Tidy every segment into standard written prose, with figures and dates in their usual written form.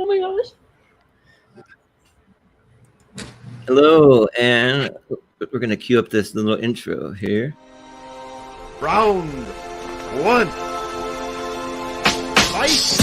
Oh my gosh. Hello, and we're going to cue up this little intro here. Round one. Fight!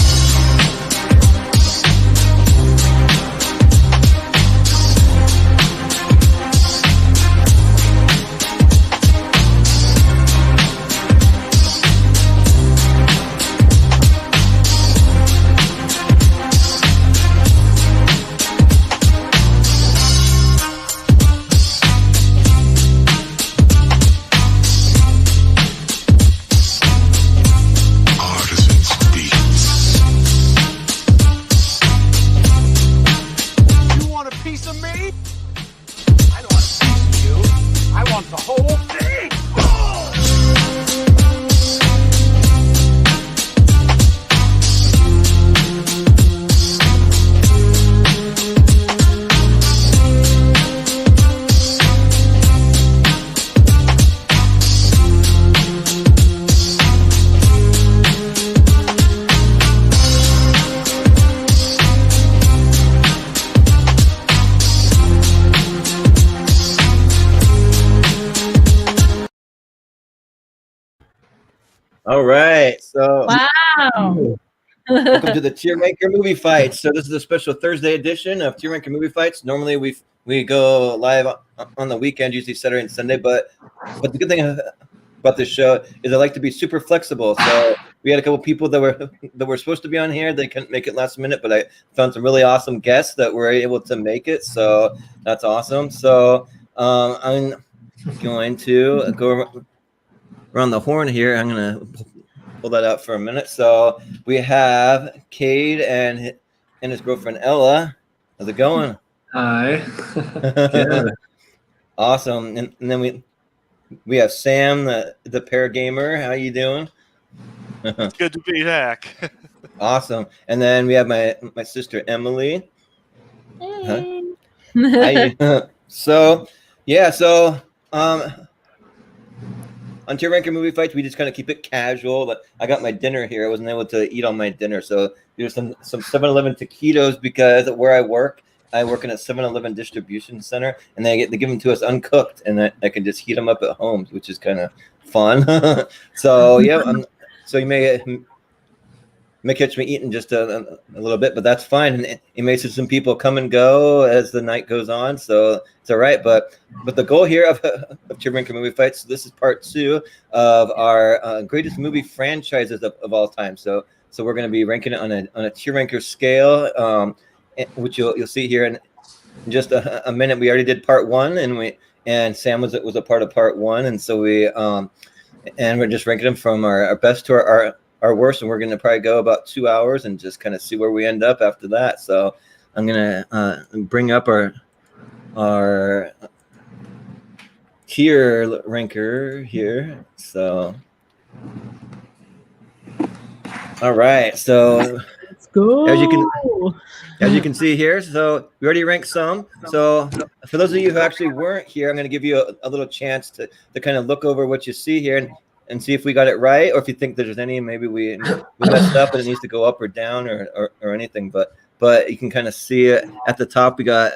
All right, so Wow. welcome to the Tier Ranker Movie Fights. So this is a special Thursday edition of Tier Ranker Movie Fights. Normally we go live on the weekend, usually Saturday and Sunday, but the good thing about this show is I like to be super flexible. So we had a couple people that were supposed to be on here. They couldn't make it last minute, but I found some really awesome guests that were able to make it. So that's awesome. So I'm going to go around the horn here. I'm gonna pull that out for a minute. So we have Cade and his girlfriend Ella. How's it going? Hi. Good. Awesome. And then we have Sam, the pair gamer. How you doing? It's good to be back. Awesome. And then we have my sister Emily. Hey. So yeah, so on Tier Ranker Movie Fights, we just kind of keep it casual. But I got my dinner here. I wasn't able to eat all my dinner, so there's some 7-Eleven taquitos because where I work in a 7-Eleven distribution center, and they give them to us uncooked, and I can just heat them up at home, which is kind of fun. So yeah, so you may catch me eating just a little bit, but that's fine. And it may see some people come and go as the night goes on, so it's all right. But the goal here of Tier Ranker Movie Fights, so this is part 2 of our greatest movie franchises of all time. So we're going to be ranking it on a Tier Ranker scale, which you'll see here in just a minute. We already did part 1, and Sam was a part of part 1, and so and we're just ranking them from our best to our worst, and we're going to probably go about 2 hours and just kind of see where we end up after that. So I'm going to bring up our tier ranker here. So all right, so Let's go. as you can see here, so we already ranked some. So for those of you who actually weren't here, I'm going to give you a little chance to kind of look over what you see here and see if we got it right, or if you think there's any maybe we messed up and it needs to go up or down or anything. But you can kind of see it at the top. We got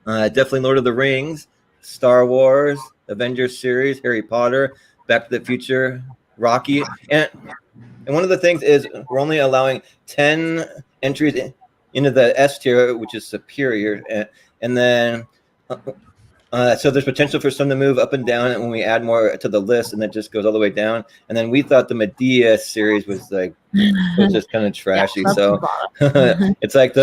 definitely Lord of the Rings, Star Wars, Avengers series, Harry Potter, Back to the Future, Rocky, and one of the things is we're only allowing 10 entries into the S tier, which is superior, and then. So there's potential for some to move up and down, and when we add more to the list, and that just goes all the way down. And then we thought the Madea series was just kind of trashy. Yeah, so it's like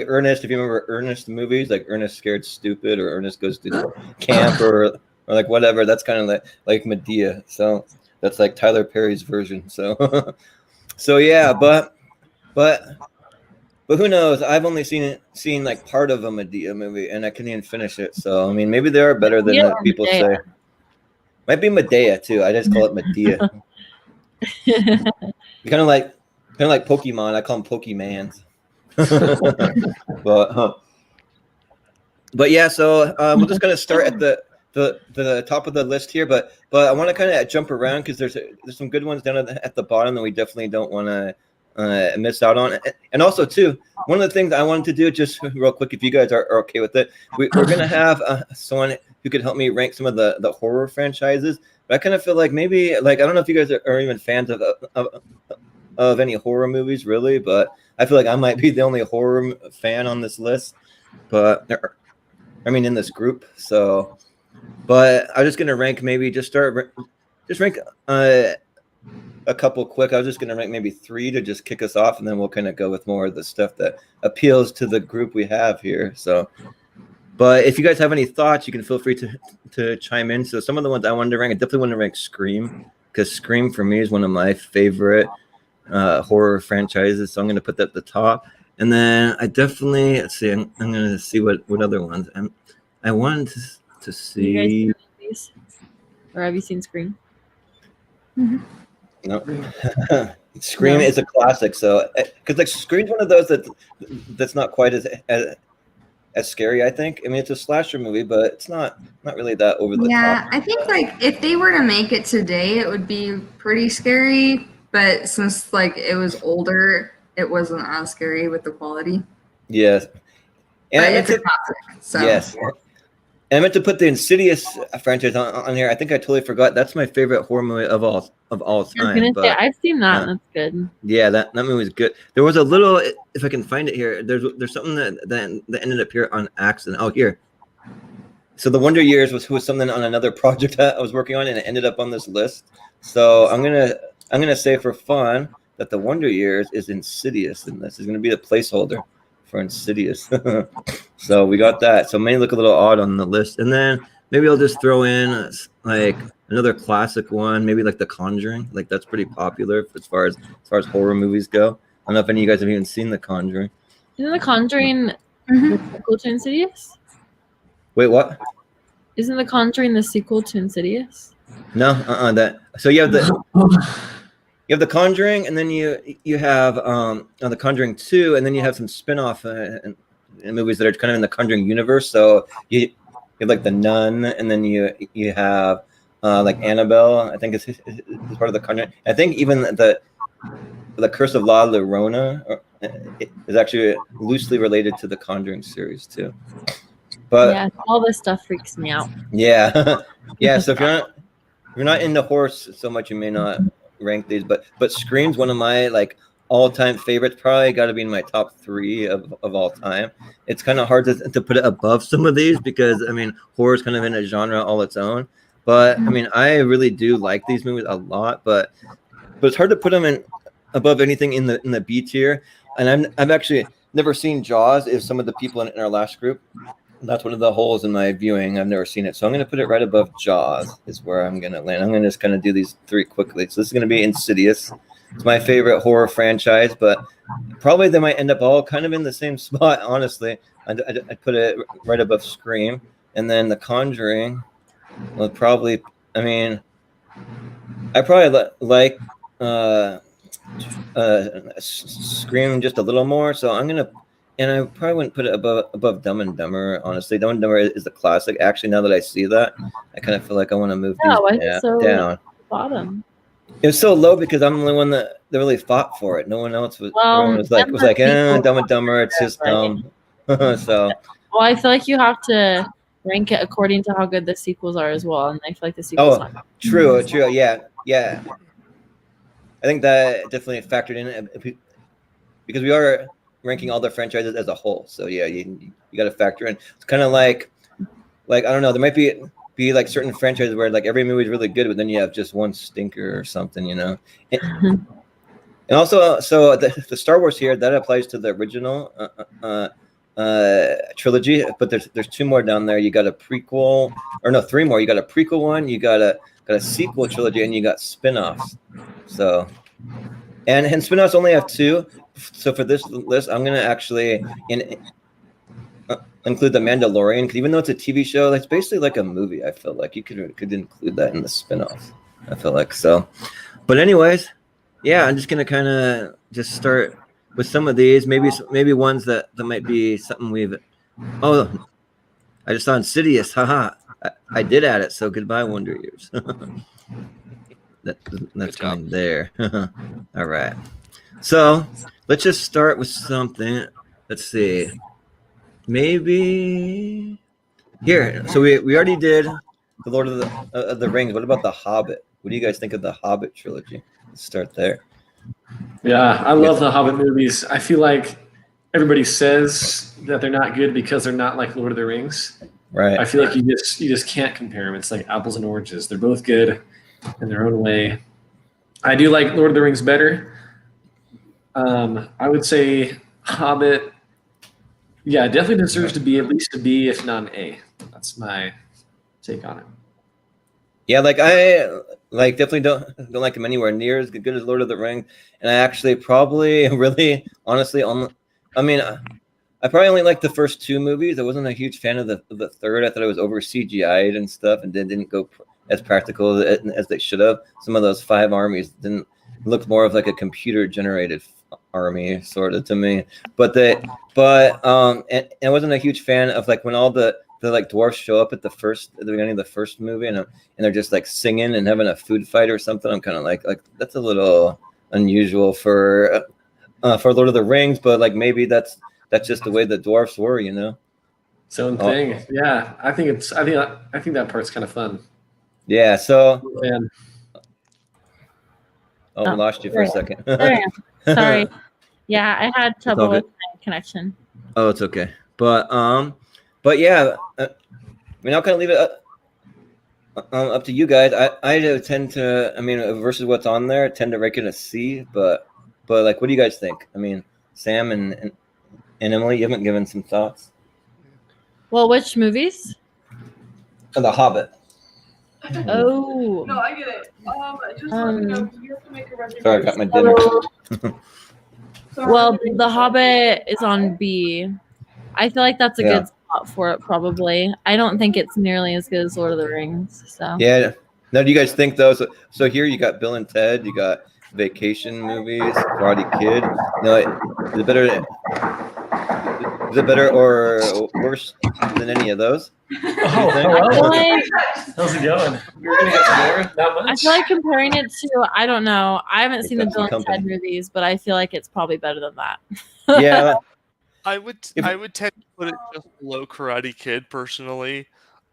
Ernest. If you remember Ernest movies, like Ernest Scared Stupid, or Ernest Goes to Camp, or like whatever. That's kind of like Madea. So that's like Tyler Perry's version. So so yeah, but who knows? I've only seen like part of a Madea movie, and I couldn't even finish it. So I mean, maybe they are better than people say. Might be Madea too. I just call it Madea. kind of like Pokemon. I call them Pokemans. But yeah. So we're just gonna start at the top of the list here, but I want to kind of jump around because there's some good ones down at the bottom that we definitely don't want to missed out on. And also, too, one of the things I wanted to do, just real quick, if you guys are okay with it, we're going to have someone who could help me rank some of the horror franchises. But I kind of feel like maybe, like, I don't know if you guys are even fans of any horror movies, really, but I feel like I might be the only horror fan on this list. But, I mean, in this group. So, but I'm just going to rank maybe just rank a couple quick. I was just going to rank maybe 3 to just kick us off, and then we'll kind of go with more of the stuff that appeals to the group we have here. So, but if you guys have any thoughts, you can feel free to chime in. So some of the ones I wanted to rank, I definitely want to rank Scream, because Scream for me is one of my favorite horror franchises. So I'm going to put that at the top. And then I definitely, let's see, I'm going to see what other ones. I wanted to see. You guys seen these? Or have you seen Scream? No. Scream is a classic. So, because like Scream's one of those that's not quite as scary, I think. I mean, it's a slasher movie, but it's not really that over the top. Yeah, I think like if they were to make it today, it would be pretty scary. But since like it was older, it wasn't as scary with the quality. Yes, and but it's a classic. So. Yes, and I meant to put the Insidious franchise on here. I think I totally forgot. That's my favorite horror movie of all time. I was gonna say I've seen that. And that's good. Yeah, that movie is good. There was a little, if I can find it here. There's something that ended up here on accident. Oh, here. So the Wonder Years was something on another project that I was working on, and it ended up on this list. So I'm gonna say for fun that the Wonder Years is Insidious, and this is gonna be a placeholder for Insidious. So we got that. So it may look a little odd on the list, and then maybe I'll just throw in like another classic one, maybe like The Conjuring. Like that's pretty popular as far as horror movies go. I don't know if any of you guys have even seen The Conjuring. Isn't The Conjuring the sequel to Insidious? Wait, what? Isn't The Conjuring the sequel to Insidious? No, that. So you have The Conjuring, and then you have The Conjuring 2, and then you have some spin-off in movies that are kind of in the Conjuring universe. So you have like The Nun, and then you have like Annabelle. I think is part of The Conjuring. I think even the Curse of La Llorona is actually loosely related to the Conjuring series too. But yeah, all this stuff freaks me out. Yeah, yeah. So if you're not into horror so much, you may not rank these. But Scream's one of my like all-time favorites. Probably got to be in my top 3 of all time. It's kind of hard to put it above some of these because I mean horror is kind of in a genre all its own. But I mean I really do like these movies a lot. But it's hard to put them in above anything in the B tier. And I've actually never seen Jaws. Is some of the people in our last group. That's one of the holes in my viewing. I've never seen it. So I'm going to put it right above Jaws is where I'm going to land. I'm going to just kind of do these 3 quickly. So this is going to be Insidious. It's my favorite horror franchise, but probably they might end up all kind of in the same spot, honestly. I'd put it right above Scream. And then The Conjuring will probably, I mean, I probably like Scream just a little more. So I'm going to, and I probably wouldn't put it above Dumb and Dumber, honestly. Dumb and Dumber is the classic. Actually, now that I see that, I kind of feel like I want to move these down. Bottom. It was so low because I'm the only one that really fought for it. No one else was. Everyone was like, Dumb and Dumber. It's just dumb. So. Well, I feel like you have to rank it according to how good the sequels are as well, and I feel like the sequels. True. Yeah. I think that definitely factored in because we are ranking all the franchises as a whole. So yeah, you got to factor in. It's kind of like I don't know. There might be like certain franchises where like every movie is really good, but then you have just one stinker or something, you know. And also, so the Star Wars here that applies to the original trilogy, but there's 2 more down there. You got a prequel, or no, 3 more. You got a prequel one, you got a sequel trilogy, and you got spin-offs. So and spin-offs only have 2. So for this list, I'm gonna actually include The Mandalorian, because even though it's a TV show, that's basically like a movie. I feel like you could include that in the spin-offs. I feel like so. But anyways, yeah, I'm just gonna kind of just start with some of these, maybe ones that might be something we've. Oh, I just saw Insidious. Haha, I did add it. So goodbye, Wonder Years. That's coming there. All right. So let's just start with something. Let's see. Maybe here. So we already did the Lord of the Rings. What about the Hobbit? What do you guys think of the Hobbit trilogy? Let's start there. Yeah, I love the Hobbit movies. I feel like everybody says that they're not good because they're not like Lord of the Rings. Right. I feel like you just can't compare them. It's like apples and oranges. They're both good in their own way. I do like Lord of the Rings better. I would say Hobbit, yeah, definitely deserves to be at least a B, if not an A. That's my take on it. Yeah, like I definitely don't like him anywhere near as good as Lord of the Rings, and I actually probably really honestly I mean I probably only liked the first two movies. I wasn't a huge fan of the third. I thought it was over CGI'd and stuff, and didn't go as practical as they should have. Some of those 5 armies didn't look more of like a computer generated army sort of to me. And I wasn't a huge fan of like when all the like dwarfs show up at the beginning of the first movie and they're just like singing and having a food fight or something. I'm kind of like that's a little unusual for Lord of the Rings, but like maybe that's just the way the dwarfs were, you know. Its own thing. Yeah, I think that part's kind of fun. Yeah. So. And we lost you for a second. There I am. Sorry. Yeah, I had trouble with my connection. Oh, it's okay. But yeah, I mean, I'll kind of leave it up to you guys. I tend to, I mean, versus what's on there, I tend to rank it a C. But like, what do you guys think? I mean, Sam and Emily, you haven't given some thoughts. Well, which movies? The Hobbit. Oh. No, I get it. Just let me know. You have to make a reservation. Sorry, I got my dinner. Well, The Hobbit is on B. I feel like that's a good spot for it, probably. I don't think it's nearly as good as Lord of the Rings. So. Yeah. Now, do you guys think though? So here you got Bill and Ted, you got vacation movies, Karate Kid. No, is it better or worse than any of those? How's it going? You're gonna get some more? Not much. I feel like comparing it to, I don't know. I haven't seen the Bill and Ted movies, but I feel like it's probably better than that. Yeah. I would tend to put it just below Karate Kid personally.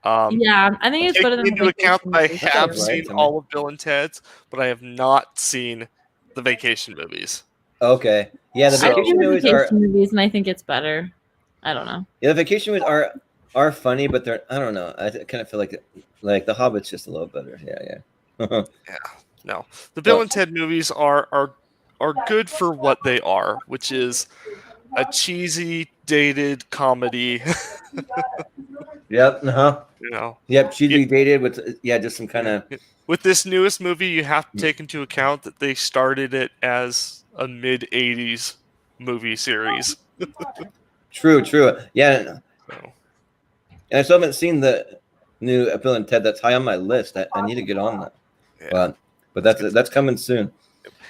Yeah, I think it's better than into account that I have right, seen all of Bill and Ted's, but I have not seen the vacation movies. Okay. Yeah, the vacation movies, and I think it's better. I don't know. Yeah, the vacation movies are funny, but they're, I don't know. I kind of feel like the Hobbit's just a little better. Yeah. Yeah. No, the Bill and Ted movies are good for what they are, which is a cheesy, dated comedy. Yep. Uh-huh. You know. Yep. Cheesy, dated with just some kind of. With this newest movie, you have to take into account that they started it as a mid-'80s movie series. True. Yeah. So. And I still haven't seen the new Bill and Ted. That's high on my list. I need to get on that. Yeah. But that's coming soon.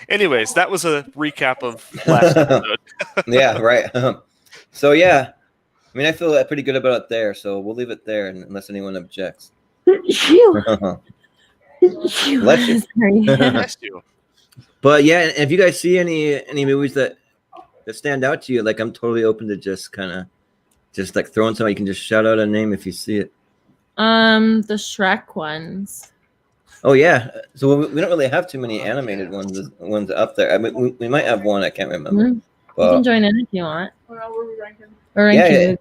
Anyways, that was a recap of last episode. Yeah, right. So yeah, I mean, I feel pretty good about it there. So we'll leave it there, unless anyone objects. Bless you. Bless you. But yeah, if you guys see any movies that stand out to you, like I'm totally open to just like throwing something. You can just shout out a name if you see it. The Shrek ones. Oh yeah, so we don't really have too many animated ones up there. I mean, we might have one. I can't remember. Mm-hmm. You can join in if you want. Well, we're ranking. Or ranking.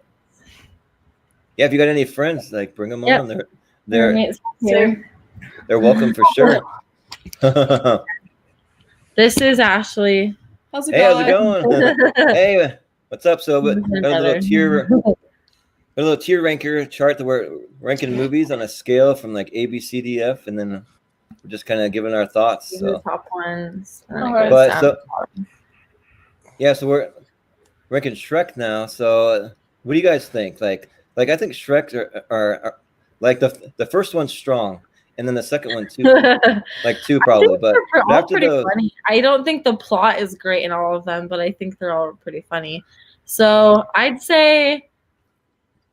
Yeah. If you got any friends, like bring them on. They're welcome for sure. This is Ashley. How's it going? Hey, what's up? So got a little tier ranker chart that we're ranking movies on a scale from like A, B, C, D, F, and then we're just kind of giving our thoughts. These are the top ones. So we're ranking Shrek now. So what do you guys think? Like I think Shrek are like the first one's strong, and then the second one too, like two probably. But they're all pretty funny. I don't think the plot is great in all of them, but I think they're all pretty funny. So I'd say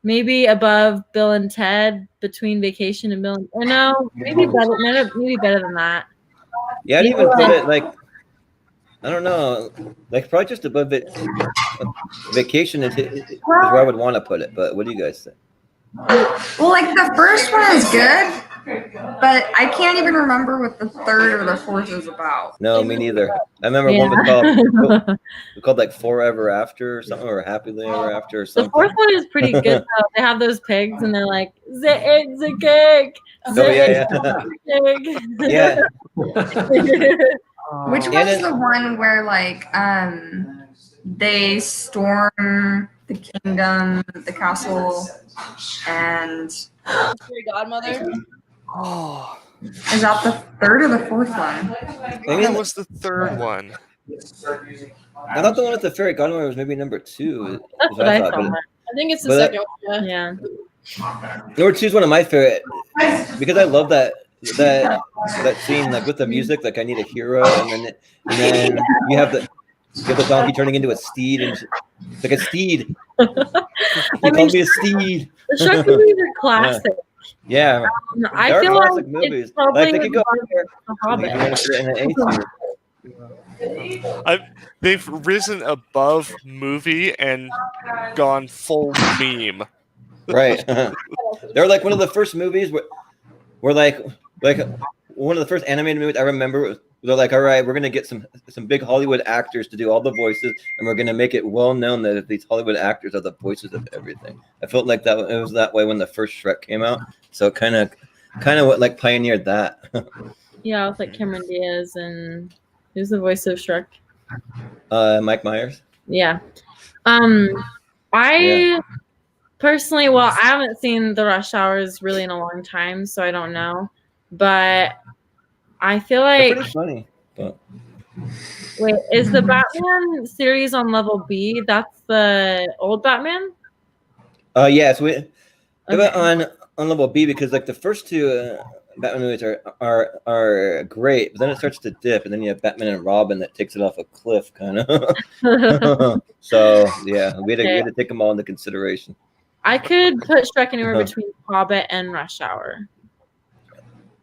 maybe above Bill and Ted, between Vacation and Bill. Or no, maybe better than that. Yeah, I'd even put it like I don't know. Like probably just above it. Vacation is where I would want to put it. But what do you guys think? Well, like the first one is good, but I can't even remember what the third or the fourth is about. No, me neither. I remember Yeah. one was called like Forever After or something, or Happily Ever After or The something. fourth one is pretty good though. They have those pigs and they're like, the eggs a cake. Oh yeah, yeah. Which Yeah, was the one where like they storm the kingdom, the castle, and Fairy Godmother. Oh, is that the third or the fourth one? that was the third one. I thought the one with the fairy godmother was maybe number 2. That's is what I thought, thought. I think it's the But that- second one. Yeah. Yeah. Number 2 is one of my favorite because I love that scene, like with the music. Like I need a hero, and then you have the donkey turning into a steed, and it's like a steed. I He mean, called me a steed. the Shrek movies are classic. Yeah, I They're feel classic like movies. it's probably Like they could go above The if you want Hobbit. to put it in an A tier. They've risen above movie and gone full meme. Right. They're like one of the first movies where like one of the first animated movies I remember. They're like, all right, we're gonna get some big Hollywood actors to do all the voices, and we're gonna make it well known that these Hollywood actors are the voices of everything. I felt like that it was that way when the first Shrek came out, so kind of what like pioneered that. Yeah, with like Cameron Diaz and who's the voice of Shrek? Mike Myers. Yeah. I personally, well, I haven't seen the Rush Hours really in a long time, so I don't know. But I feel They're like pretty funny. But wait, is the Batman series on level B? That's the old Batman? yeah, so we Okay. on level B because like the first 2 Batman movies are great, but then it starts to dip, and then you have Batman and Robin that takes it off a cliff, kind of. So yeah, we had to take them all into consideration. I could put Shrek anywhere between Hobbit and Rush Hour.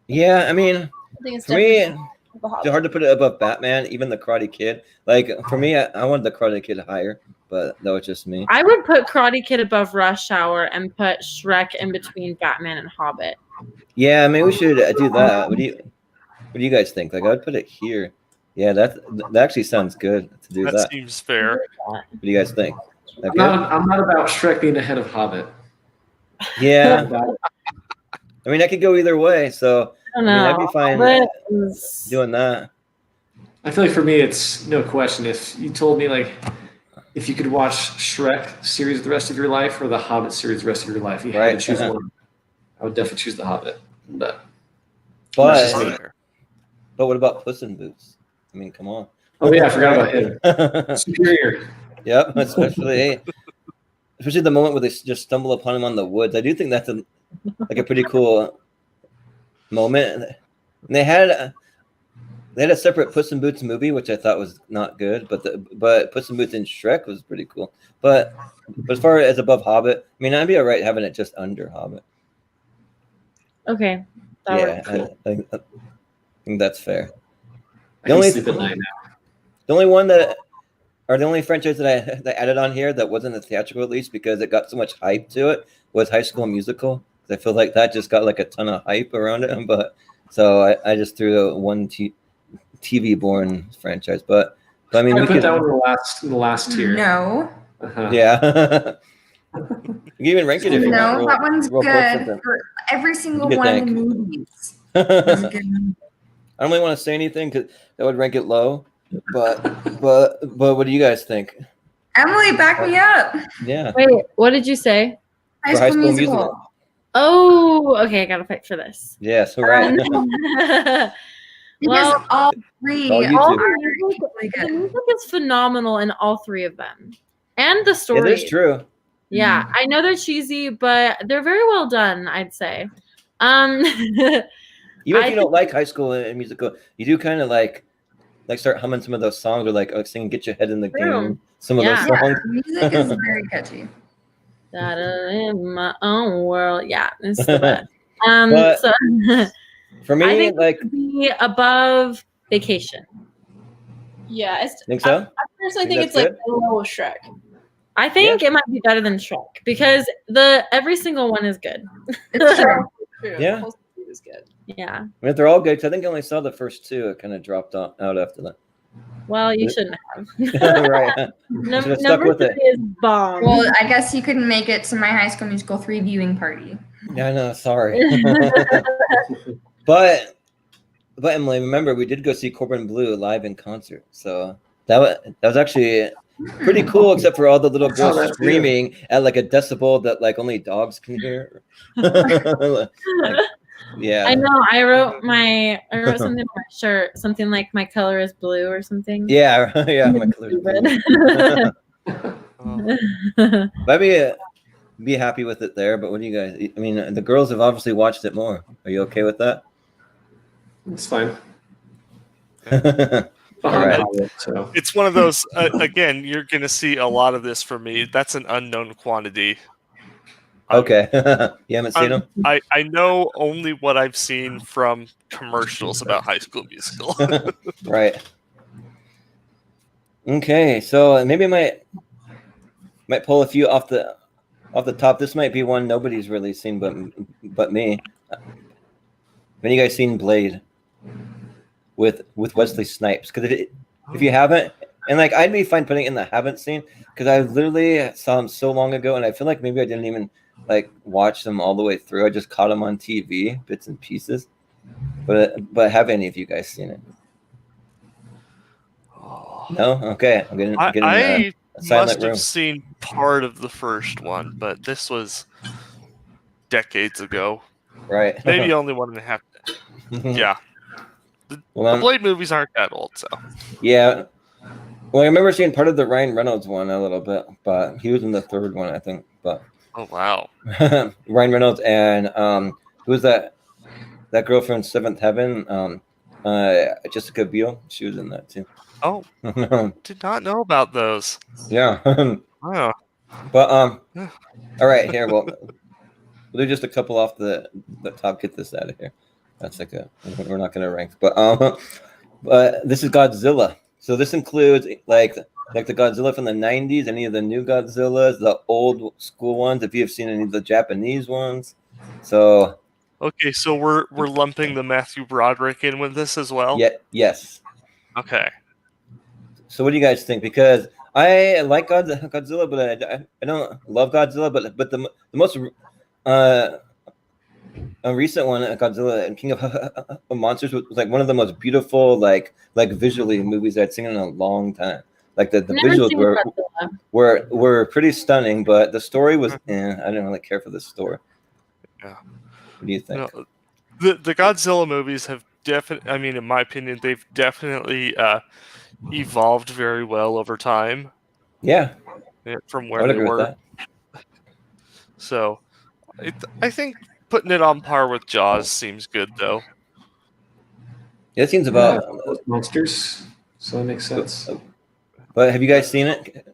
Yeah, I mean, I think it's for me, definitely The it's Hobbit. hard to put it above Batman, even the Karate Kid. Like for me, I wanted the Karate Kid higher, but that was just me. I would put Karate Kid above Rush Hour and put Shrek in between Batman and Hobbit. Yeah, I mean, we should do that. What do you guys think? Like, I would put it here. Yeah, that actually sounds good to do That that. seems fair. What do you guys think? I'm Okay. not about Shrek being ahead of Hobbit. Yeah, About it. I mean, I could go either way. So I don't I mean, know. I'd be fine Hobbit is- doing that. I feel like for me, it's no question. If you told me like, if you could watch Shrek series the rest of your life or the Hobbit series the rest of your life, you had Right. to choose one. I would definitely choose the Hobbit. But That's But fair. what about Puss in Boots? I mean, come on. oh yeah, I forgot about him. Superior. Yep, especially the moment where they just stumble upon him on the woods. I do think that's a pretty cool moment. And they had a separate Puss in Boots movie, which I thought was not good, but Puss in Boots in Shrek was pretty cool. But as far as above Hobbit, I mean, I'd be all right having it just under Hobbit. Okay. That Yeah, works. I think that's fair. I can sleep at night now. The only one the only franchise that I added on here that wasn't a theatrical release because it got so much hype to it was High School Musical. I feel like that just got like a ton of hype around it, but so I just threw one TV born franchise. But I mean, I we put could, that one in the last tier. No, Uh-huh. yeah. You can even rank it if you no, want. that one's real quick good for every single do you one of the think? movies. It's a good movie. I don't really want to say anything because that would rank it low. But what do you guys think? Emily, back me up. Yeah, Wait, what did you say? High For High School School Musical. Musical. Oh, okay. I gotta fight for this. yes, right. Because Well, all three all you all two. are the music, really the good. music is phenomenal in all three of them, and the It story. is true. Yeah, I know they're cheesy, but they're very well done. I'd say. Um, Even if I you don't like High School and Musical, you do kind of like start humming some of those songs or like singing "Get Your Head in the True. Game." Some of Yeah. those songs. The music is very catchy. Gotta live my own world. Yeah, it's the best. But- So For I me, think like it would be above Vacation. Yeah, Think so? I personally Think think it's that's like below Shrek. I think it might be better than Shrek because every single one is good. It's true. True. Yeah. The whole series is good. Yeah. I mean, they're all good. 'Cause I think I only saw the first two. It kind of dropped out after that. Well, you Is shouldn't have. Right. Should have stuck Number with 3 it. is bomb. Well, I guess you couldn't make it to my High School Musical 3 viewing party. Yeah, I know. Sorry. But Emily, remember we did go see Corbin Bleu live in concert, so that was actually pretty cool. Except for all the little saw girls that too. screaming at like a decibel that like only dogs can hear. Yeah. I know. I wrote something on my shirt, something like "My color is blue" or something. Yeah. Yeah. My color's blue. I'd be happy with it there. But what do you guys? I mean, the girls have obviously watched it more. Are you okay with that? It's fine. All right. So It's one of those. Again, you're going to see a lot of this from me. That's an unknown quantity. Okay. You haven't seen them? I know only what I've seen from commercials about High School Musical. Right. Okay, so maybe I might pull a few off the top. This might be one nobody's really seen, but me. Have any of you guys seen Blade with Wesley Snipes? Because if you haven't, and like I'd be fine putting it in the haven't seen, because I literally saw him so long ago, and I feel like maybe I didn't even like watch them all the way through. I just caught them on TV, bits and pieces. But have any of you guys seen it? No? Okay. I'm getting I a silent must room. have seen part of the first one, but this was decades ago. Right. Maybe only 1.5. Yeah. The Blade movies aren't that old, so. Yeah. Well, I remember seeing part of the Ryan Reynolds one a little bit, but he was in the third one, I think. But oh wow. Ryan Reynolds and who was that girl from Seventh Heaven? Jessica Biel. She was in that too. Oh, did not know about those. Yeah. Wow. But all right, here we'll do just a couple off the top. Get this out of here. That's like we're not gonna rank, but this is Godzilla. So this includes like the Godzilla from the 90s, any of the new Godzillas, the old school ones, if you have seen any of the Japanese ones. So okay, so we're lumping the Matthew Broderick in with this as well? Yeah, yes. Okay. So what do you guys think? Because I like Godzilla, but I don't love Godzilla, but the most a recent one, Godzilla and King of Monsters, was like one of the most beautiful, like visually movies I'd seen in a long time. Like the visuals were pretty stunning, but the story was I didn't really care for the story. Yeah. What do you think? No, the Godzilla movies have definitely, I mean, in my opinion, they've definitely evolved very well over time. Yeah. From where they were. So I think putting it on par with Jaws seems good, though. Yeah, it seems about monsters, so that makes sense. But have you guys seen it,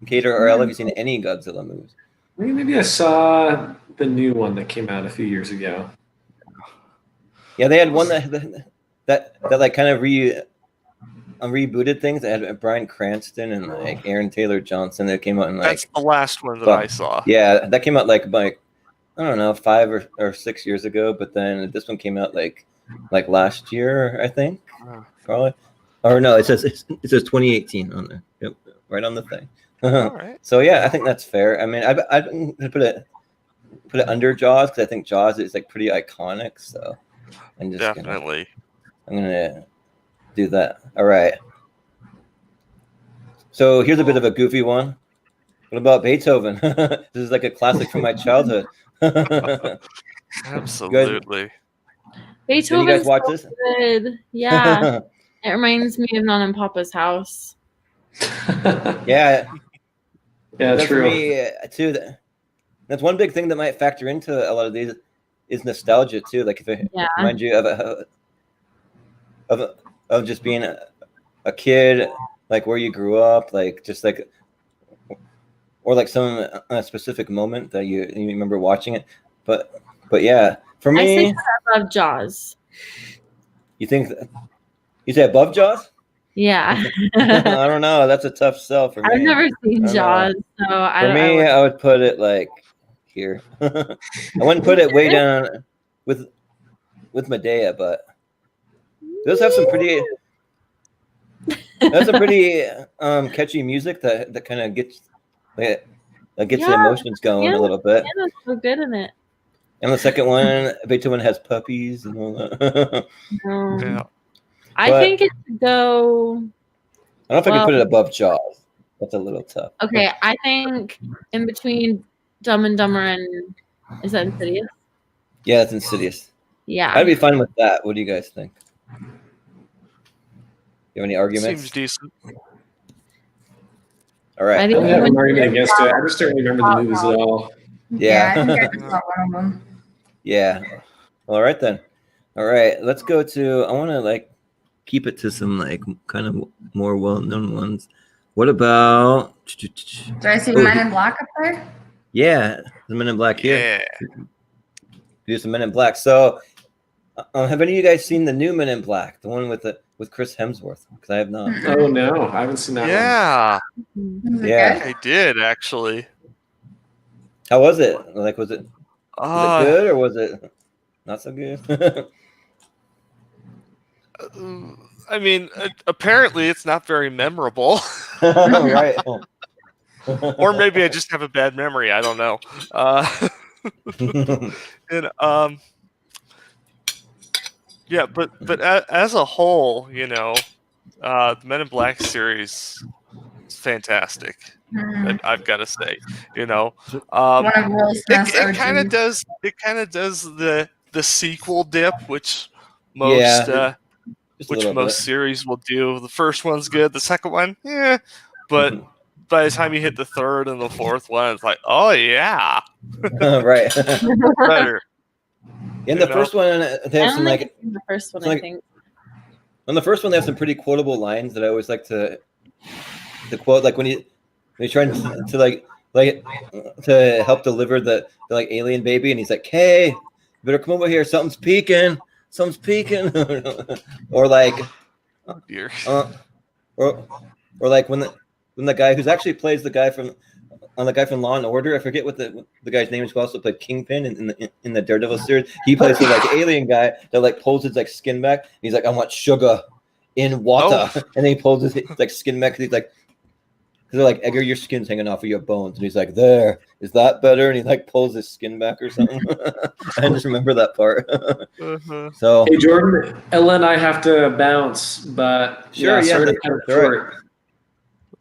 Kate or Ella? Have you seen any Godzilla movies? Maybe I saw the new one that came out a few years ago. Yeah, they had one that like kind of rebooted things. That had Bryan Cranston and like Aaron Taylor Johnson. That came out in like that's the last one that I saw. Yeah, that came out like I don't know, 5 or 6 years ago. But then this one came out like last year, I think, probably. Or no, it says 2018 on there. Yep, right on the thing. All right. So yeah, I think that's fair. I mean, I'd put it under Jaws because I think Jaws is like pretty iconic. So I'm just definitely I'm gonna do that. All right. So here's a bit of a goofy one. What about Beethoven? This is like a classic from my childhood. Absolutely. Beethoven. You guys watch this? Good. Yeah. It reminds me of Nana and Papa's house. Yeah. Yeah, true. true. For me, too, that's one big thing that might factor into a lot of these is nostalgia too. Like if it reminds you of just being a kid, like where you grew up, like just like, or like some specific moment that you remember watching it. But yeah, for me, I say above Jaws. You think you say above Jaws? Yeah. I don't know. That's a tough sell for me. I've never seen I don't know. Jaws, so I For don't. me, I I would put it like here. I wouldn't put it way down with Madea, but it does have some pretty. That's a pretty catchy music that kind of gets that gets the Yeah, emotions going a little bit. Anna's so good in it. And the second one, Beethoven has puppies and all that. Yeah. I But- think it should go. I don't know if I can put it above Jaws. That's a little tough. Okay, I think in between Dumb and Dumber and is that Insidious? Yeah, it's Insidious. Yeah. I'd be fine with that. What do you guys think? You have any arguments? Seems decent. All right. I I think don't have an argument against it. I just don't remember the movies at all. Yeah. I think I just saw one of them. Yeah. All right then. All right. Let's go to. I want to like keep it to some like kind of more well-known ones. What about? Do I see Men in Black up there? Yeah, the Men in Black here. Yeah. Do some Men in Black. So, have any of you guys seen the new Men in Black, the one with Chris Hemsworth? Because I have not. Oh no, I haven't seen that Yeah, Is it Yeah. good? I did actually. How was it? Like, was it good or was it not so good? I mean, apparently it's not very memorable, Right. or maybe I just have a bad memory. I don't know. And yeah, but as a whole, you know, the Men in Black series is fantastic. Mm. I've got to say, you know, One of Will Smith's it kind of OGs. does the sequel dip, which Yeah. Just a which little most series will do. The first one's good, the second one, yeah, but by the time you hit the third and the fourth one, it's like, oh yeah, bit. Right. better. In the first one, they I have some only like. seen the first one, like- I think. On the first one, they have some pretty quotable lines that I always like to quote, like when you're trying to to help deliver the like alien baby, and he's like, "Hey, you better come over here. Something's peeking. Something's peeking," or like, Oh dear. or like when the guy who's actually plays the guy from Law and Order, I forget what the guy's name is, who also played Kingpin in the Daredevil series. He plays the like alien guy that like pulls his like skin back. He's like, "I want sugar in water," and then he pulls his like skin back. He's like, because they're like, "Edgar, your skin's hanging off of your bones," and he's like, "There, is that better?" And he like pulls his skin back or something. I just remember that part. Uh-huh. So Hey Jordan, Ella and I have to bounce, but Sure, yeah, sorry to that's cut it all right. short.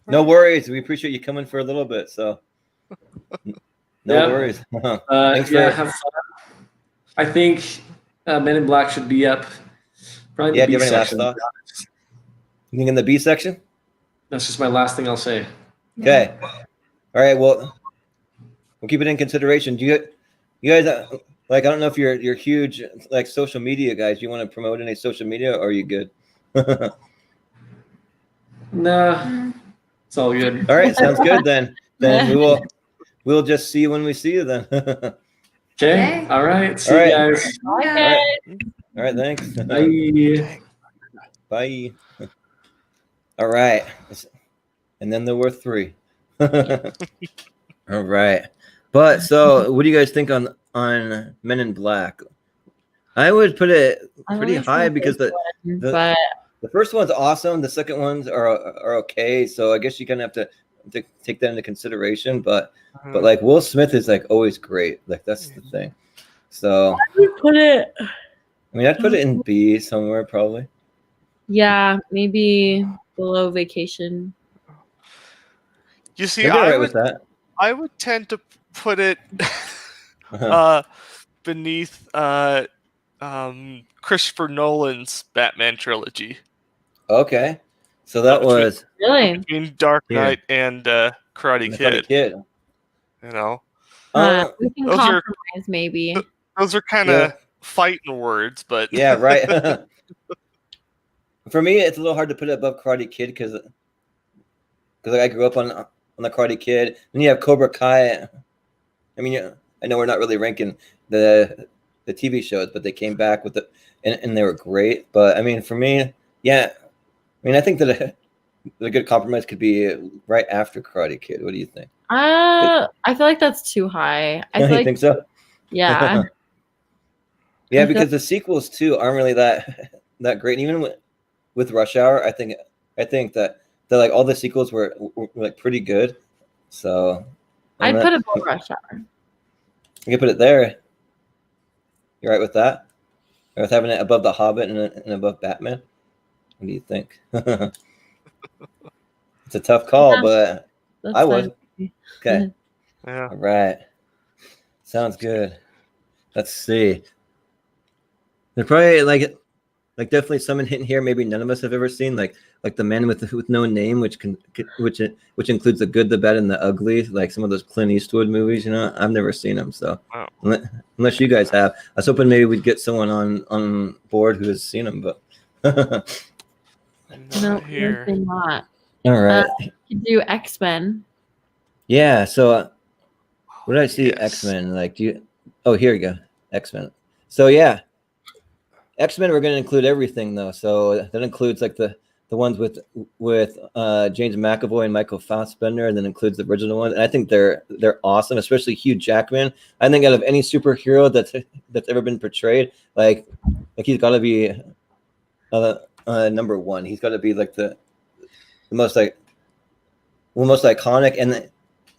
no worries. We appreciate you coming for a little bit. So no Yeah. worries. Have fun. I think Men in Black should be up. Probably Yeah, the do you B have any last section. thoughts? You think in the B section? That's just my last thing I'll say. Okay. All right. Well, we'll keep it in consideration. Do you guys like? I don't know if you're huge like social media guys. You want to promote any social media, or are you good? All Nah, it's all good. right. Sounds good then. Then we'll just see you when we see you then. All Okay. All right. See All you right. guys. Okay. right. Thanks. Bye. Bye. All right. And then there were 3. All right. But so what do you guys think on Men in Black? I would put it I've pretty only seen high the because first one, but the first one's awesome. The second ones are okay. So I guess you kind of have to take that into consideration. But like Will Smith is like always great. Like that's the thing. So put it. I mean, I'd put it in B somewhere probably. Yeah, maybe below Vacation. You see, I'd be all right with that. I would tend to put it Uh-huh. beneath Christopher Nolan's Batman trilogy, Okay. So that Between- was Really? between Dark Yeah. Knight and Karate the Kid. Kid. You know, We can those are- compromise, maybe. those are kind of fighting words, but Yeah, right. For me, it's a little hard to put it above Karate Kid because like, I grew up on the Karate Kid. Then you have Cobra Kai. I mean, I know we're not really ranking the TV shows, but they came back with and they were great. But I mean, for me, yeah, mean, I think that a good compromise could be right after Karate Kid. What do you think? I feel like that's too high. I feel You like think so? yeah. Yeah, I feel because the sequels too aren't really that great. And even with Rush Hour, I think that like all the sequels were like pretty good. So I'd put it above Rush Hour. You can put it there. You right with that? Or with having it above The Hobbit and above Batman? What do you think? It's a tough call, Yeah, but that's I fine. would. Okay. Yeah. All right. Sounds good. Let's see. There's probably like definitely some in here maybe none of us have ever seen, like The Man with No Name, which includes the good, the bad, and the ugly, like some of those Clint Eastwood movies. I've never seen them, so Wow. unless you guys have, I was hoping maybe we'd get someone on board who has seen them, but No, Here. not. all right. You do X-Men. Yeah. So what did I see? Yes. X-Men. Like, do you? Oh, here you go. X-Men. So yeah. X-Men, we're going to include everything though. So that includes like the ones with James McAvoy and Michael Fassbender, and then includes the original ones. And I think they're awesome, especially Hugh Jackman. I think out of any superhero that's ever been portrayed, like he's got to be number one. He's got to be like the most most iconic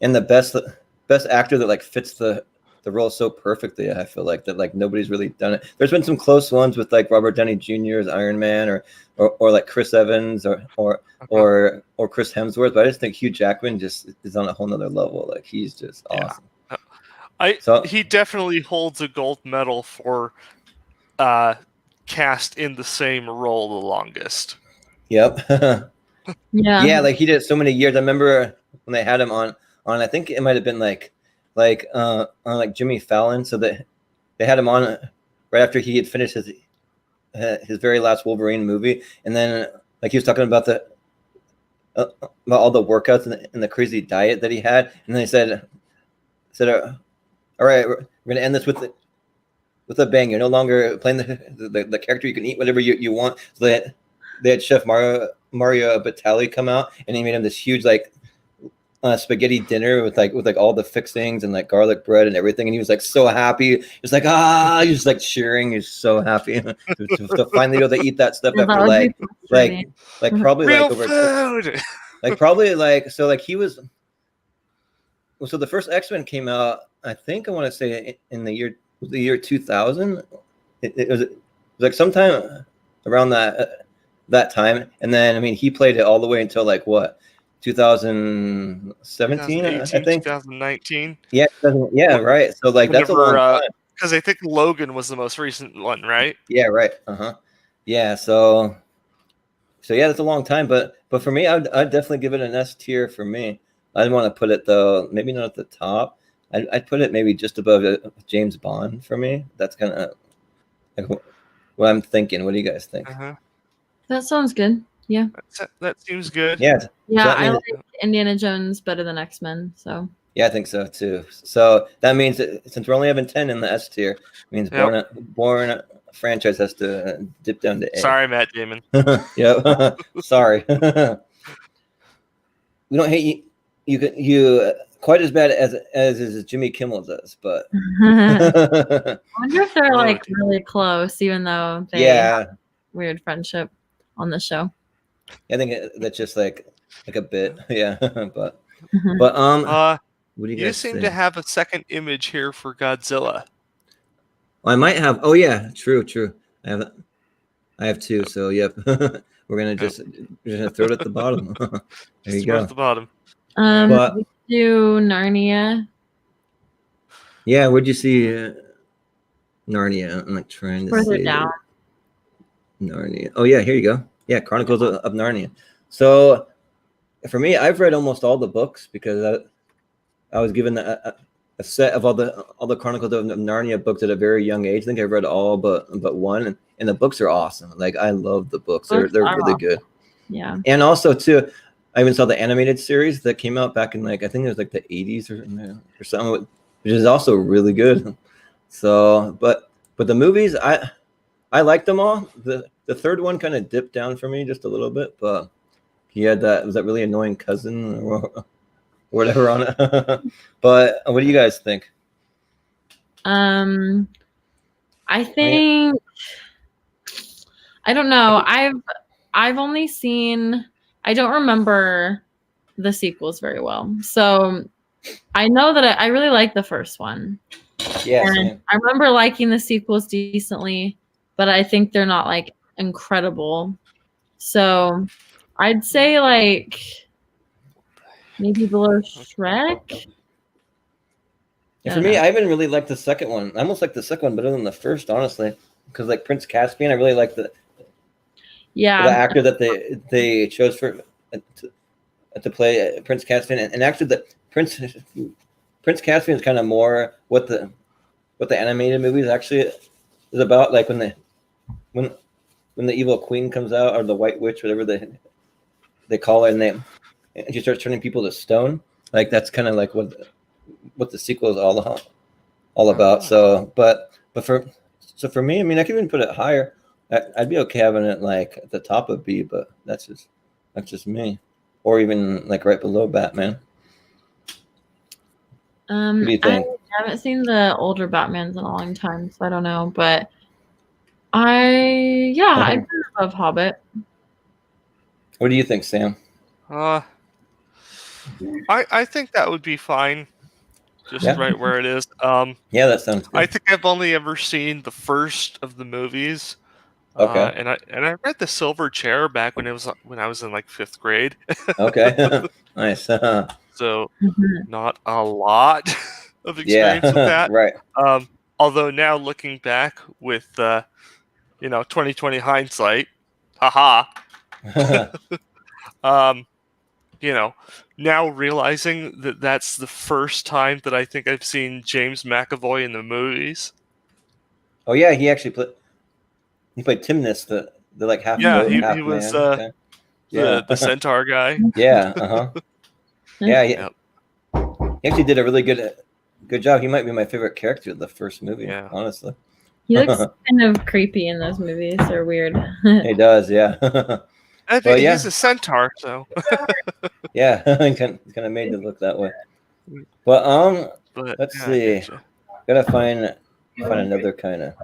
and the best actor that like fits the role so perfectly. I feel like that like nobody's really done it. There's been some close ones with like Robert Downey Jr. as Iron Man or like Chris Evans or Chris Hemsworth, but I just think Hugh Jackman just is on a whole nother level. Like he's just awesome. He definitely holds a gold medal for cast in the same role the longest. Yep. Yeah. Like he did it so many years. I remember when they had him on I think it might have been on like Jimmy Fallon, so that they had him on right after he had finished his very last Wolverine movie, and then like he was talking about about all the workouts and the crazy diet that he had, and then he said all right, we're gonna end this with a bang. You're no longer playing the character. You can eat whatever you want. So they had Chef Mario Batali come out, and he made him this huge like spaghetti dinner with like all the fixings and like garlic bread and everything, and he was like so happy. He was like he was like cheering. He was so happy to finally be able to eat that stuff after like probably Real like over food. like probably like so like he was. So the first X-Men came out, I think I want to say in the year 2000. It was like sometime around that time, and then I mean he played it all the way until like what 2017, I think 2019. Yeah, right. So like that's a long time. Because I think Logan was the most recent one, right? Yeah, right. Yeah, so yeah, that's a long time, but for me, I'd definitely give it an S tier for me. I'd want to put it though, maybe not at the top. I'd put it maybe just above James Bond for me. That's kind of like what I'm thinking. What do you guys think? That sounds good. Yeah. That seems good. Yeah. Yeah, I like Indiana Jones better than X-Men. So. Yeah, I think so too. So that means that since we're only having 10 in the S tier, it means Bourne franchise has to dip down to A. Sorry, Matt Damon. Yep. Sorry. We don't hate you quite as bad as Jimmy Kimmel does, but I wonder if they're like really close, even though they have weird friendship on the show. I think that's just like a bit, yeah. but what do you guys seem say? to have a second image here for Godzilla. Well, I might have. Oh yeah, true. I have two. So yep, we're gonna just throw it at the bottom. There you go. At the bottom. But we do Narnia. Yeah, where'd you see Narnia? I'm like trying to further see down. Narnia. Oh yeah, here you go. Yeah, Chronicles of Narnia. So for me, I've read almost all the books because I was given a set of all the Chronicles of Narnia books at a very young age. I think I've read all but one, and the books are awesome. Like I love the books. They're really good. Yeah. And also too, I even saw the animated series that came out back in like I think it was like the 80s or something, which is also really good. So, but the movies, I I liked them all. The third one kind of dipped down for me just a little bit, but he had that really annoying cousin or whatever on it. But what do you guys think? I think I don't know. I've only seen. I don't remember the sequels very well, so I know that I really like the first one. Yeah, And same. I remember liking the sequels decently, but I think they're not like incredible. So I'd say like maybe below Shrek. And for me, I even really liked the second one. I almost like the second one better than the first, honestly, because like Prince Caspian, I really like the actor that they chose for to play Prince Caspian, and actually the Prince Caspian is kind of more what the animated movies actually is about. Like when the evil queen comes out, or the White Witch, whatever they call her, and she starts turning people to stone. Like that's kind of like what the sequel is all about. So, but for me, I mean, I could even put it higher. I'd be okay having it like at the top of B, but that's just me, or even like right below Batman. What do you think? I haven't seen the older Batmans in a long time, so I don't know. But I'd put it above Hobbit. What do you think, Sam? I think that would be fine. Just right where it is. Yeah, that sounds good. I think I've only ever seen the first of the movies. Okay. And I read The Silver Chair back when I was in like 5th grade. Okay. Nice. So not a lot of experience with that. Right. Although now looking back with 2020 hindsight, haha. Now realizing that that's the first time that I think I've seen James McAvoy in the movies. Oh yeah, he actually played Timnus, the like half goat, half he was man. the centaur guy. Yeah. Yeah. He actually did a really good job. He might be my favorite character of the first movie. Yeah. Honestly, he looks kind of creepy in those movies. They're weird. He does, yeah. I think he's a centaur, so yeah, kind of made to look that way. But let's see. Gotta find another kind of.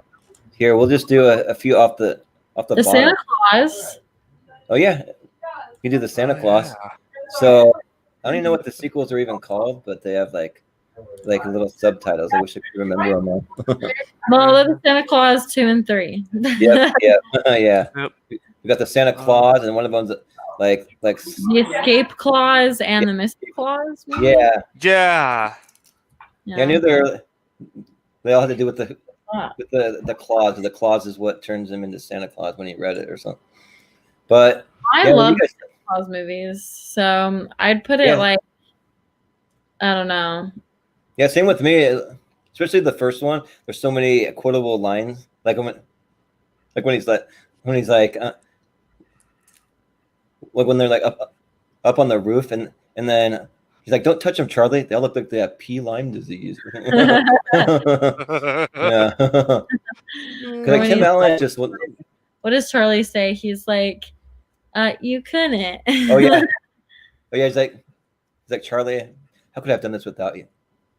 Here, we'll just do a few off the bottom. Santa Claus. Oh yeah, you do the Santa Claus. Yeah. So I don't even know what the sequels are even called, but they have like little subtitles. I wish I could remember them all. Well, the Santa Claus 2 and 3. Yeah. Yep. We got the Santa Claus, and one of them's like the Escape Clause and the Mystic Clause. Maybe? Yeah. I knew they all had to do with the clause. The clause is what turns him into Santa Claus when he read it or something. But I love Santa Claus movies, so I'd put it like, I don't know. Yeah, same with me. Especially the first one. There's so many quotable lines, like when he's like when they're like up on the roof, and then he's like, "Don't touch them, Charlie. They all look like they have Lyme disease." Yeah. Like Tim Allen just. What does Charlie say? He's like, "You couldn't." Oh yeah. He's like, Charlie, how could I have done this without you?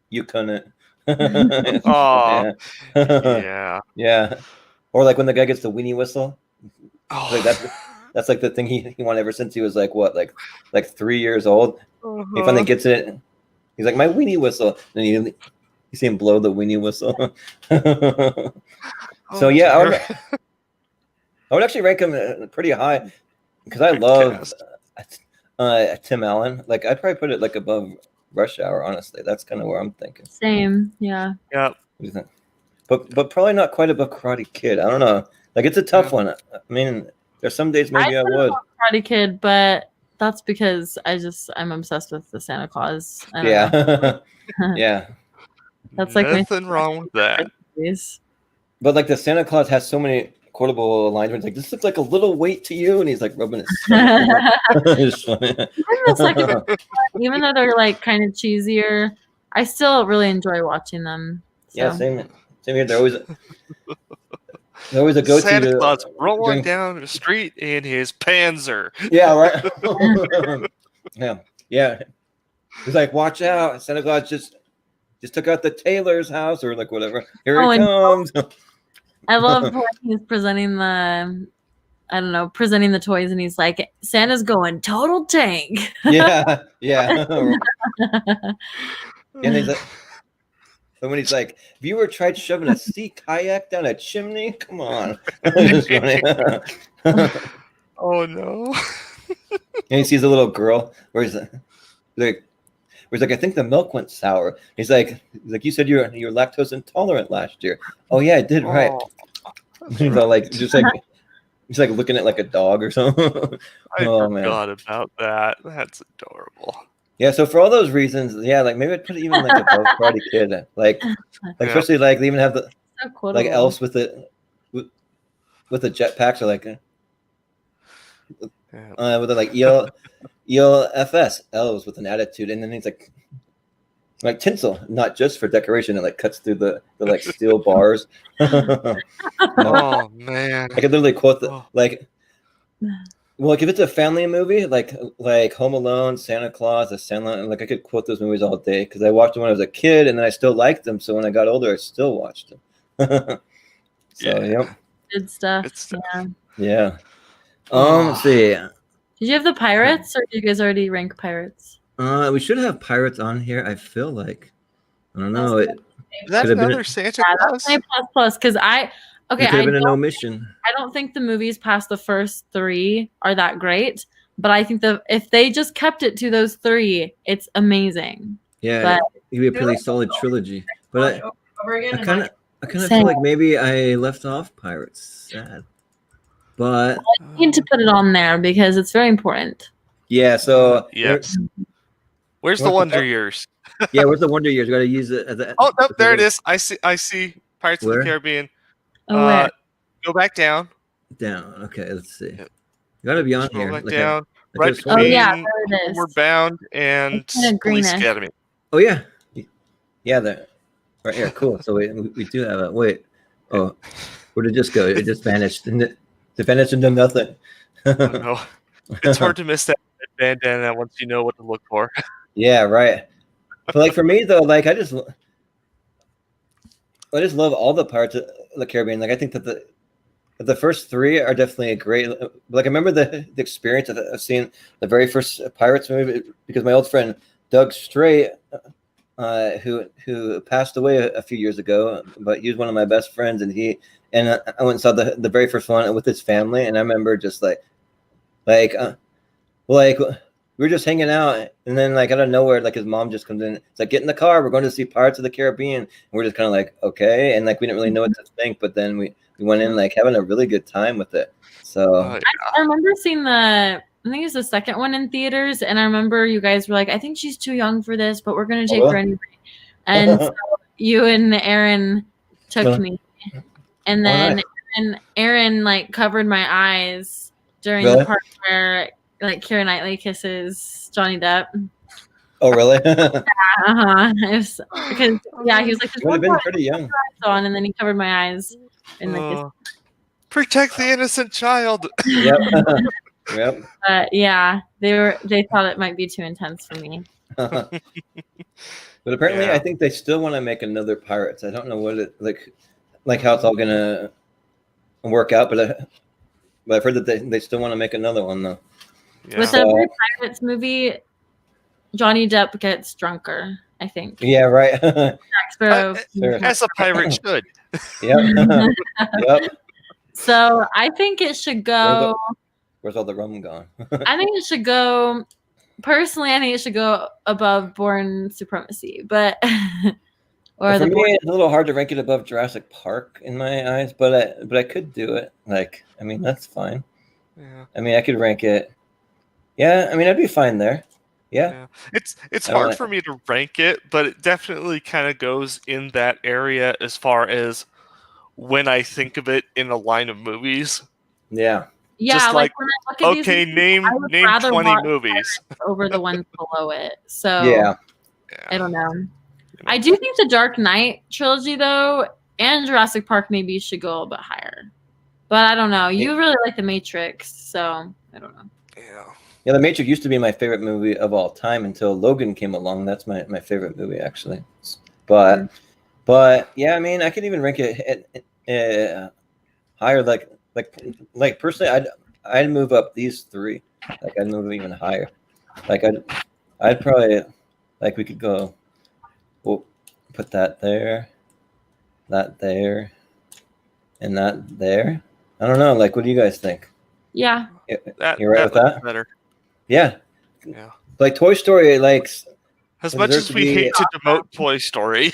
You couldn't. Oh. Yeah. Or like when the guy gets the weenie whistle. Like that's like the thing he wanted ever since he was like 3 years old. He finally gets it. He's like, my weenie whistle, and you see him blow the weenie whistle. So yeah, I would actually rank him pretty high because I love Tim Allen. Like I'd probably put it like above Rush Hour. Honestly, that's kind of where I'm thinking. Same, yeah. Yeah. What do you think? But probably not quite above Karate Kid. I don't know. Like it's a tough one. I mean, there's some days maybe I would. Karate Kid, but that's because I'm obsessed with the Santa Claus. Yeah. Yeah. That's like nothing wrong with that. But like the Santa Claus has so many quotable lines where it's like, this looks like a little weight to you, and he's like rubbing his even though they're like kind of cheesier, I still really enjoy watching them. So. Yeah, same here. They're always They're always a go-to Santa to Claus rolling during- down the street in his Panzer. Yeah, right. yeah. He's like, watch out! Santa Claus just took out the tailor's house, or like whatever. Here Oh, he and- comes. I love when he's presenting the toys, and he's like, Santa's going total tank. yeah. And he's like, but when he's like, have you ever tried shoving a sea kayak down a chimney? Come on. It's funny. Oh no. And he sees a little girl where he's like, I think the milk went sour. He's like, you said you were lactose intolerant last year. Oh yeah, I did, right? Oh, He's all like, he's like looking at like a dog or something. I Oh, man. forgot about that. That's adorable. Yeah, so for all those reasons, yeah, like maybe I'd put it even like above Karate Kid, like Yeah. especially like they even have the So quotable. like elves with the jetpacks, or like Yeah. with the like ELFS elves with an attitude, and then he's like tinsel, not just for decoration. It like cuts through the like steel bars. Oh man. I could literally quote the Oh. like. Well, like if it's a family movie, like Home Alone, Santa Claus, The Sandlot, like I could quote those movies all day because I watched them when I was a kid, and then I still liked them. So when I got older, I still watched them. So Yeah. Good stuff. Good stuff. Yeah. yeah. Oh. Let's see. Did you have the pirates, or did you guys already rank pirates? We should have pirates on here. I feel like I don't know. It Is that Could have been- another Santa Yeah, Claus? that's my plus because could have been an omission. I don't think the movies past the first 3 are that great, but I think if they just kept it to those 3, it's amazing. Yeah, But- it'd be a pretty solid trilogy. But Over again. I kind of Same. feel like maybe I left off pirates. Sad. But I need to put it on there because it's very important. yeah, so Yes. Where's the What's the Wonder fuck? Years? yeah, where's the Wonder Years? You got to use it as a. Oh no, there it is. I see Pirates of Where? the Caribbean. Oh, where? Go back down. Down. Okay, let's see. Yep. You got to be on Scroll here. back Like down. I Right could've Oh, between yeah, there it is. We're Bound and It's kinda Police greenish. Academy. Oh yeah, yeah, there, right here. Cool. So we do have it. Wait. Oh, where did it just go? It just vanished. It vanished into nothing. Oh, no. It's hard to miss that bandana once you know what to look for. Yeah, right. But like for me though, like I just love all the parts of the Caribbean. Like I think that the first 3 are definitely a great. Like I remember the experience of seeing the very first Pirates movie because my old friend Doug Strait, who passed away a few years ago, but he was one of my best friends, and I went and saw the very first one with his family, and I remember just like we were just hanging out, and then like out of nowhere, like his mom just comes in. It's like, get in the car, we're going to see Pirates of the Caribbean. And we're just kind of like, okay, and like we didn't really know what to think, but then we went in like having a really good time with it. So Oh, I remember seeing I think it was the second one in theaters, and I remember you guys were like, I think she's too young for this, but we're going to take Oh, her anyway. And so you and Aaron took Yeah. me. And Oh, then nice. Aaron like covered my eyes during Really? the part where like Keira Knightley kisses Johnny Depp. oh really? Because yeah, he was like, You would have been pretty young. on, and then he covered my eyes and like Oh. Protect the innocent child. Yep. Yep. yeah, they thought it might be too intense for me. But apparently, Yeah. I think they still want to make another Pirates. I don't know what it like how it's all gonna work out, but I've heard that they still want to make another one though. Yeah. With every Pirates movie, Johnny Depp gets drunker, I think. Yeah, right. Jack Sparrow. Sure. As a pirate should. Yep. Yep. So I think it should go. Where's all the rum gone? I think it should go. Personally, I think it should go above Born Supremacy, but or For the me, Bourne. it's a little hard to rank it above Jurassic Park in my eyes, but I could do it. Like, I mean, that's fine. Yeah. I mean, I could rank it. Yeah, I mean, I'd be fine there. Yeah. Yeah. It's I don't hard know. for me to rank it, but it definitely kind of goes in that area as far as when I think of it in a line of movies. Yeah. Yeah, just like like, when I look at these Okay, movies, name I would 20 rather watch movies. over the ones below it. So Yeah. I don't know. I do think the Dark Knight trilogy, though, And Jurassic Park maybe should go a little bit higher. But I don't know. You really like The Matrix, so I don't know. Yeah. Yeah, The Matrix used to be my favorite movie of all time until Logan came along. That's my favorite movie, actually. But yeah, I mean, I could even rank it higher. Like personally, I'd move up these three. Like I'd move even higher. Like I'd probably like we could go. We'll put that there, and that there. I don't know. Like, what do you guys think? Yeah. You're right with that? Better. Yeah. Yeah. Like Toy Story, like As much as we hate to demote Toy Story.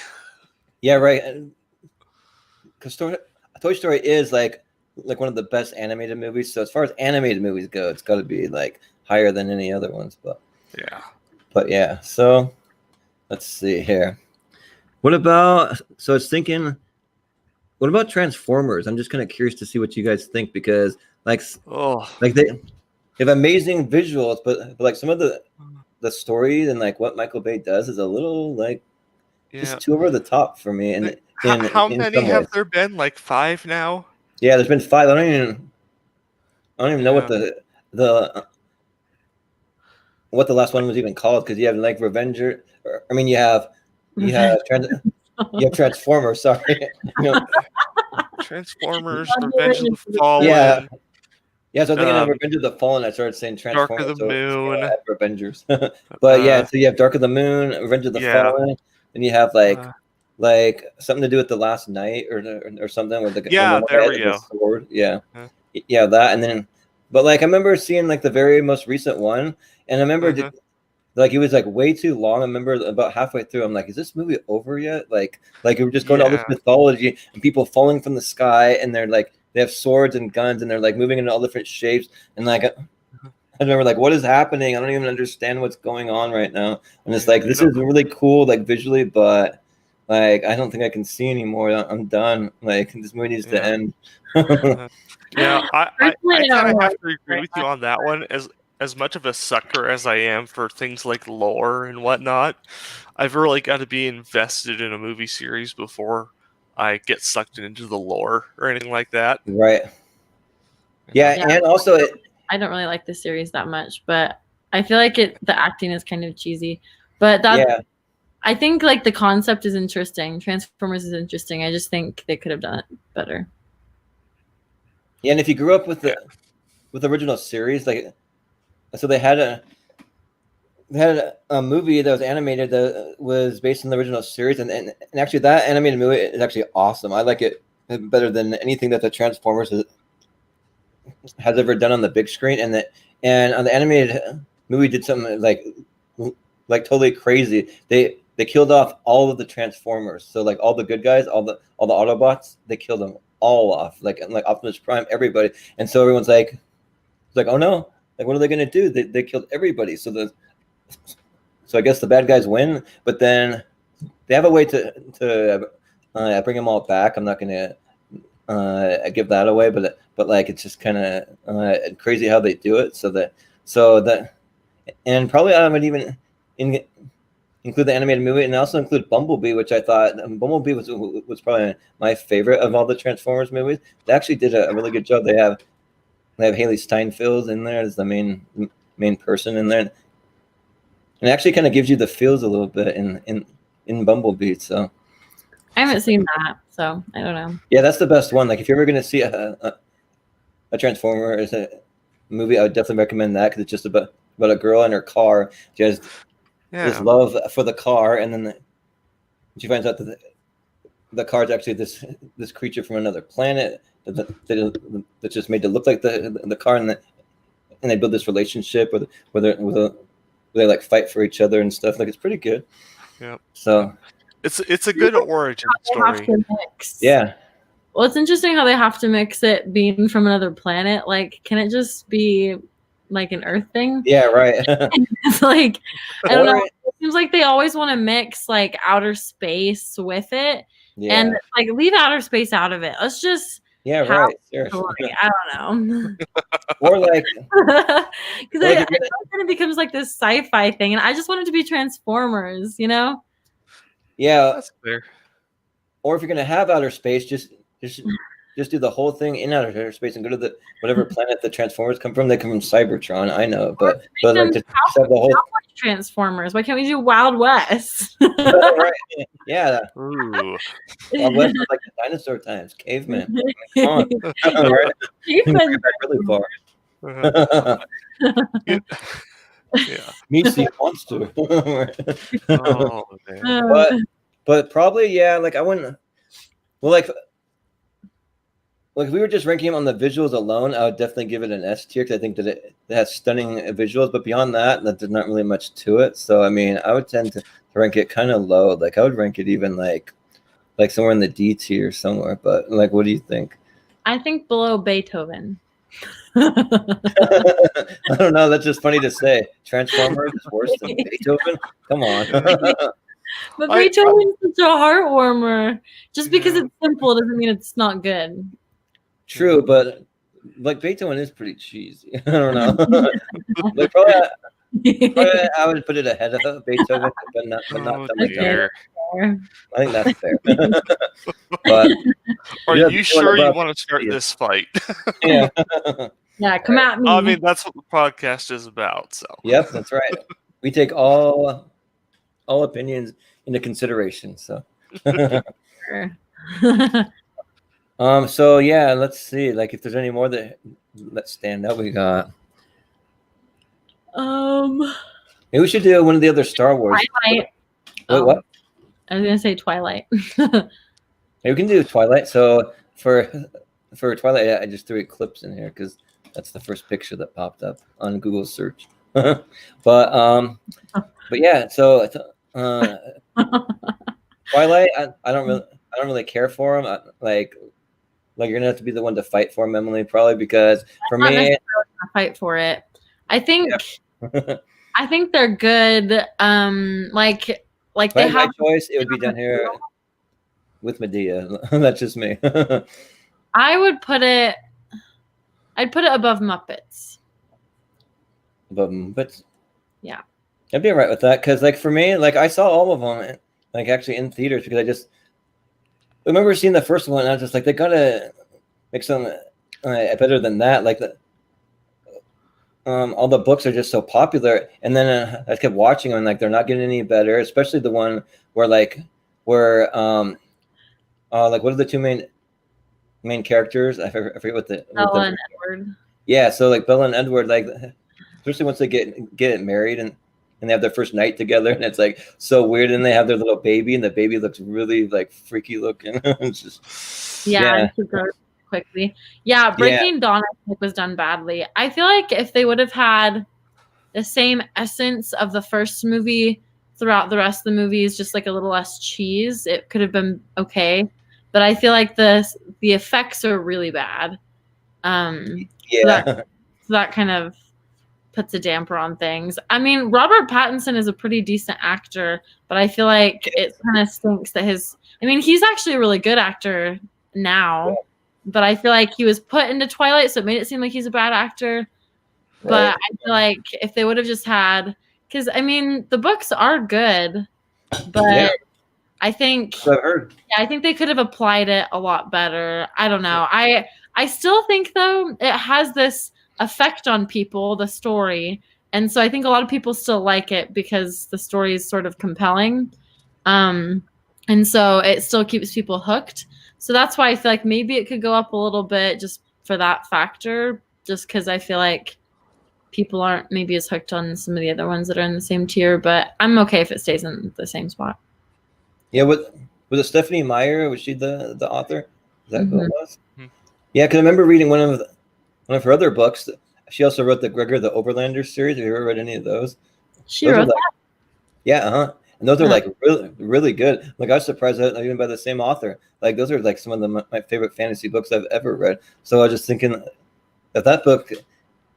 Yeah, right. Because Toy Story is like one of the best animated movies. So as far as animated movies go, it's got to be like higher than any other ones. But yeah. So let's see here. What about? So I was thinking. What about Transformers? I'm just kind of curious to see what you guys think because like they have amazing visuals, but like some of the stories and like what Michael Bay does is a little like just too over the top for me. And how many have there been? Like 5 now? Yeah, there's been 5. I don't even know what the last one was even called because you have like Revenger. I mean, you have Transformers. Sorry, Transformers, Revenge of the Fallen. Yeah. So I'm thinking of Revenge of the Fallen. I started saying Transformers. Dark of the Moon. Avengers. But yeah, so you have Dark of the Moon, Revenge of the Fallen, and you have like something to do with the Last Night or something with the there we go. Sword. Yeah, that, and then, but like I remember seeing like the very most recent one, and I remember like it was like way too long. I remember about halfway through, I'm like, is this movie over yet? Like we were just going to all this mythology and people falling from the sky, and they're like they have swords and guns, and they're like moving into all different shapes, and like I remember like what is happening? I don't even understand what's going on right now. And it's like this is really cool, like visually, but like I don't think I can see anymore. I'm done. Like this movie needs to end. I kind of have to agree with you on that one. As much of a sucker as I am for things like lore and whatnot, I've really got to be invested in a movie series before I get sucked into the lore or anything like that. Right. Yeah. And also I don't really like the series that much, but I feel like the acting is kind of cheesy. But I think like the concept is interesting. Transformers is interesting. I just think they could have done it better. Yeah, and if you grew up with the original series, like so they had a movie that was animated that was based on the original series, and actually that animated movie is actually awesome. I like it better than anything that the Transformers has ever done on the big screen, and on the animated movie did something like totally crazy. They killed off all of the Transformers, so like all the good guys, all the Autobots, they killed them all off, like Optimus Prime, everybody, and so everyone's like oh no. Like, what are they going to do? They killed everybody. So I guess the bad guys win, but then they have a way to bring them all back. I'm not going to give that away, but like it's just kind of crazy how they do it. So that and probably I would even include the animated movie and also include Bumblebee, which I thought Bumblebee was probably my favorite of all the Transformers movies. They actually did a really good job. They have Haley Steinfeld in there as the main person in there, and it actually kind of gives you the feels a little bit in Bumblebee. So I haven't seen that, so I don't know. Yeah, that's the best one. Like if you're ever gonna see a Transformer as a movie, I would definitely recommend that because it's just about a girl in her car. She has this love for the car, and then she finds out that the car is actually this creature from another planet that's just made to look like the car, and they build this relationship where they like fight for each other and stuff. Like it's pretty good. Yeah. So it's a good origin story. Yeah. Well, it's interesting how they have to mix it being from another planet. Like, can it just be like an Earth thing? Yeah, right. It's like I don't know. It seems like they always want to mix like outer space with it, and like leave outer space out of it. Let's just right. I don't know. Or like because then it becomes like this sci-fi thing, and I just want it to be Transformers, you know? Yeah, that's fair. or if you're gonna have outer space, just do the whole thing in outer space and go to the whatever planet the Transformers come from. They come from Cybertron, I know, but like just have the whole Transformers. Why can't we do Wild West? right? Yeah, Ooh. Wild West was like the dinosaur times, caveman. Come on, right? Cavemen. Back really far. Yeah. Meets the monster. Oh, man. But probably, yeah, like I wouldn't. Well, like if we were just ranking him on the visuals alone, I would definitely give it an S tier because I think that it has stunning visuals. But beyond that, there's not really much to it. So I mean, I would tend to rank it kind of low. Like I would rank it even like somewhere in the D tier somewhere. But like, what do you think? I think below Beethoven. I don't know. That's just funny to say. Transformers is worse than Beethoven. Come on. But Beethoven's such a heart warmer. Just because it's simple doesn't mean it's not good. True, but like Beethoven is pretty cheesy. I don't know. Like probably I would put it ahead of Beethoven, but not dear. I think that's fair. But are you sure you want to start this fight? Yeah. Yeah, come at me. I mean, that's what the podcast is about. So. Yep, that's right. We take all opinions into consideration. So. So yeah, let's see. Like, if there's any more that stand out, we got. Maybe we should do one of the other Star Wars. Twilight. Wait, what? I was gonna say Twilight. Maybe we can do Twilight. So for Twilight, I just threw clips in here because that's the first picture that popped up on Google search. but yeah, so Twilight, I don't really care for him. Like you're gonna have to be the one to fight for him, Emily, probably, because for me, gonna fight for it. I think I think they're good. Like they have my choice. It would be down here with Madea. That's just me. I'd put it above Muppets. Above Muppets. Yeah. I'd be all right with that because, like, for me, like I saw all of them, like actually in theaters because I remember seeing the first one and I was just like, they gotta make some better than that. Like all the books are just so popular, and then I kept watching them and like they're not getting any better, especially the one where like what are the two main characters? I forget what Bella and Edward. Yeah, so like Bella and Edward, like especially once they get married and they have their first night together, and it's like so weird, and they have their little baby, and the baby looks really like freaky looking. It's just quickly. Yeah, Breaking Dawn I think was done badly. I feel like if they would have had the same essence of the first movie throughout the rest of the movies, just like a little less cheese, it could have been okay. But I feel like the effects are really bad. So that kind of puts a damper on things. I mean, Robert Pattinson is a pretty decent actor, but I feel like it kind of stinks that he's actually a really good actor now, but I feel like he was put into Twilight, so it made it seem like he's a bad actor. But I feel like if they would have just had, because I mean, the books are good, but I think they could have applied it a lot better. I don't know. I still think though it has this effect on people, the story, and so I think a lot of people still like it because the story is sort of compelling, and so it still keeps people hooked. So that's why I feel like maybe it could go up a little bit just for that factor, just because I feel like people aren't maybe as hooked on some of the other ones that are in the same tier. But I'm okay if it stays in the same spot. Yeah, was it Stephanie Meyer? Was she the author? Is that who it was? Mm-hmm. Yeah, because I remember reading one of her other books. She also wrote the Gregor the Overlander series. Have you ever read any of those? She wrote that? Yeah, and those are like really, really good. Like I was surprised that even by the same author. Like those are like some of my favorite fantasy books I've ever read. So I was just thinking, if that book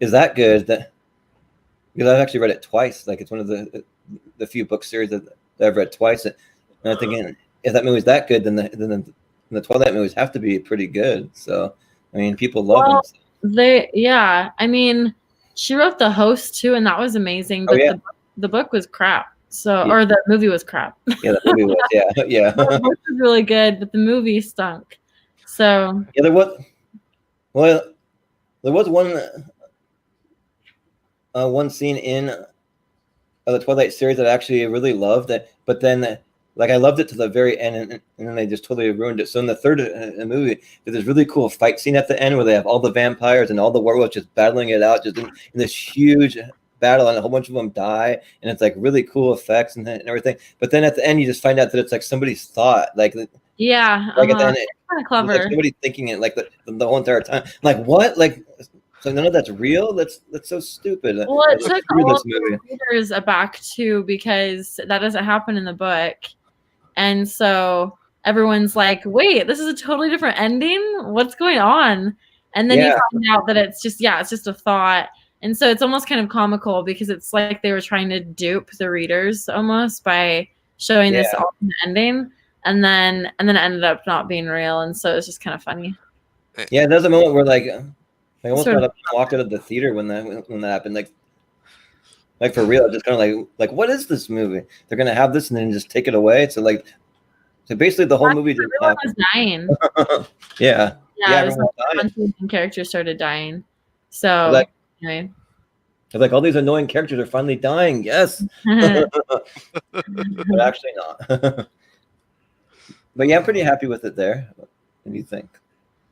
is that good, because I've actually read it twice. Like it's one of the few book series that I've read twice. And I'm thinking, if that movie's that good, then the Twilight movies have to be pretty good. So I mean, people love them. So. I mean, she wrote The Host too, and that was amazing. But the book was crap. So, or the movie was crap. Yeah, the movie was. Yeah. The book was really good, but the movie stunk. So Yeah, there was. Well, there was one scene in the Twilight series that I actually really loved. But then, like, I loved it to the very end, and then they just totally ruined it. So in the third movie, there's this really cool fight scene at the end where they have all the vampires and all the werewolves just battling it out, just in this huge battle, and a whole bunch of them die, and it's like really cool effects and everything. But then at the end, you just find out that it's like somebody's thought, like yeah, like at the end, kind of clever. like somebody thinking it like the whole entire time. Like what? Like so none of that's real? That's so stupid. Well, it took all of the readers aback too, because that doesn't happen in the book. And so everyone's like, wait, this is a totally different ending? What's going on? And then you find out that it's just a thought. And so it's almost kind of comical because it's like they were trying to dupe the readers almost by showing this alternate ending. And then it ended up not being real. And so it's just kind of funny. Yeah, there's a moment where like I almost got up and walked out of the theater when that happened. Like for real, just kind of like what is this movie? They're gonna have this and then just take it away. So basically the whole movie just everyone was dying. Yeah, it was like the main characters started dying. So anyway. It's like all these annoying characters are finally dying. Yes, but actually not. But yeah, I'm pretty happy with it there. What do you think?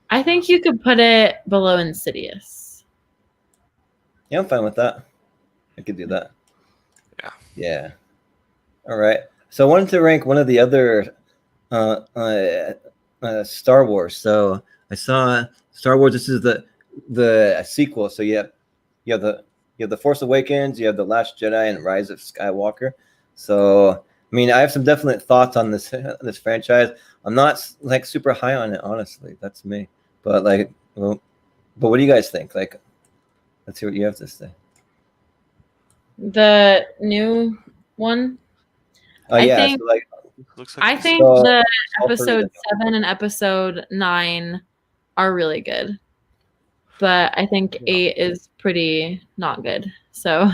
I think you could put it below Insidious. Yeah, I'm fine with that. I could do that. Yeah. Yeah. All right. So I wanted to rank one of the other Star Wars. So I saw Star Wars. This is the sequel. So you have the Force Awakens, you have the Last Jedi, and Rise of Skywalker. So I mean, I have some definite thoughts on this franchise. I'm not like super high on it, honestly. That's me. But but what do you guys think? Like, let's hear what you have to say. The new one. I think the episode 7 and episode 9 are really good, but I think 8 is pretty not good. So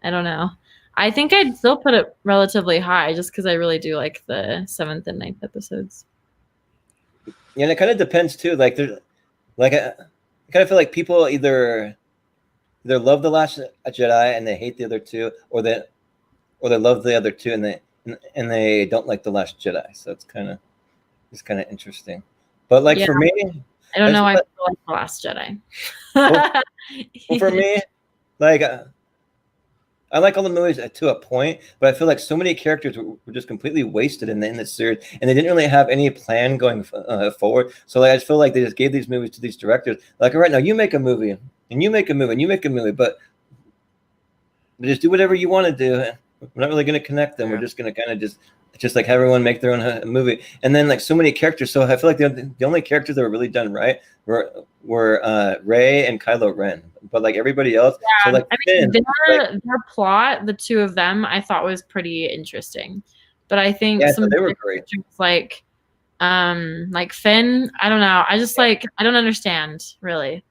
I don't know. I think I'd still put it relatively high just because I really do like the 7th and 9th episodes. Yeah, and it kind of depends too. Like there's I kind of feel like people either love the Last Jedi and they hate the other two, or they love the other two and they don't like the Last Jedi. So it's kind of interesting. But for me, I don't know. I like the Last Jedi. Well, for me, I like all the movies to a point, but I feel like so many characters were just completely wasted in this series, and they didn't really have any plan going forward. So I just feel like they just gave these movies to these directors. Like, all right, now you make a movie, and you make a movie, and you make a movie, but just do whatever you want to do. We're not really going to connect them. Yeah. We're just going to kind of just like have everyone make their own movie. And then so many characters. So I feel like the only characters that were really done right were Rey and Kylo Ren. But everybody else, yeah, so Finn, their plot, the two of them, I thought was pretty interesting. But I think some they were great. Like Finn, I don't know. I just I don't understand really.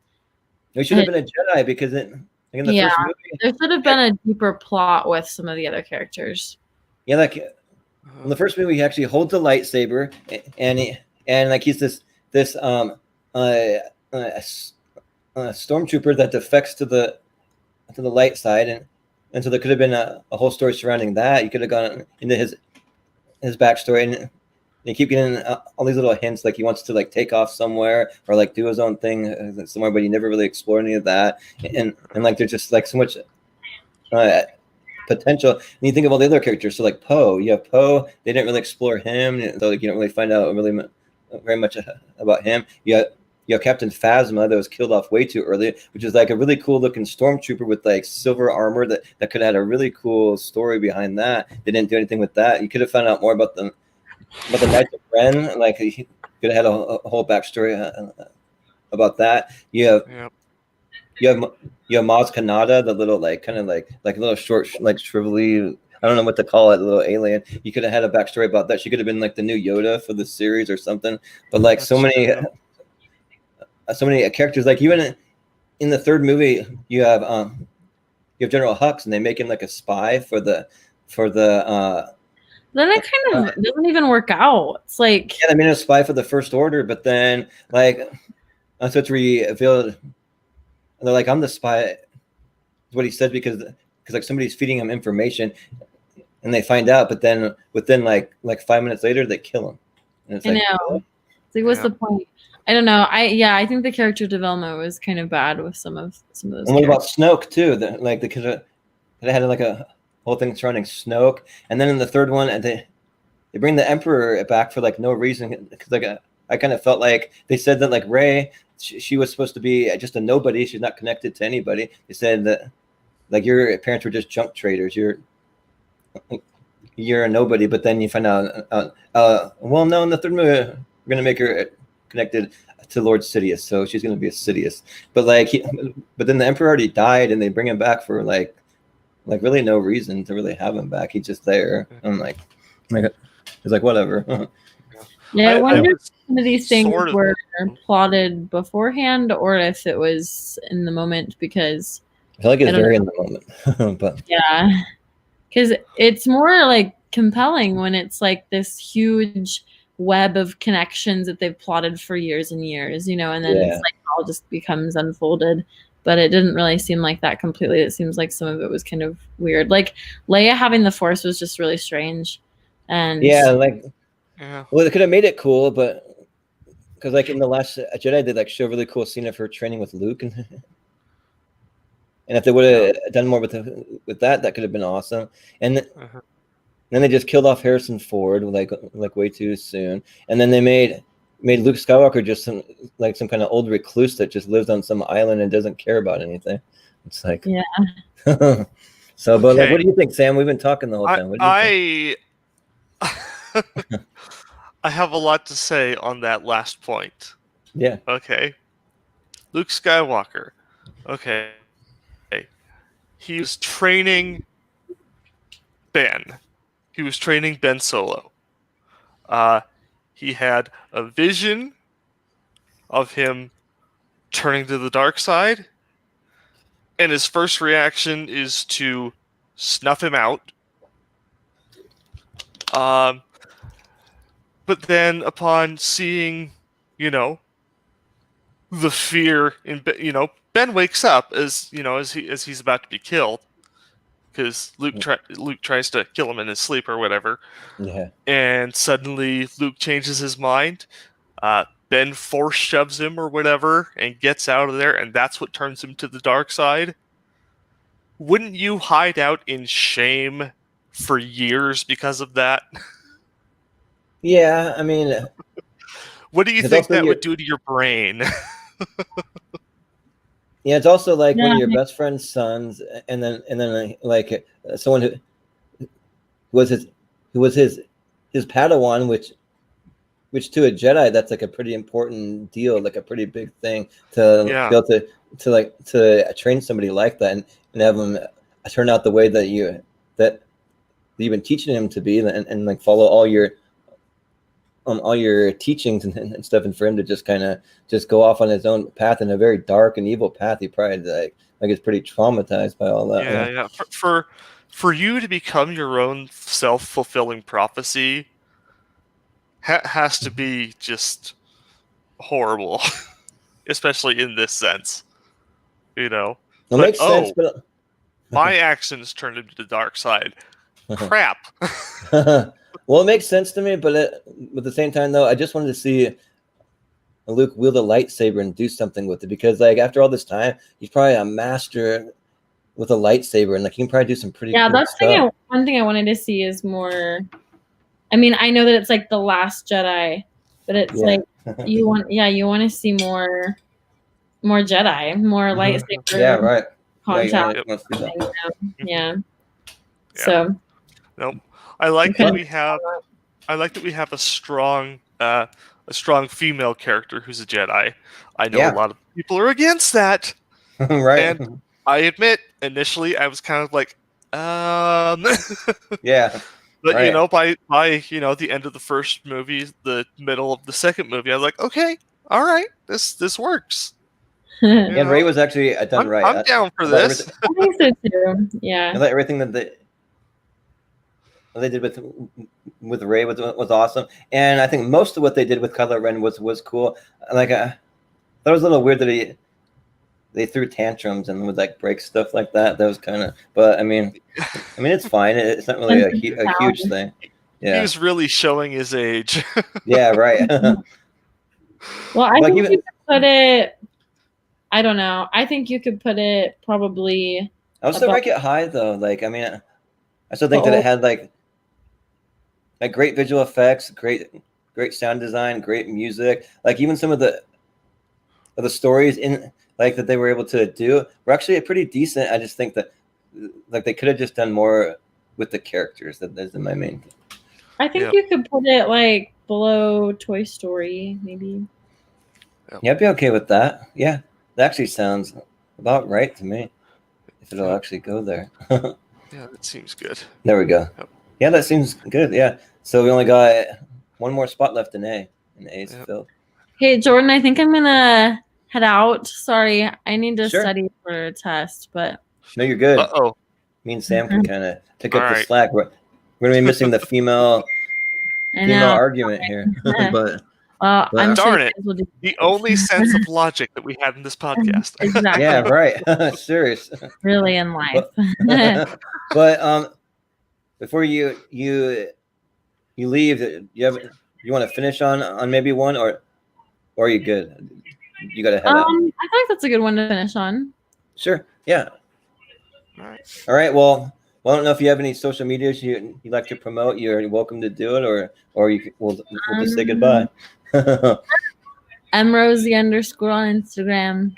It should have been a Jedi because in the first movie, there should have been a deeper plot with some of the other characters. Yeah, in the first movie, he actually holds a lightsaber, and he's this stormtrooper that defects to the light side, and so there could have been a whole story surrounding that. You could have gone into his backstory, and you keep getting all these little hints, like he wants to take off somewhere or do his own thing somewhere, but he never really explored any of that, and there's just so much potential. And you think of all the other characters, so Poe, you have Poe, they didn't really explore him, so you don't really find out really very much about him. You have Captain Phasma that was killed off way too early, which is a really cool looking stormtrooper with silver armor that could have had a really cool story behind that. They didn't do anything with that. You could have found out more about the Knights of Ren. You could have had a whole backstory about that. You have Maz Kanata, the little kind of a little short shrivelly, I don't know what to call it, a little alien. You could have had a backstory about that. She could have been the new Yoda for the series or something. But so many characters, even in the third movie, you have General Hux, and they make him a spy for for the. Then it kind of doesn't even work out. It's like Yeah, I mean, a spy for the First Order, but then like that's what's revealed. They're like, I'm the spy. Is what he said because like somebody's feeding him information, and they find out, but then within like 5 minutes later, they kill him. And it's I like, know. It's like, what's the point? I don't know. I think the character development was kind of bad with some of those. And what about Snoke too? They could have had like a whole thing surrounding Snoke, and then in the third one, and they bring the Emperor back for like no reason. Because like I kind of felt like they said that like Rey, she was supposed to be just a nobody. She's not connected to anybody. They said that like your parents were just junk traders. You're a nobody. But then you find out, well, no, in the third movie, we're gonna make her connected to Lord Sidious, so she's gonna be a Sidious. But but then the Emperor already died, and they bring him back for like really no reason to really have him back. He's just there. I'm like he's like whatever. Yeah, I wonder if some of these things were plotted beforehand or if it was in the moment, because I feel like it's very in the moment. But yeah, because it's more like compelling when it's like this huge web of connections that they've plotted for years and years, and then it's like all just becomes unfolded. But it didn't really seem like that completely. It seems like some of it was kind of weird. Like Leia having the Force was just really strange. And well, they could have made it cool, but because like in the Last Jedi, they like show a really cool scene of her training with Luke, and if they would have done more with that, that could have been awesome. And then they just killed off Harrison Ford like way too soon, and then they made Luke Skywalker just some kind of old recluse that just lives on some island and doesn't care about anything. It's like So, but like, what do you think, Sam? We've been talking the whole time. What do you think? I have a lot to say on that last point. Yeah. Okay. Luke Skywalker. Okay. He was training Ben. He was training Ben Solo. He had a vision of him turning to the dark side, and his first reaction is to snuff him out. But then upon seeing, the fear in, Ben wakes up as he's about to be killed, because Luke tries to kill him in his sleep or whatever. Yeah. And suddenly Luke changes his mind. Ben force shoves him or whatever and gets out of there, and that's what turns him to the dark side. Wouldn't you hide out in shame for years because of that? Yeah, I mean, what do you think that would do to your brain? Yeah, it's also like one of your best friend's sons, and then like someone who was his Padawan, which to a Jedi, that's like a pretty important deal, like a pretty big thing to be able to train somebody like that and have them turn out the way that you've been teaching him to be, and like follow all your teachings and stuff, and for him to just kind of just go off on his own path in a very dark and evil path, he probably like is pretty traumatized by all that. Yeah. For you to become your own self-fulfilling prophecy has to be just horrible, especially in this sense. It makes sense, but my actions turned him to the dark side. Crap. Well, it makes sense to me, but at the same time, though, I just wanted to see Luke wield a lightsaber and do something with it, because like after all this time, he's probably a master with a lightsaber, and like he can probably do some pretty cool that's stuff. One thing I wanted to see is more. I mean, I know that it's like the Last Jedi, but it's like you want to see more Jedi, more lightsaber. Yeah, right. Contact. Yeah. So. Nope. I like that we have a strong female character who's a Jedi. I know a lot of people are against that. Right. And I admit, initially I was kind of like, yeah. But by the end of the first movie, the middle of the second movie, I was like, okay, all right, this works. And Rey was actually done right. I'm down for this. I think so too. Yeah. I like everything that they did with Ray was awesome, and I think most of what they did with Kylo Ren was cool. Like that was a little weird that they threw tantrums and would like break stuff like that. That was kind of, but I mean, it's fine. It's not really a huge thing. Yeah, he was really showing his age. yeah, right. Well, I Like think even- you could put it. I don't know. I think you could put it probably. I would still rank it high though. Like, I mean, I still think that it had like great visual effects, great sound design, great music. Like even some of the stories in like that they were able to do were actually pretty decent. I just think that like they could have just done more with the characters. That's my main thing. I think you could put it like below Toy Story, maybe. Yeah, I'd be okay with that. Yeah, that actually sounds about right to me. If it'll actually go there. Yeah, that seems good. There we go. Yep. Yeah, that seems good. Yeah. So we only got one more spot left in A. And A's filled. Hey, Jordan, I think I'm gonna head out. Sorry, I need to Sure. study for a test, but No, you're good. Uh-oh. Me and Sam can kind of pick up All the right. slack. We're gonna be missing the female I know. argument here. but Well, But- I'm Darn sure it. you guys will do The only sense of logic that we had in this podcast. exactly. yeah, right. Serious. Really in life. But before you leave, you want to finish on maybe one or are you good? You got to head out. I think that's a good one to finish on. Sure. Yeah. All right. All right. Well, I don't know if you have any social medias you'd like to promote. You're welcome to do it, or we'll just say goodbye. mrosie_ on Instagram.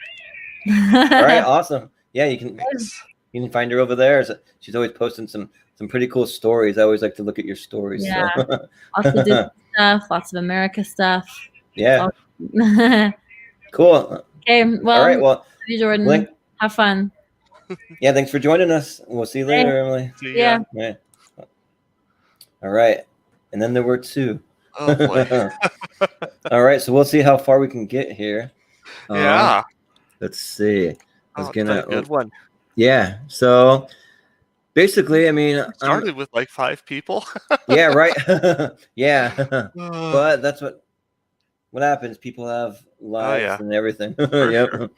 All right. Awesome. Yeah, you can find her over there. She's always posting some pretty cool stories. I always like to look at your stories. Yeah. So. Lots of Disney stuff, lots of America stuff. Yeah. Okay, Cool. well, All right. Well, love you, Jordan. Link- Have fun. yeah. Thanks for joining us. We'll see you later, Emily. See Yeah. Yeah. All right. And then there were two. Oh boy. All right. So we'll see how far we can get here. Yeah. Let's see. I was gonna. That's a good one. Yeah. So basically, I mean, We started with like 5 people. yeah. Right. yeah. Uh, But that's what happens. People have lives yeah. and everything. For Yep. sure.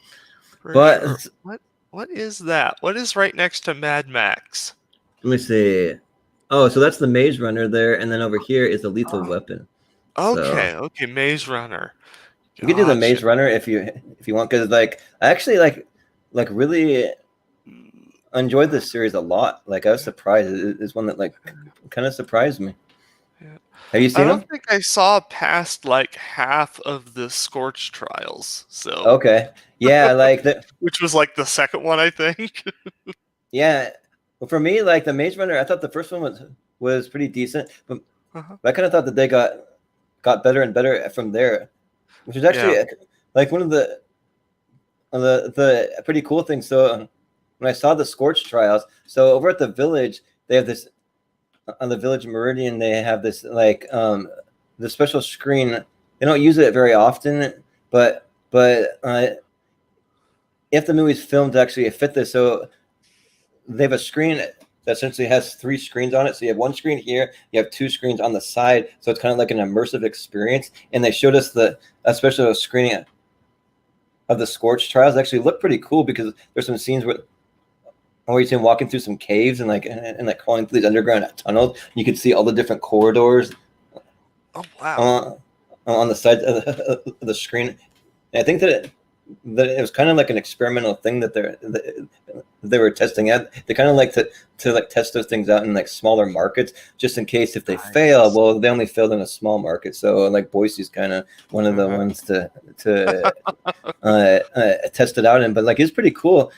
For But sure. What is that? What is right next to Mad Max? let me see. Oh, so that's the Maze Runner there, and then over here is the Lethal Weapon. Okay, okay, Maze Runner. You can do the Gotcha. Maze Runner if you want, because like I actually like really enjoyed this series a lot. Like I was surprised. It's one that like kind of surprised me. Yeah. Have you I seen don't them? think I saw past like half of the Scorch trials. So Okay. Yeah, like that. which was like the second one, I think. Yeah. Well, for me, like the Maze Runner, I thought the first one was pretty decent, but Uh-huh. I kind of thought that they got better and better from there, which is actually like one of the pretty cool things. So when I saw the Scorch trials, so over at the village, they have this on the Village Meridian. They have this like the special screen. They don't use it very often, but if the movie's filmed to actually fit this, so they have a screen that essentially has 3 screens on it. So you have one screen here, you have 2 screens on the side. So it's kind of like an immersive experience. And they showed us a special screening of the Scorch trials. It actually looked pretty cool because there's some scenes where you see him walking through some caves and like crawling through these underground tunnels. You could see all the different corridors. Oh wow! On the side of the screen. And I think that it was kind of like an experimental thing that they were testing out. They kind of like to like test those things out in like smaller markets, just in case if they fail. Well, they only failed in a small market, so like Boise's kind of one of the ones to test it out in. But like it's pretty cool.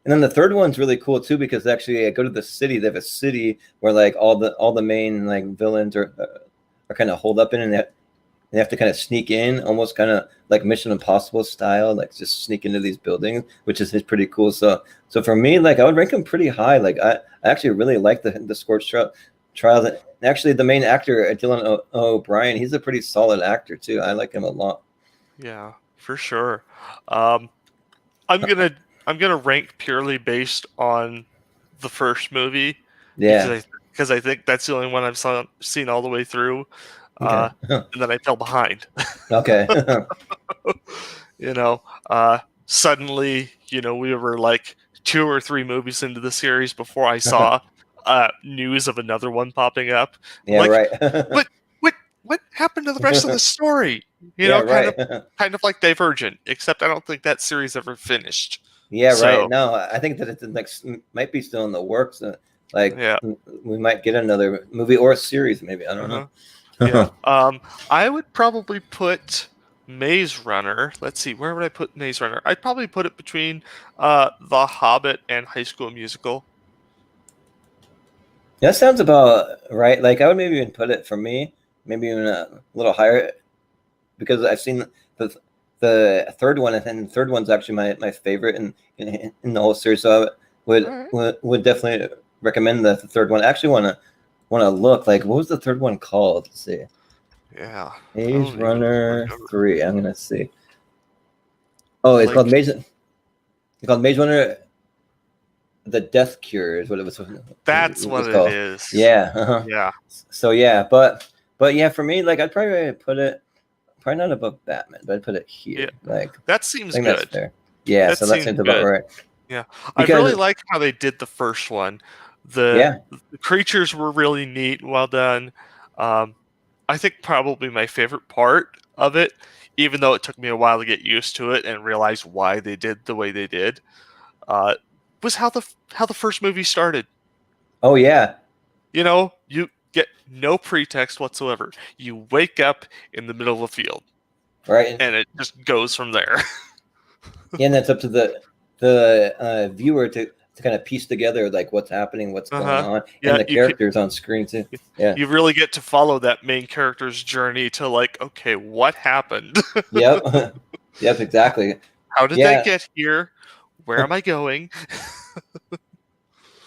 And then the third one's really cool too because actually I go to the city. They have a city where like all the main like villains are kind of holed up in, and they have to kind of sneak in, almost kind of like Mission Impossible style, like just sneak into these buildings, which is pretty cool. So for me, like I would rank them pretty high. Like I actually really like the Scorch trials. And actually, the main actor, Dylan O'Brien, he's a pretty solid actor too. I like him a lot. Yeah, for sure. I'm gonna rank purely based on the first movie. Yeah. because I think that's the only one I've seen all the way through. Okay. And then I fell behind. Okay. Suddenly, we were like 2 or 3 movies into the series before I saw news of another one popping up. Yeah, like, right. what happened to the rest of the story? Yeah, kind right. of like Divergent, except I don't think that series ever finished. Yeah, So- right. No, I think that it like might be still in the works. Like, Yeah. we might get another movie or a series, maybe. I don't know. Yeah. I would probably put Maze Runner. Let's see, where would I put Maze Runner? I'd probably put it between The Hobbit and High School Musical. That sounds about right. Like, I would maybe even put it, for me, maybe even a little higher, because I've seen the third one, and the third one's actually my favorite in the whole series. So I would definitely recommend the third one. I actually want to look, like, what was the third one called? Let's see. Yeah. Maze Runner 3. I'm gonna see. Oh, it's called Maze. It's called Maze Runner. The Death Cure is what it was. That's what it is. Yeah. Yeah. So yeah, but yeah, for me, like, I'd probably put it probably not above Batman, but I'd put it here. Yeah. Like, That seems I think good. that's fair. Yeah, so that seems about right. Yeah. Because, I really like how they did the first one. The creatures were really neat, well done. I think probably my favorite part of it, even though it took me a while to get used to it and realize why they did the way they did, was how the first movie started. Oh yeah. You get no pretext whatsoever. You wake up in the middle of a field, right, and it just goes from there. And that's up to the viewer to kind of piece together, like, what's happening, what's going on, and the characters on screen too. Yeah, you really get to follow that main character's journey to, like, okay, what happened? Yep. Yep, exactly. How did they get here? Where am I going?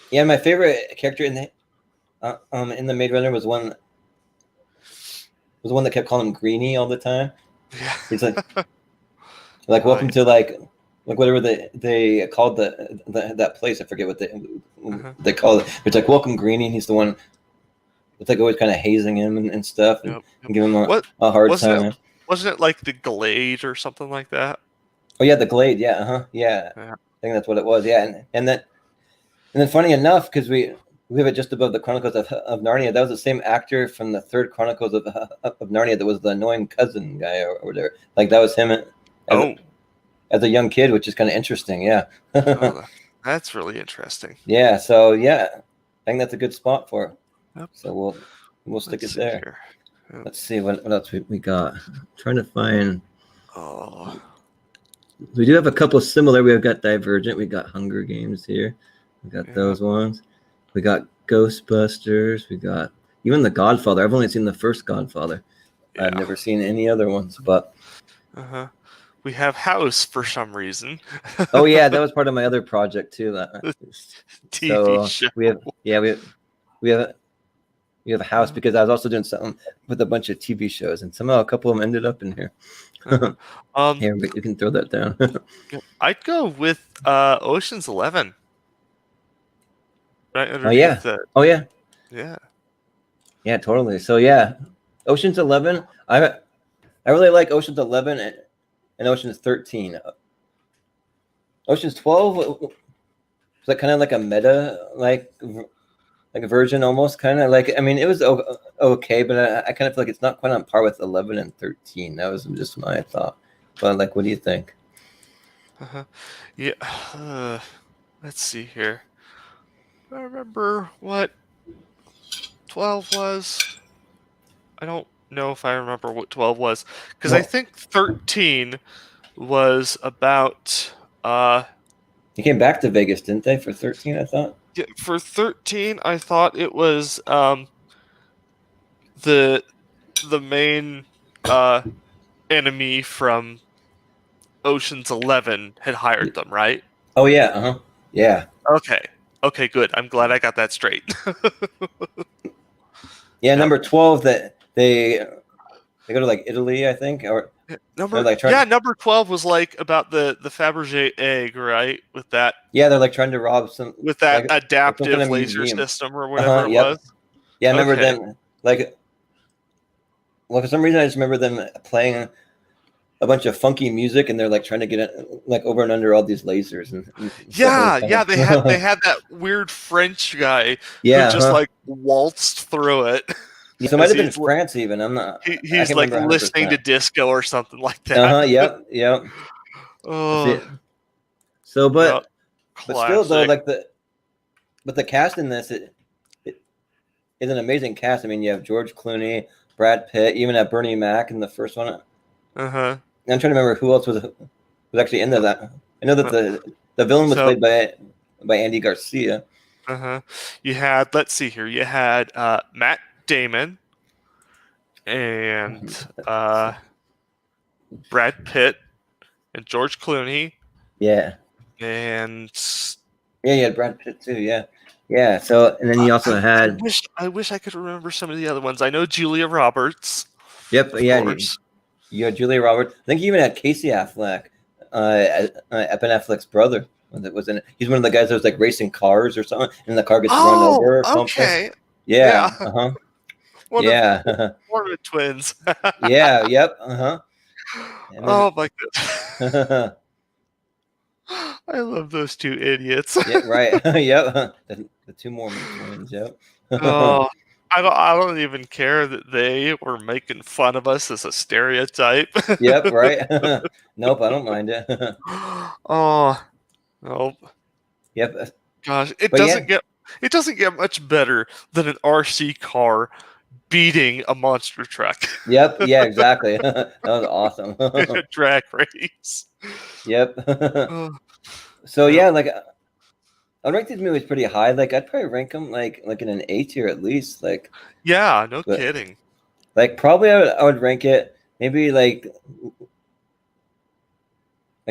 Yeah, my favorite character in the Maze Runner was one that kept calling him Greenie all the time. Yeah. He's like welcome to like whatever they called that place. I forget what they call it. It's like, welcome Greenie. He's the one. It's like always kind of hazing him and stuff, and give him a hard time. Wasn't it like the Glade or something like that? Oh yeah, the Glade. Yeah, yeah. I think that's what it was. Yeah, and then funny enough, because we have it just above the Chronicles of Narnia. That was the same actor from the third Chronicles of Narnia. That was the annoying cousin guy or whatever. Like, that was him. As a young kid, which is kind of interesting. Yeah. That's really interesting. Yeah. So yeah, I think that's a good spot for it. Yep. So we'll stick it there. Yep. Let's see what else we got. I'm trying to find. Oh. We do have a couple similar. We've got Divergent. We got Hunger Games here. We got those ones. We got Ghostbusters. We got even The Godfather. I've only seen the first Godfather. Yeah. I've never seen any other ones, but. We have House for some reason. Oh yeah, that was part of my other project too. TV show. We have a House because I was also doing something with a bunch of TV shows, and somehow a couple of them ended up in here. Here, you can throw that down. I'd go with Ocean's 11. Right. Oh yeah. Oh yeah. Yeah. Yeah, totally. So yeah, Ocean's 11. I really like Ocean's 11 and Ocean's 13. Ocean's 12 was like kind of like a meta like a version almost, kind of like, I mean, it was okay, but I kind of feel like it's not quite on par with 11 and 13. That was just my thought. But like, what do you think? Yeah. Let's see here. I remember what 12 was. I don't know if I remember what 12 was, because I think 13 was about you came back to Vegas, didn't they, for 13? I thought. Yeah, for 13 I thought it was the main enemy from Ocean's 11 had hired them, right? Oh yeah. Yeah. Okay, good. I'm glad I got that straight. Yeah, number 12 that they go to like Italy, I think, or number 12 was like about the Fabergé egg, right? With that. Yeah, they're like trying to rob some with that like, adaptive laser museum system or whatever it was. Yeah, I remember Okay. them like. Well, for some reason, I just remember them playing a bunch of funky music, and they're like trying to get it like over and under all these lasers and stuff. It was kind Yeah, they of had that weird French guy who yeah, just huh? like waltzed through it So it might as have been France even. I he's can't like remember listening to 100%. disco or something like Uh that. huh. Yep. Yep. See. Oh, So, yeah, but still though, classic. like the cast in this it is an amazing cast. I mean, you have George Clooney, Brad Pitt, even have Bernie Mac in the first one. Uh-huh. I'm trying to remember who else was actually in that. I know that the villain was So, played by Andy Garcia. uh-huh. You had, let's see here. You had Matt Damon and Brad Pitt and George Clooney Yeah. and Yeah, you had Brad Pitt too. Yeah. Yeah. So and then you also had I wish I could remember some of the other ones. I know Julia Roberts, yep. of Yeah. course. You had Julia Roberts. I think you even had Casey Affleck, Ben Affleck's brother. That was in it. He's one of the guys that was like racing cars or something, and the car gets run Oh, over or something. okay. Yeah. Yeah. Uh huh. One of Yeah. the twins. Yeah. Yep. Uh huh. And then Oh my goodness. I love those two idiots. yeah. Right. Yep. The two Mormon twins. Yep. Oh, I don't even care that they were making fun of us as a stereotype. Yep. Right. Nope. I don't mind it. Oh, nope. Yep. Gosh, But yeah. it doesn't get much better than an RC car beating a monster truck Yep. Yeah. Exactly. That was awesome. in a drag race. Yep. Oh, So yep. yeah, like I'd rank these movies pretty high. Like I'd probably rank them like in an A tier at least. Yeah, no But kidding. like probably I would rank it maybe like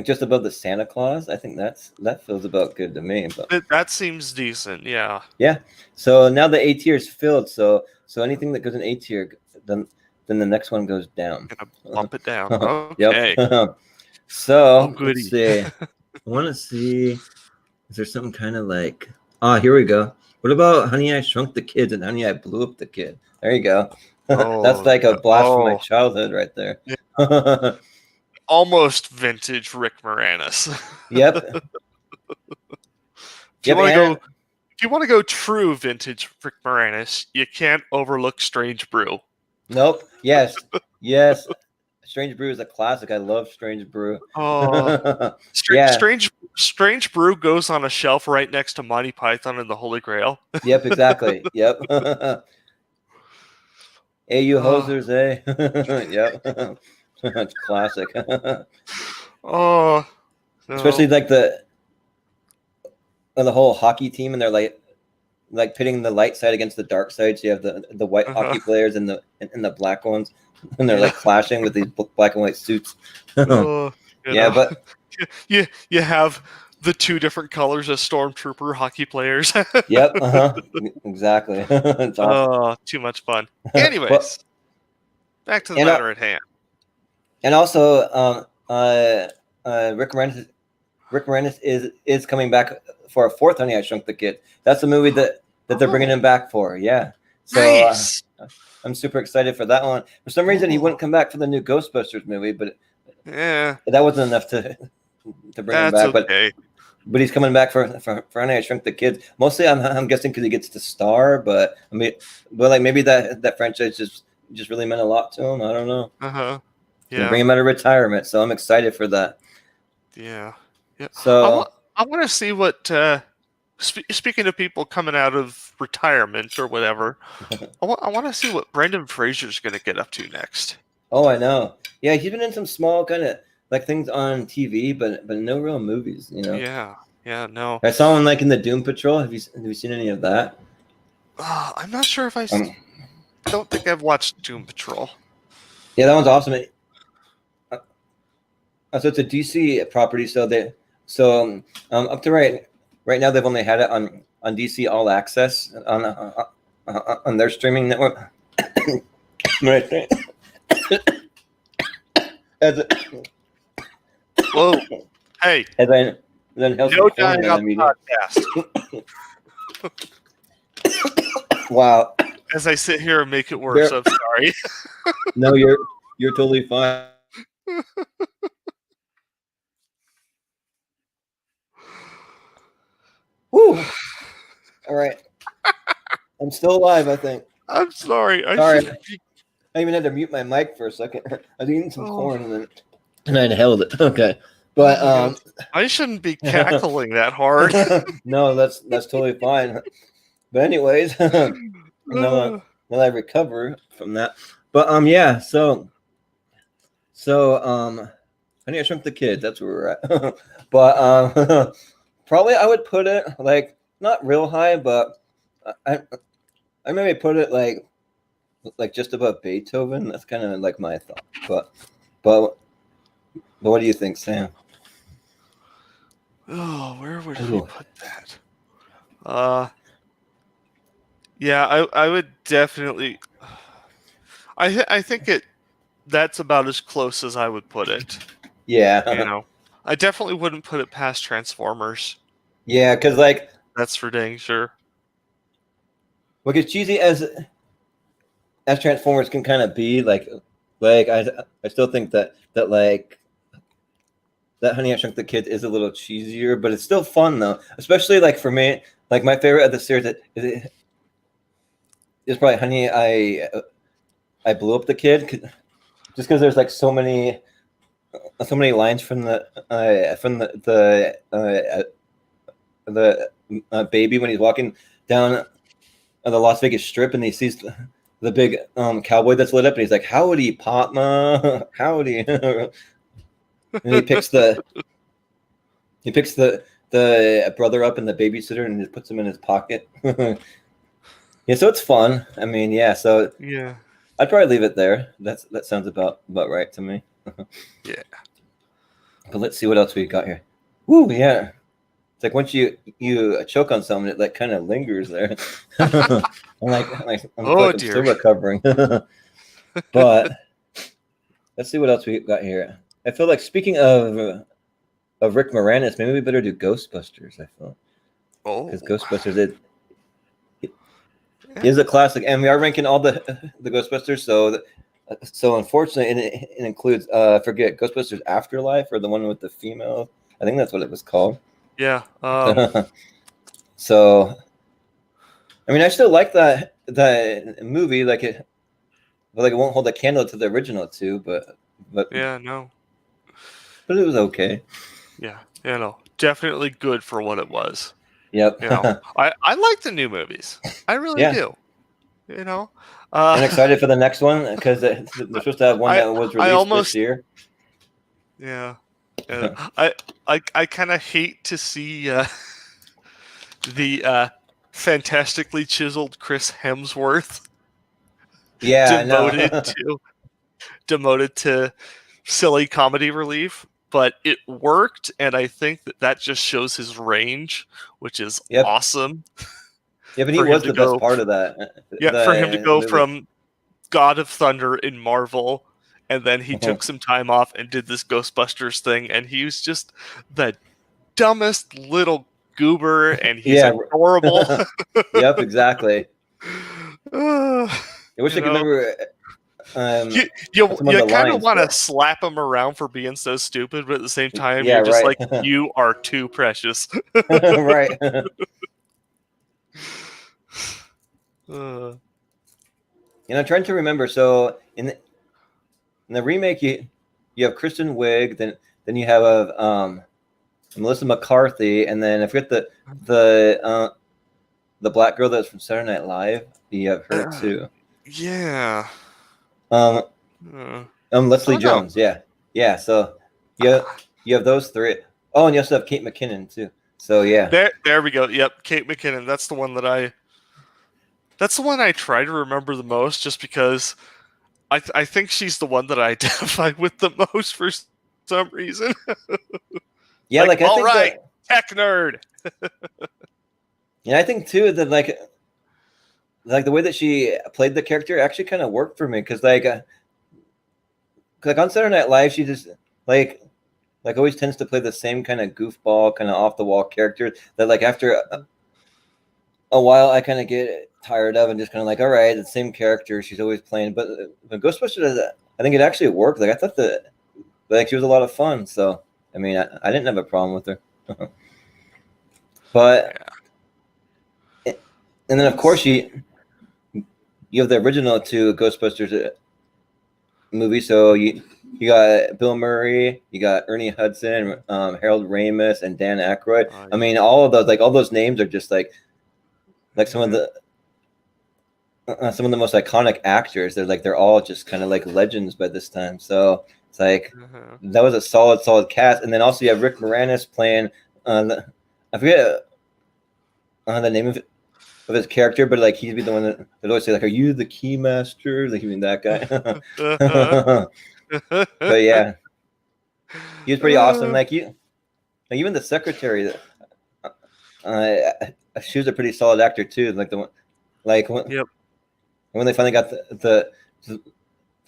just above the Santa Claus. I think that feels about good to me. But That seems decent. Yeah. yeah, so now the A tier is filled. So anything that goes in A tier, then the next one goes down. Gonna bump it down. Yep. Okay. So Oh, goody. let's see. I want to see. Is there something kind of like? Oh, here we go. What about Honey I Shrunk the Kids and Honey I Blew Up the Kid? There you go. That's Oh, like a blast from my oh. childhood right there. Yeah. Almost vintage Rick Moranis. Yep. If you want to go true vintage Rick Moranis, you can't overlook Strange Brew. Nope. Yes. Yes. Strange Brew is a classic. I love Strange Brew. Oh, Yeah. Strange Brew goes on a shelf right next to Monty Python and the Holy Grail. Yep. Exactly. Yep. Hey, you hosers, eh? Yep. That's classic. Oh, no. Especially like the whole hockey team, and they're like pitting the light side against the dark side. So you have the white hockey players and the black ones, and they're like clashing with these black and white suits. Yeah, but you have the two different colors of stormtrooper hockey players. yep, exactly. It's awesome. Oh, too much fun. Anyways, back to the matter at hand. And also, Rick Moranis is coming back for a fourth Honey I Shrunk the Kid. That's the movie that they're bringing him back for. Yeah, so Nice. I'm super excited for that one. For some reason, he wouldn't come back for the new Ghostbusters movie, but yeah, that wasn't enough to bring him back. Okay. But he's coming back for Honey I Shrunk the Kids. Mostly, I'm guessing because he gets to star. But I mean, like maybe that franchise just really meant a lot to him. I don't know. Yeah. Bring him out of retirement, so I'm excited for that. Yeah. So I want to see what. Speaking of people coming out of retirement or whatever, I want to see what Brendan Fraser's going to get up to next. Oh, I know. Yeah, he's been in some small kind of like things on TV, but no real movies. Yeah. No. I saw him like in the Doom Patrol. Have you seen any of that? I'm not sure if I don't think I've watched Doom Patrol. Yeah, that one's awesome. So it's a DC property. So up to right now they've only had it on DC All Access on their streaming network. Right there. Whoa! Hey! And then No dying on the podcast. Wow. as I sit here and make it worse. I'm sorry. No, you're totally fine. Woo. All right. I'm still alive, I think. I'm sorry. Sorry. I even had to mute my mic for a second. I was eating some corn and I inhaled it. Okay. But I shouldn't be cackling that hard. No, that's totally fine. But anyways, now that I recover from that. But yeah, so Honey, I Shrunk the Kids, that's where we're at. But probably I would put it like not real high, but I maybe put it like just above Beethoven. That's kind of like my thought. But what do you think, Sam? Oh, where would we put that? Yeah, I would definitely. I think that's about as close as I would put it. Yeah. You know, I definitely wouldn't put it past Transformers. Yeah, because like that's for dang sure. Well, as cheesy as Transformers can kind of be, like I still think that like that Honey I Shrunk the Kids is a little cheesier, but it's still fun though. Especially like for me, like my favorite of the series is probably Honey I Blew Up the Kid, just because there's like so many lines from the baby when he's walking down the Las Vegas Strip and he sees the big cowboy that's lit up and he's like, "Howdy, Potma, howdy." And he picks the brother up and the babysitter and just puts him in his pocket. Yeah, so it's fun. I mean, yeah, so yeah, I'd probably leave it there. That sounds about right to me. Yeah. But let's see what else we got here. Woo, yeah. It's like once you choke on something, it like kind of lingers there. I'm still recovering. But let's see what else we got here. I feel like speaking of Rick Moranis, maybe we better do Ghostbusters. I feel. Because Ghostbusters is a classic, and we are ranking all the Ghostbusters. So unfortunately, it includes forget Ghostbusters Afterlife or the one with the female. I think that's what it was called. Yeah. So, I mean, I still like that movie. Like it won't hold a candle to the original two, but yeah, no. But it was okay. Yeah, no, definitely good for what it was. Yep. You know, I like the new movies. I really do. You know, I'm excited for the next one because they're supposed to have one that was released this year. Yeah. I kind of hate to see the fantastically chiseled Chris Hemsworth demoted to silly comedy relief, but it worked, and I think that just shows his range, which is awesome. Yeah, but he was the best part of that. Yeah, for him to go from God of Thunder in Marvel, and then he took some time off and did this Ghostbusters thing, and he was just the dumbest little goober, and he's adorable. Yep, exactly. I wish I could remember. You kind of want to slap him around for being so stupid, but at the same time, you're just like, you are too precious. Right. I'm trying to remember. So in the remake, you have Kristen Wiig, then you have Melissa McCarthy, and then I forget the black girl that's from Saturday Night Live. You have her too. Yeah. Leslie Jones. Yeah. So you have those three. Oh, and you also have Kate McKinnon too. So yeah. There we go. Yep, Kate McKinnon. That's the one I try to remember the most, just because I think she's the one that I identify with the most for some reason. Yeah, I all think right, tech nerd. Yeah, I think too that like the way that she played the character actually kind of worked for me because like on Saturday Night Live she just like always tends to play the same kind of goofball, kind of off the wall character that like after a while, I kind of get tired of and just kind of like, all right, the same character. She's always playing. But Ghostbusters, I think it actually worked. Like I thought that like she was a lot of fun. So I mean, I didn't have a problem with her. But and then of course you have the original two Ghostbusters movies. So you got Bill Murray, you got Ernie Hudson, Harold Ramis, and Dan Aykroyd. I mean, all of those names are just like some of the most iconic actors. They're all just kind of like legends by this time. So it's like that was a solid cast. And then also you have Rick Moranis playing. I forget the name of his character, but like he'd be the one that always say like, "Are you the Keymaster?" Like even that guy. But yeah, he was pretty awesome. Like even the secretary. She was a pretty solid actor too. Like the one, like when they finally got the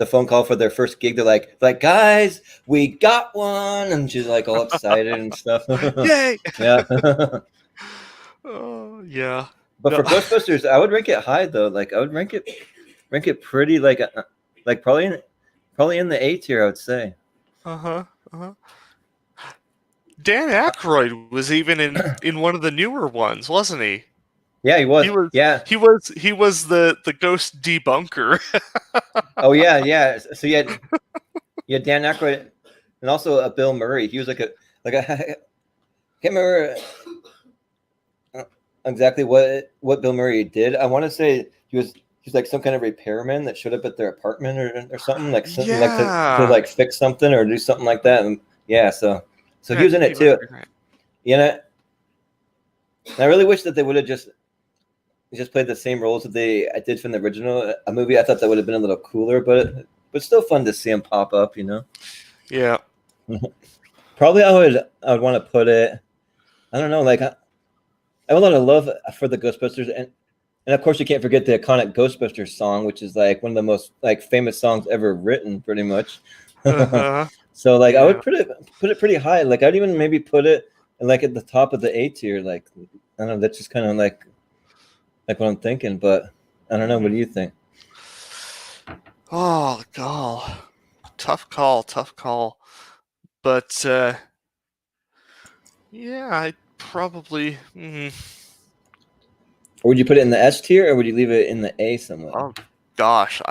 phone call for their first gig, they're like guys, we got one, and she's like all excited and stuff. Yay! Yeah. Oh yeah. But for Ghostbusters, I would rank it high though. Like I would rank it pretty like probably in the A tier, I would say. Dan Aykroyd was even in one of the newer ones, wasn't he? Yeah, he was. He was the ghost debunker. Oh yeah. So you had Dan Aykroyd and also Bill Murray. He was I can't remember exactly what Bill Murray did. I want to say he was like some kind of repairman that showed up at their apartment or something like something like to like fix something or do something like that. And yeah, so he was in it too. You know, and I really wish that they would have just played the same roles that they did from the original movie. I thought that would have been a little cooler, but still fun to see him pop up. You know. Yeah. Probably I would want to put it. I don't know, like I have a lot of love for the Ghostbusters, and of course you can't forget the iconic Ghostbusters song, which is like one of the most like famous songs ever written, pretty much. So like I would put it pretty high. Like I'd even maybe put it like at the top of the A tier. Like I don't know, that's just kind of like what I'm thinking. But I don't know. What do you think? Oh God, tough call. But yeah, I'd probably. Or would you put it in the S tier, or would you leave it in the A somewhere? Oh gosh,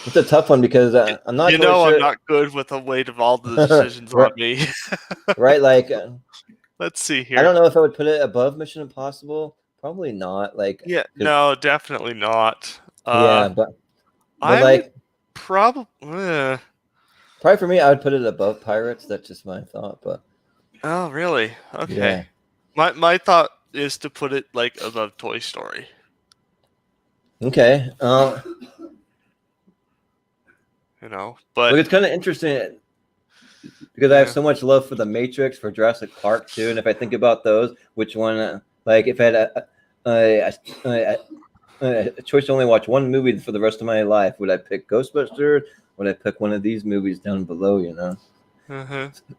It's a tough one because I'm not. I'm not good with the weight of all the decisions on me. Right, like. Let's see here. I don't know if I would put it above Mission Impossible. Probably not. Like. Yeah. No, definitely not. Yeah, but I like probably for me, I would put it above Pirates. That's just my thought. But. Oh really? Okay. Yeah. My thought is to put it like above Toy Story. Okay. But it's kind of interesting because I have so much love for The Matrix, for Jurassic Park too, and if I think about those, which one? Like, if I had a choice to only watch one movie for the rest of my life, would I pick Ghostbusters? Would I pick one of these movies down below? You know.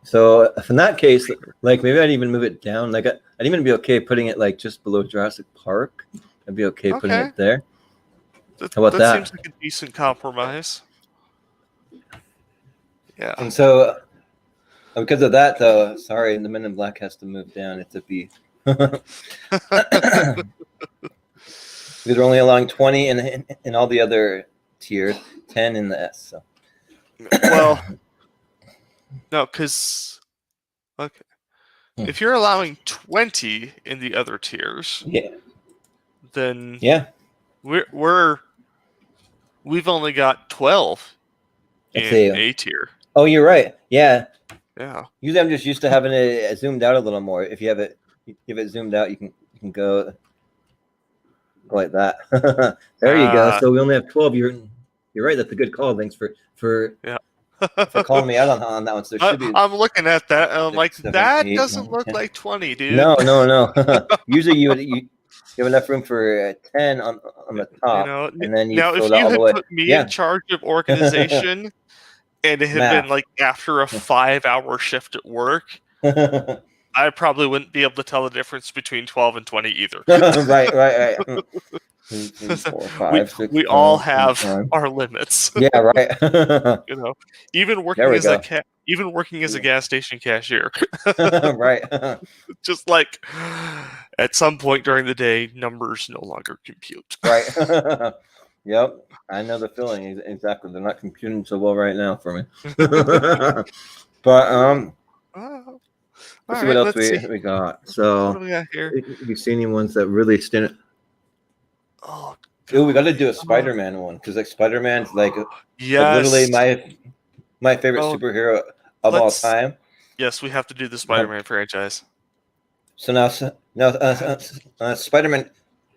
So in that case, like maybe I'd even move it down. Like I'd even be okay putting it like just below Jurassic Park. I'd be okay putting it there. How about that? That seems like a decent compromise. Yeah. And so because of that, though, sorry, the Men in Black has to move down. It's a B. Because we're only allowing 20 in all the other tiers, 10 in the S. So. Well, no, because if you're allowing 20 in the other tiers, then we've only got 12 in A tier. Oh, you're right. Yeah. Yeah. Usually, I'm just used to having it zoomed out a little more. If you have it zoomed out, you can go like that. There you go. So we only have 12. You're right. That's a good call. Thanks for calling me out on that one. So should be. I'm looking at that. And I'm like, 7, that 8, doesn't 9, look 10. like 20, dude. No. Usually you have enough room for 10 on the top, and then you now if fill you it all had the way. put me in charge of organization, and it had been like after a 5-hour shift at work, I probably wouldn't be able to tell the difference between 12 and 20 either. right. 2, 3, 4, 5, 6, we all 7, have 8, 9. our limits. Yeah, right. You know, even There we working as go. even working as a gas station cashier. Right. Just like at some point during the day, numbers no longer compute. Right. Yep. I know the feeling exactly. They're not computing so well right now for me. But let's see what else we got. So what do we got here? have you seen any ones that really stand? Oh, Ooh, we got to do a Spider-Man one because like Spider-Man's like yes. literally my favorite superhero of all time. Yes, we have to do the Spider-Man franchise. So now Spider-Man,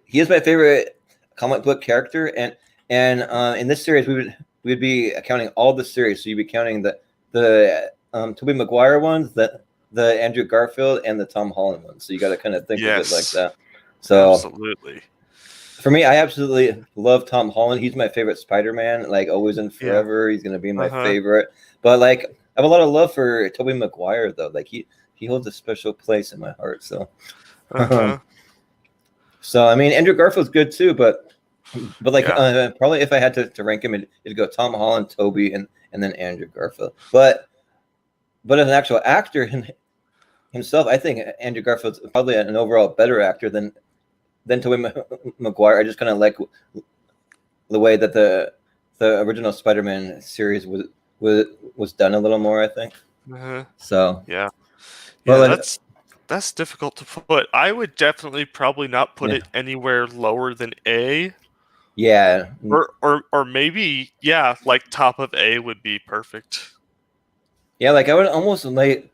he is my favorite comic book character, and in this series we'd be counting all the series. So you'd be counting the Tobey Maguire ones, the Andrew Garfield, and the Tom Holland ones. So you got to kind of think of it like that. So absolutely. For me, I absolutely love Tom Holland. He's my favorite Spider-Man, like always and forever. He's gonna be my favorite. But like, I have a lot of love for Tobey Maguire, though. Like he holds a special place in my heart. So, so I mean, Andrew Garfield's good too, but like probably if I had to rank him, it'd go Tom Holland, Tobey, and then Andrew Garfield. But as an actual actor himself, I think Andrew Garfield's probably an overall better actor than Tobey Maguire. I just kind of like the way that the original Spider-Man series was done a little more, I think. So that's difficult to put. I would definitely probably not put it anywhere lower than A. Yeah. Or maybe like top of A would be perfect. Yeah, like I would almost like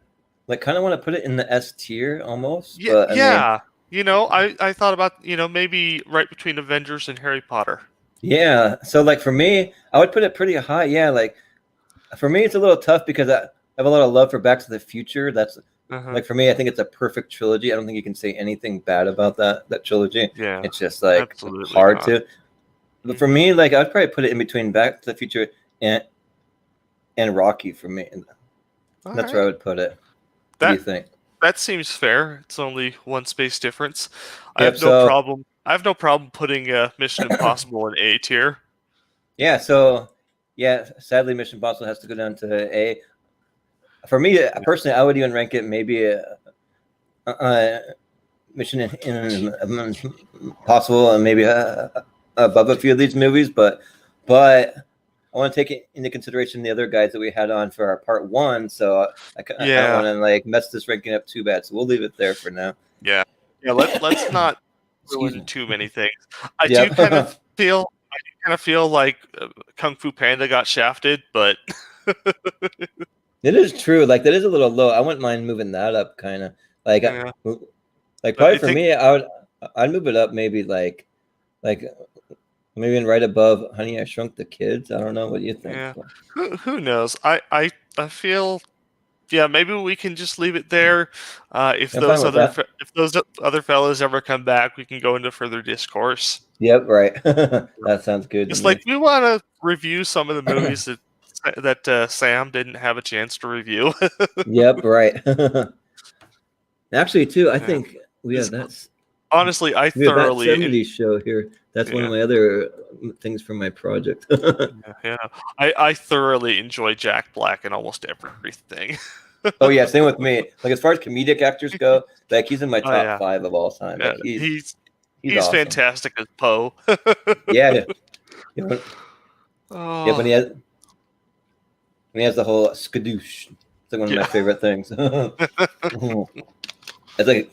kind of want to put it in the S tier almost. Yeah, but, I mean, you know, I thought about, maybe right between Avengers and Harry Potter. Yeah. So like for me, I would put it pretty high. Yeah. Like for me, it's a little tough because I have a lot of love for Back to the Future. That's like for me, I think it's a perfect trilogy. I don't think you can say anything bad about that trilogy. Yeah. It's just like hard to. But for me, like I'd probably put it in between Back to the Future and Rocky for me. That's where I would put it. What do you think? That seems fair. It's only one space difference. Yep, I have no problem putting Mission Impossible in A tier. Yeah. So sadly, Mission Impossible has to go down to A. For me personally, I would even rank it maybe Mission Impossible and maybe above a few of these movies, but I want to take it into consideration the other guys that we had on for our part 1, so I don't want to like mess this ranking up too bad. So we'll leave it there for now. Yeah. Let's not ruin too many things. I do kind of feel like Kung Fu Panda got shafted, but it is true. Like that is a little low. I wouldn't mind moving that up, kind of like probably for me, I'd move it up maybe like maybe right above Honey, I Shrunk the Kids. I don't know. What do you think? Yeah. Who knows? I feel, maybe we can just leave it there. If those other fellas ever come back, we can go into further discourse. Yep, right. That sounds good. It's like we want to review some of the movies that Sam didn't have a chance to review. Yep, right. Actually, too, I think that's. Honestly, I thoroughly that 70s show here. That's one of my other things for my project. I thoroughly enjoy Jack Black in almost everything. Oh yeah, same with me. Like as far as comedic actors go, like he's in my top 5 of all time. Like, he's awesome. fantastic as Poe. Yeah. When he has the whole skadoosh. It's like one of my favorite things. It's like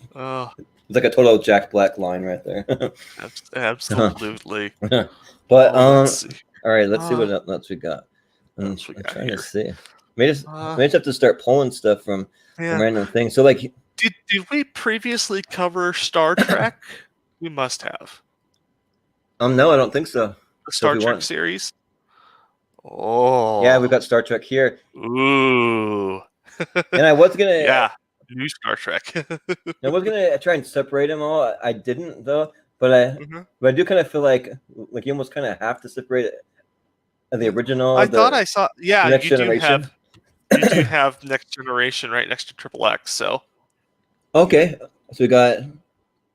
it's like a total Jack Black line right there. Absolutely. But all right, let's see what else we got. I'm trying to see. We just have to start pulling stuff from random things. So like, did we previously cover Star Trek? We must have. No, I don't think so. The Star Trek series. Oh. Yeah, we've got Star Trek here. Ooh. And I was gonna. New Star Trek. I was gonna try and separate them all. I didn't though, but I do kind of feel like you almost kind of have to separate it. The original. I thought I saw. Yeah, Next Generation. You do have Next Generation right next to Triple X. So. Okay, so we got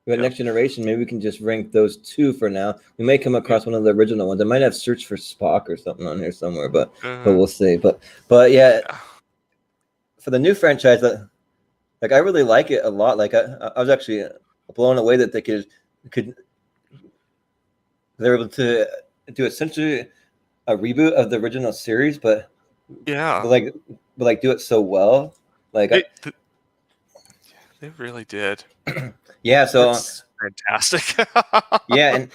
Yep. Next Generation. Maybe we can just rank those two for now. We may come across one of the original ones. I might have Search for Spock or something on here somewhere, but we'll see. But yeah, for the new franchise, like I really like it a lot. Like I was actually blown away that they they're able to do essentially a reboot of the original series, but like do it so well. Like they really did. Yeah, so it's fantastic. Yeah,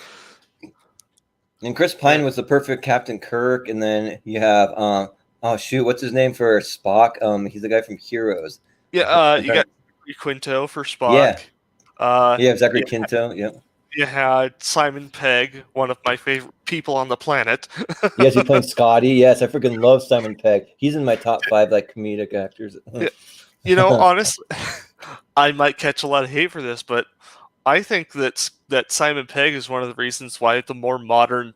and Chris Pine was the perfect Captain Kirk, and then you have oh shoot, what's his name for Spock? He's the guy from Heroes. Yeah, you got Quinto for Spock. Yeah, Zachary Quinto. Yeah. You had Simon Pegg, one of my favorite people on the planet. Yes, he played Scotty. Yes, I freaking love Simon Pegg. He's in my top 5 like comedic actors. You know, honestly, I might catch a lot of hate for this, but I think that Simon Pegg is one of the reasons why the more modern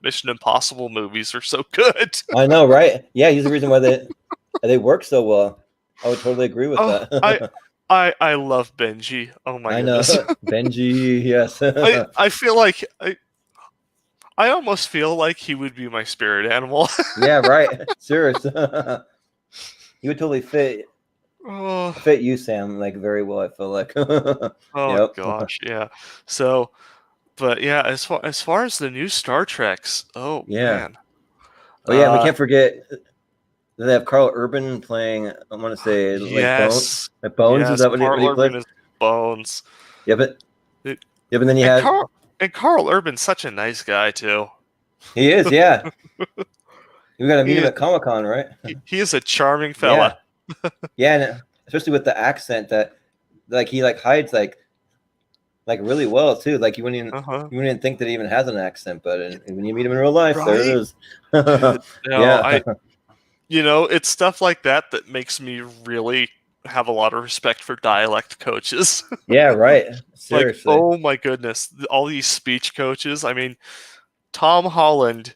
Mission Impossible movies are so good. I know, right? Yeah, he's the reason why they work so well. I would totally agree with that. I love Benji. Oh my goodness. I know. Benji, yes. I feel like I almost feel like he would be my spirit animal. Yeah, right. Serious. He would totally fit you, Sam, like very well, I feel like. Gosh, yeah. So, but yeah, as far as the new Star Treks, man. Oh yeah, we can't forget they have Carl Urban playing. I want to say yes. like Bones. Yes, Is that what Carl he Urban played? is Bones. Yeah, but then you have Carl Urban's such a nice guy too. He is, yeah. We got to meet him at Comic-Con, right? He is a charming fella. Yeah, and especially with the accent that, like, he like hides like really well too. Like you wouldn't even think that he even has an accent, but when you meet him in real life, there it is. It's stuff like that makes me really have a lot of respect for dialect coaches. Yeah, right. Seriously. Like, oh my goodness, all these speech coaches. I mean, Tom Holland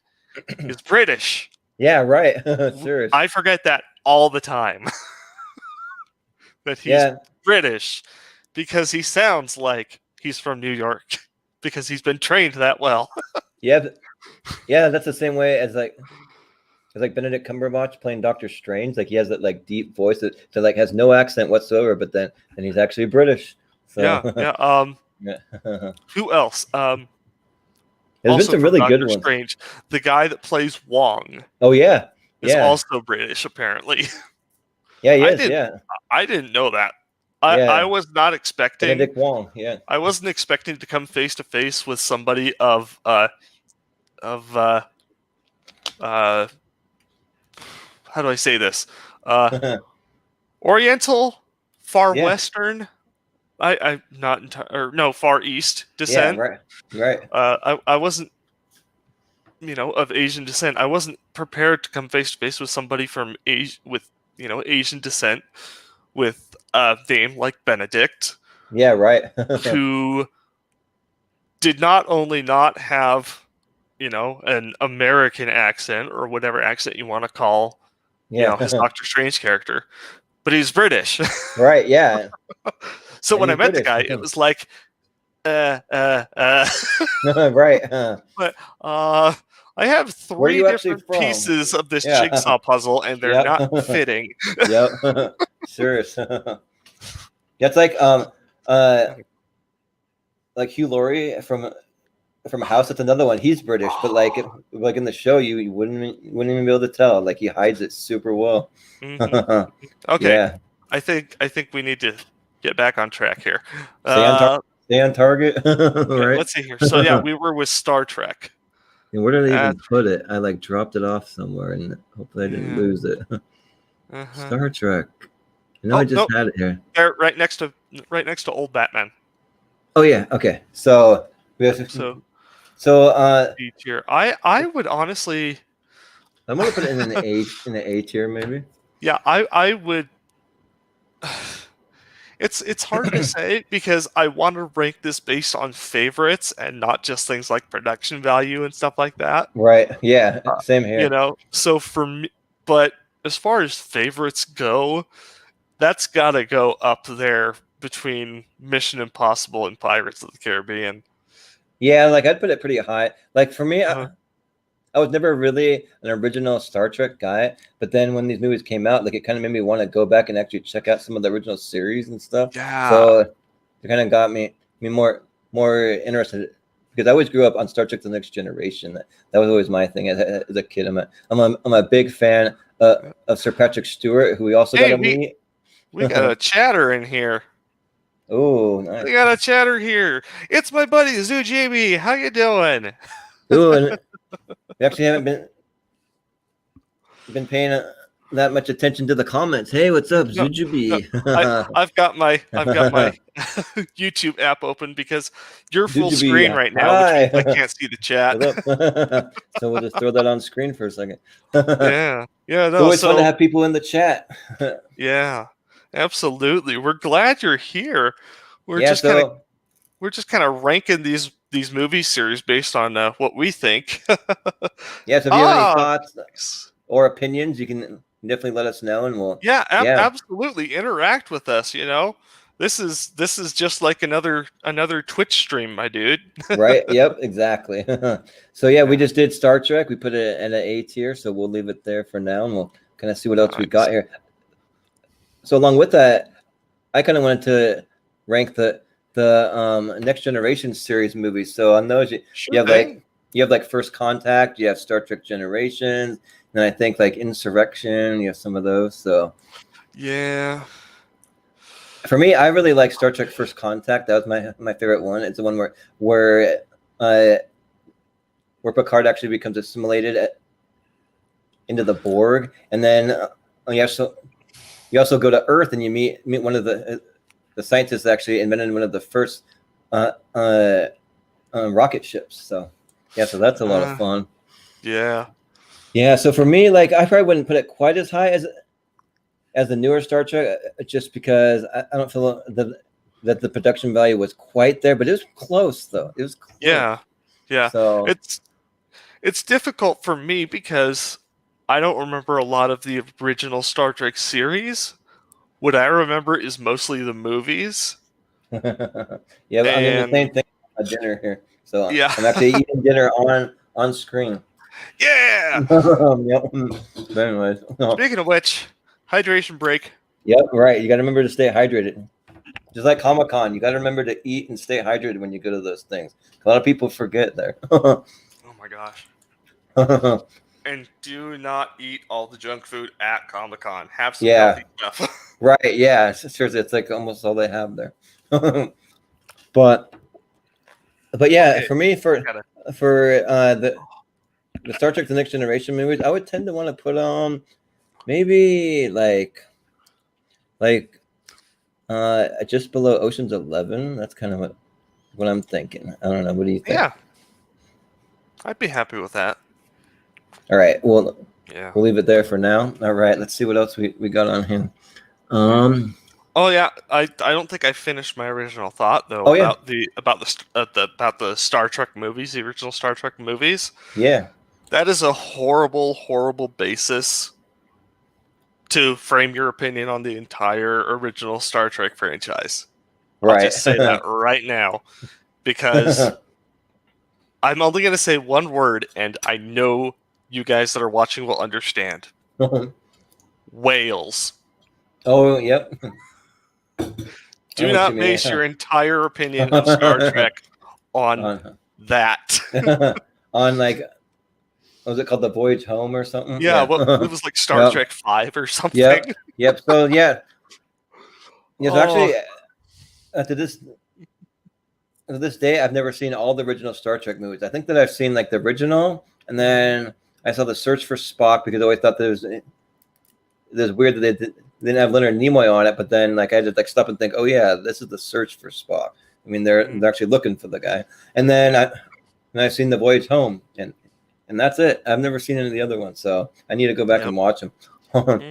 is British. Yeah, right. Seriously. I forget that all the time. That he's British because he sounds like he's from New York because he's been trained that well. Yeah, that's the same way as like Benedict Cumberbatch playing Doctor Strange. Like he has that like deep voice that like has no accent whatsoever, but then he's actually British. So. Who else? There's been some really good ones. Strange, the guy that plays Wong. Oh yeah, is also British apparently. Yeah, he is. I didn't know that. I was not expecting Benedict Wong. Yeah, I wasn't expecting to come face to face with somebody of how do I say this? Oriental, far Western. I not entirely, Far East descent. Yeah, right. I wasn't, of Asian descent. I wasn't prepared to come face to face with somebody from Asian descent with a name like Benedict. Yeah, right. Who did not only not have, an American accent or whatever accent you want to call, his Doctor Strange character, but he's British. Right, yeah. So when I met the guy, it was like, Right. But I have 3 different pieces of this jigsaw puzzle, and they're not fitting. Yep. Serious. It's like Hugh Laurie from House. That's another one. He's British, but like in the show, you wouldn't even be able to tell. Like he hides it super well. Mm-hmm. Okay. Yeah. I think we need to get back on track here. Stay on target. Right. Let's see here. So we were with Star Trek. And where did I even put it? I like dropped it off somewhere, and hopefully I didn't lose it. Star Trek. I just had it here. There, right next to old Batman. Oh yeah. Okay. So we have tier. I would honestly. I'm gonna put it in the A tier maybe. Yeah, I would. It's hard to say because I want to rank this based on favorites and not just things like production value and stuff like that. Right. Yeah. Same here. So for me, but as far as favorites go, that's got to go up there between Mission Impossible and Pirates of the Caribbean. Yeah, like I'd put it pretty high. Like for me, Uh-huh. I was never really an original Star Trek guy, but then when these movies came out, like it kind of made me want to go back and actually check out some of the original series and stuff. Yeah. So it kind of got me more interested because I always grew up on Star Trek: The Next Generation. That was always my thing as a kid. I'm a big fan of Sir Patrick Stewart, who we also got to meet. We got a chatter in here. Oh, nice. We got a chatter here. It's my buddy Zoo Jamie. How you doing? Ooh, and we actually haven't been paying that much attention to the comments. Hey, what's up, No, Zujubi? I've got my YouTube app open because you're full Zujubi, screen right now, which means I can't see the chat. So we'll just throw that on screen for a second. Yeah. No, It's always fun to have people in the chat. Yeah, absolutely. We're glad you're here. We're just kind of ranking these movie series based on what we think. Yeah, so if you have any thoughts or opinions, you can definitely let us know, and we'll absolutely interact with us. This is just like another Twitch stream, my dude. Right? Yep, exactly. So yeah, we just did Star Trek. We put it in an A tier, so we'll leave it there for now, and we'll kind of see what else we got here. So along with that, I kind of wanted to rank the Next Generation series movies. So on those, you have like First Contact, you have Star Trek Generations, and I think like Insurrection. You have some of those. So yeah, for me, I really like Star Trek First Contact. That was my favorite one. It's the one where Picard actually becomes assimilated into the Borg, and then you also go to Earth and you meet one of the scientists that actually invented one of the first rocket ships. So yeah, so that's a lot of fun. Yeah. So for me, like I probably wouldn't put it quite as high as the newer Star Trek, just because I don't feel that the production value was quite there, but it was close though. It was close. Yeah. So it's difficult for me because I don't remember a lot of the original Star Trek series. What I remember is mostly the movies. Yeah, I mean the same thing. A dinner here, so yeah. I'm actually eating dinner on screen. Yeah. Yep. But anyways, speaking of which, hydration break. Yep, right. You got to remember to stay hydrated. Just like Comic-Con, you got to remember to eat and stay hydrated when you go to those things. A lot of people forget there. Oh my gosh. And do not eat all the junk food at Comic-Con. Have some healthy stuff. Right, yeah. Seriously, it's like almost all they have there. But yeah, for me, for the Star Trek: The Next Generation movies, I would tend to want to put on maybe like just below Ocean's 11. That's kind of what I'm thinking. I don't know. What do you think? Yeah, I'd be happy with that. All right. Well, yeah, we'll leave it there for now. All right. Let's see what else we got on here. Oh yeah, I don't think I finished my original thought though about the Star Trek movies, the original Star Trek movies. Yeah, that is a horrible basis to frame your opinion on the entire original Star Trek franchise. Right. I'll just say that right now because I'm only going to say one word, and I know you guys that are watching will understand. Whales. Oh, yep. Do not base your entire opinion of Star Trek on that. On like, was it called The Voyage Home or something? Yeah, it was like Star Trek 5 or something. Yep. So yeah, so actually, to this day, I've never seen all the original Star Trek movies. I think that I've seen like the original, and then I saw The Search for Spock because I always thought it was weird that they didn't have Leonard Nimoy on it. But then like I just like stop and think, oh yeah, this is The Search for Spock. I mean, they're actually looking for the guy. And then I've seen The Voyage Home, and that's it. I've never seen any of the other ones, so I need to go back and watch them. All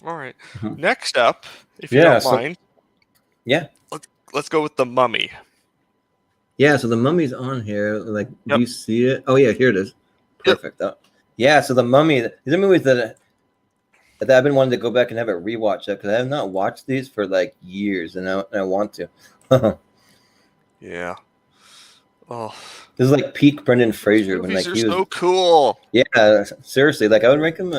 right. Next up, if you don't mind, let's go with The Mummy. Yeah, so The Mummy's on here. Like, do you see it? Oh yeah, here it is. Perfect. Yeah, so The Mummy. These are movies that that I've been wanting to go back and have a rewatch of because I have not watched these for like years, and I want to. Yeah. Oh, This is like peak Brendan Fraser when like movies he are was. so cool. Yeah, seriously, like I would rank him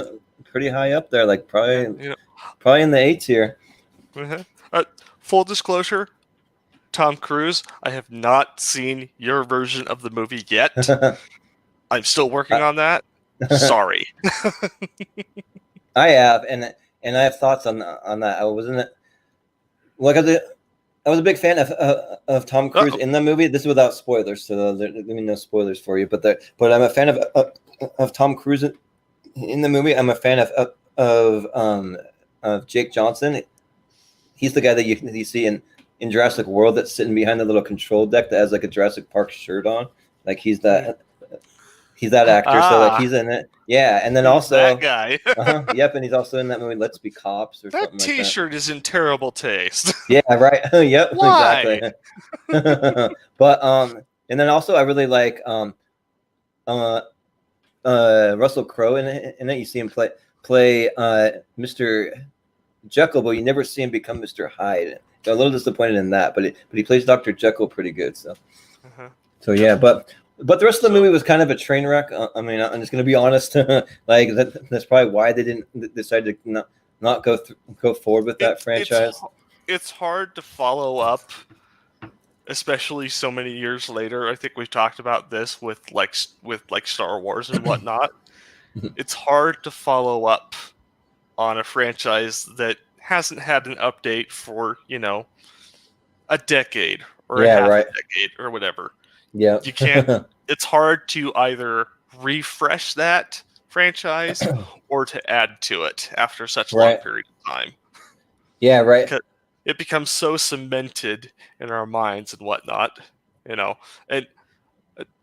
pretty high up there, like You probably in the 8s here. know, full disclosure, Tom Cruise, I have not seen your version of the movie yet. I'm still working on that. Sorry. I have, and I have thoughts on that. I wasn't like I was a big fan of Tom Cruise in the movie. This is without spoilers, so there no spoilers for you. But I'm a fan of Tom Cruise in the movie. I'm a fan of Jake Johnson. He's the guy that you see in Jurassic World that's sitting behind the little control deck that has like a Jurassic Park shirt on. Like he's that actor. So like he's in it. Yeah, and then also that guy. Yep, and he's also in that movie Let's Be Cops or something like that. That T-shirt is in terrible taste. Yeah, right. Yep, Why? exactly. But and then also I really like Russell Crowe in it. You see him play Mr. Jekyll, but you never see him become Mr. Hyde. So I'm a little disappointed in that, but he plays Dr. Jekyll pretty good. So yeah, but the rest of the movie was kind of a train wreck. I mean, I'm just gonna be honest. Like that's probably why they didn't decide to not go forward with that franchise. It's hard to follow up, especially so many years later. I think we've talked about this with Star Wars and whatnot. It's hard to follow up on a franchise that hasn't had an update for a decade or a half a decade or whatever. Yeah, you can't. It's hard to either refresh that franchise or to add to it after such a long period of time. Yeah, right. Because it becomes so cemented in our minds and whatnot, And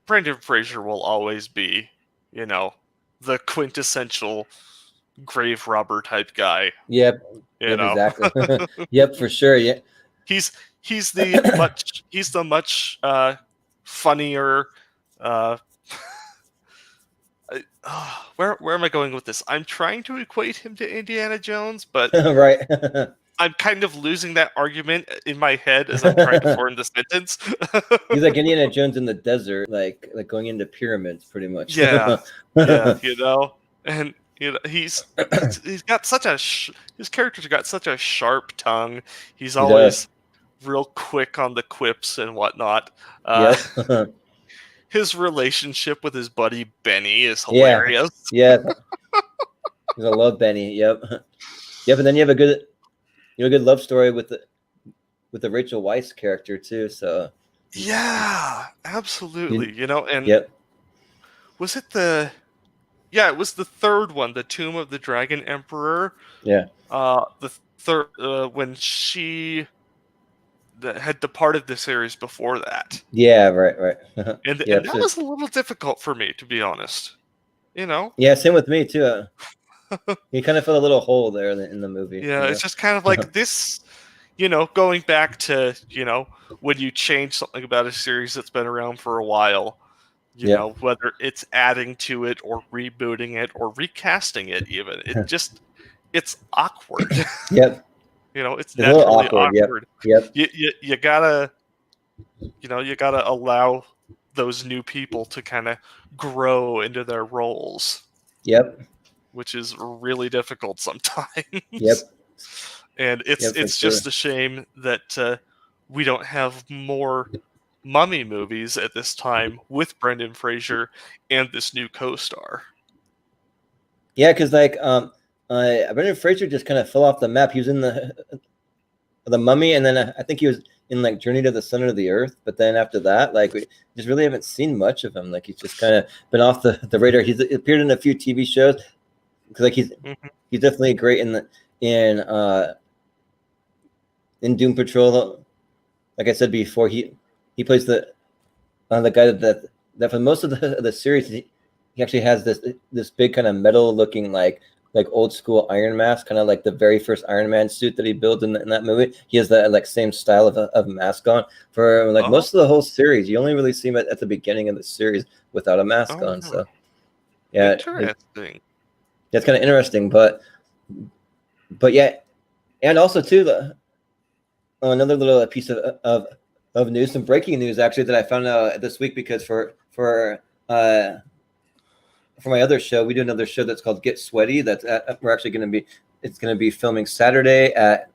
Brendan Fraser will always be, the quintessential grave robber type guy. Yep. Exactly. Yep, for sure. Yeah. He's the much funnier. Where am I going with this? I'm trying to equate him to Indiana Jones, but right. I'm kind of losing that argument in my head as I'm trying to form the sentence. He's like Indiana Jones in the desert, like going into pyramids, pretty much. Yeah, and he's got such his character's got such a sharp tongue. He's always real quick on the quips and whatnot. His relationship with his buddy Benny is hilarious. Yeah. I love Benny. Yep. And then you have a good love story with the Rachel Weisz character too. So yeah, absolutely. And was it it was the third one, the Tomb of the Dragon Emperor. Yeah. The third when she had departed the series before that. Yeah, right. And that was a little difficult for me, to be honest. Yeah, same with me too. You kind of felt a little hole there in the movie. Yeah, it's just kind of like this, going back to, when you change something about a series that's been around for a while, whether it's adding to it or rebooting it or recasting it even. It's awkward. Yep. It's naturally awkward. Yep. You gotta allow those new people to kind of grow into their roles. Yep. Which is really difficult sometimes. Yep. And it's just a shame that we don't have more Mummy movies at this time with Brendan Fraser and this new co-star. Yeah, because Brendan Fraser just kind of fell off the map. He was in the Mummy, and then I think he was in like Journey to the Center of the Earth. But then after that, we just really haven't seen much of him. Like he's just kind of been off the radar. He's appeared in a few TV shows because he's definitely great in Doom Patrol. Like I said before, he plays the guy that for most of the series he actually has this big kind of metal looking like old school Iron Mask, kind of like the very first Iron Man suit that he built in that movie. He has that same style of mask on for most of the whole series. You only really see him at the beginning of the series without a mask on. So yeah, interesting. That's kind of interesting, but but yeah, and also too another little piece of news, some breaking news actually that I found out this week, because for my other show, we do another show that's called Get Sweaty. We're actually going to be, it's going to be filming Saturday at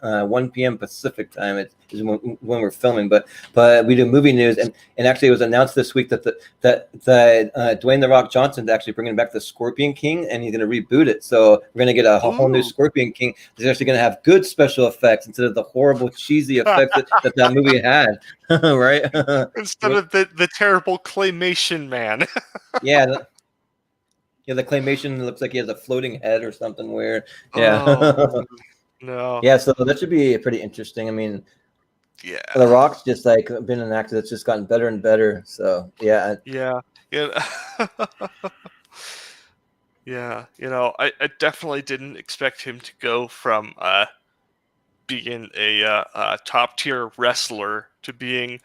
1 p.m. Pacific time. Is when we're filming, but we do movie news, and actually it was announced this week that Dwayne the Rock Johnson is actually bringing back the Scorpion King, and he's going to reboot it. So we're going to get a whole new Scorpion King. He's actually going to have good special effects instead of the horrible cheesy effects that movie had, right? Instead of the terrible claymation man. Yeah. Yeah, the claymation looks like he has a floating head or something weird. Yeah. Oh, no. Yeah, so that should be pretty interesting. I mean, Yeah. The Rock's just like been an actor that's just gotten better and better. So yeah. Yeah. Yeah. I definitely didn't expect him to go from being a top tier wrestler to being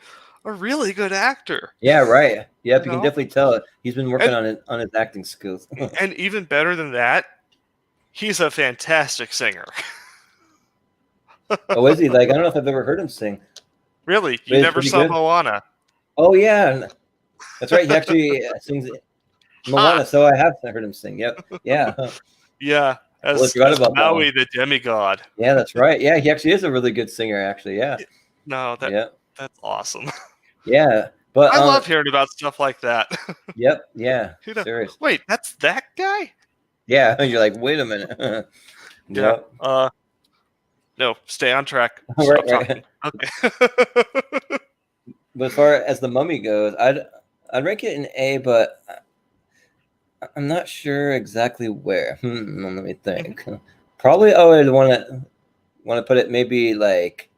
a really good actor. Yeah, right. Yep, you can No. definitely tell he's been working on his acting skills. And even better than that, he's a fantastic singer. Oh, is he? Like, I don't know if I've ever heard him sing. Really? But You he's never pretty saw good. Moana? Oh yeah, that's right. He actually sings Moana, so I have heard him sing. Yep. Yeah. Yeah. Well, I forgot about that Maui one. the demigod. Yeah, that's right. Yeah, he actually is a really good singer. Actually, yeah. No, that's awesome. Yeah, but I love hearing about stuff like that. Yep. Yeah. Serious. Wait, that's that guy? Yeah, you're like, wait a minute. Yeah. No, stay on track. Right, Stop right. talking. Okay. But as far as the Mummy goes, I'd rank it in A, but I'm not sure exactly where. Let me think. Probably I would want to put it maybe like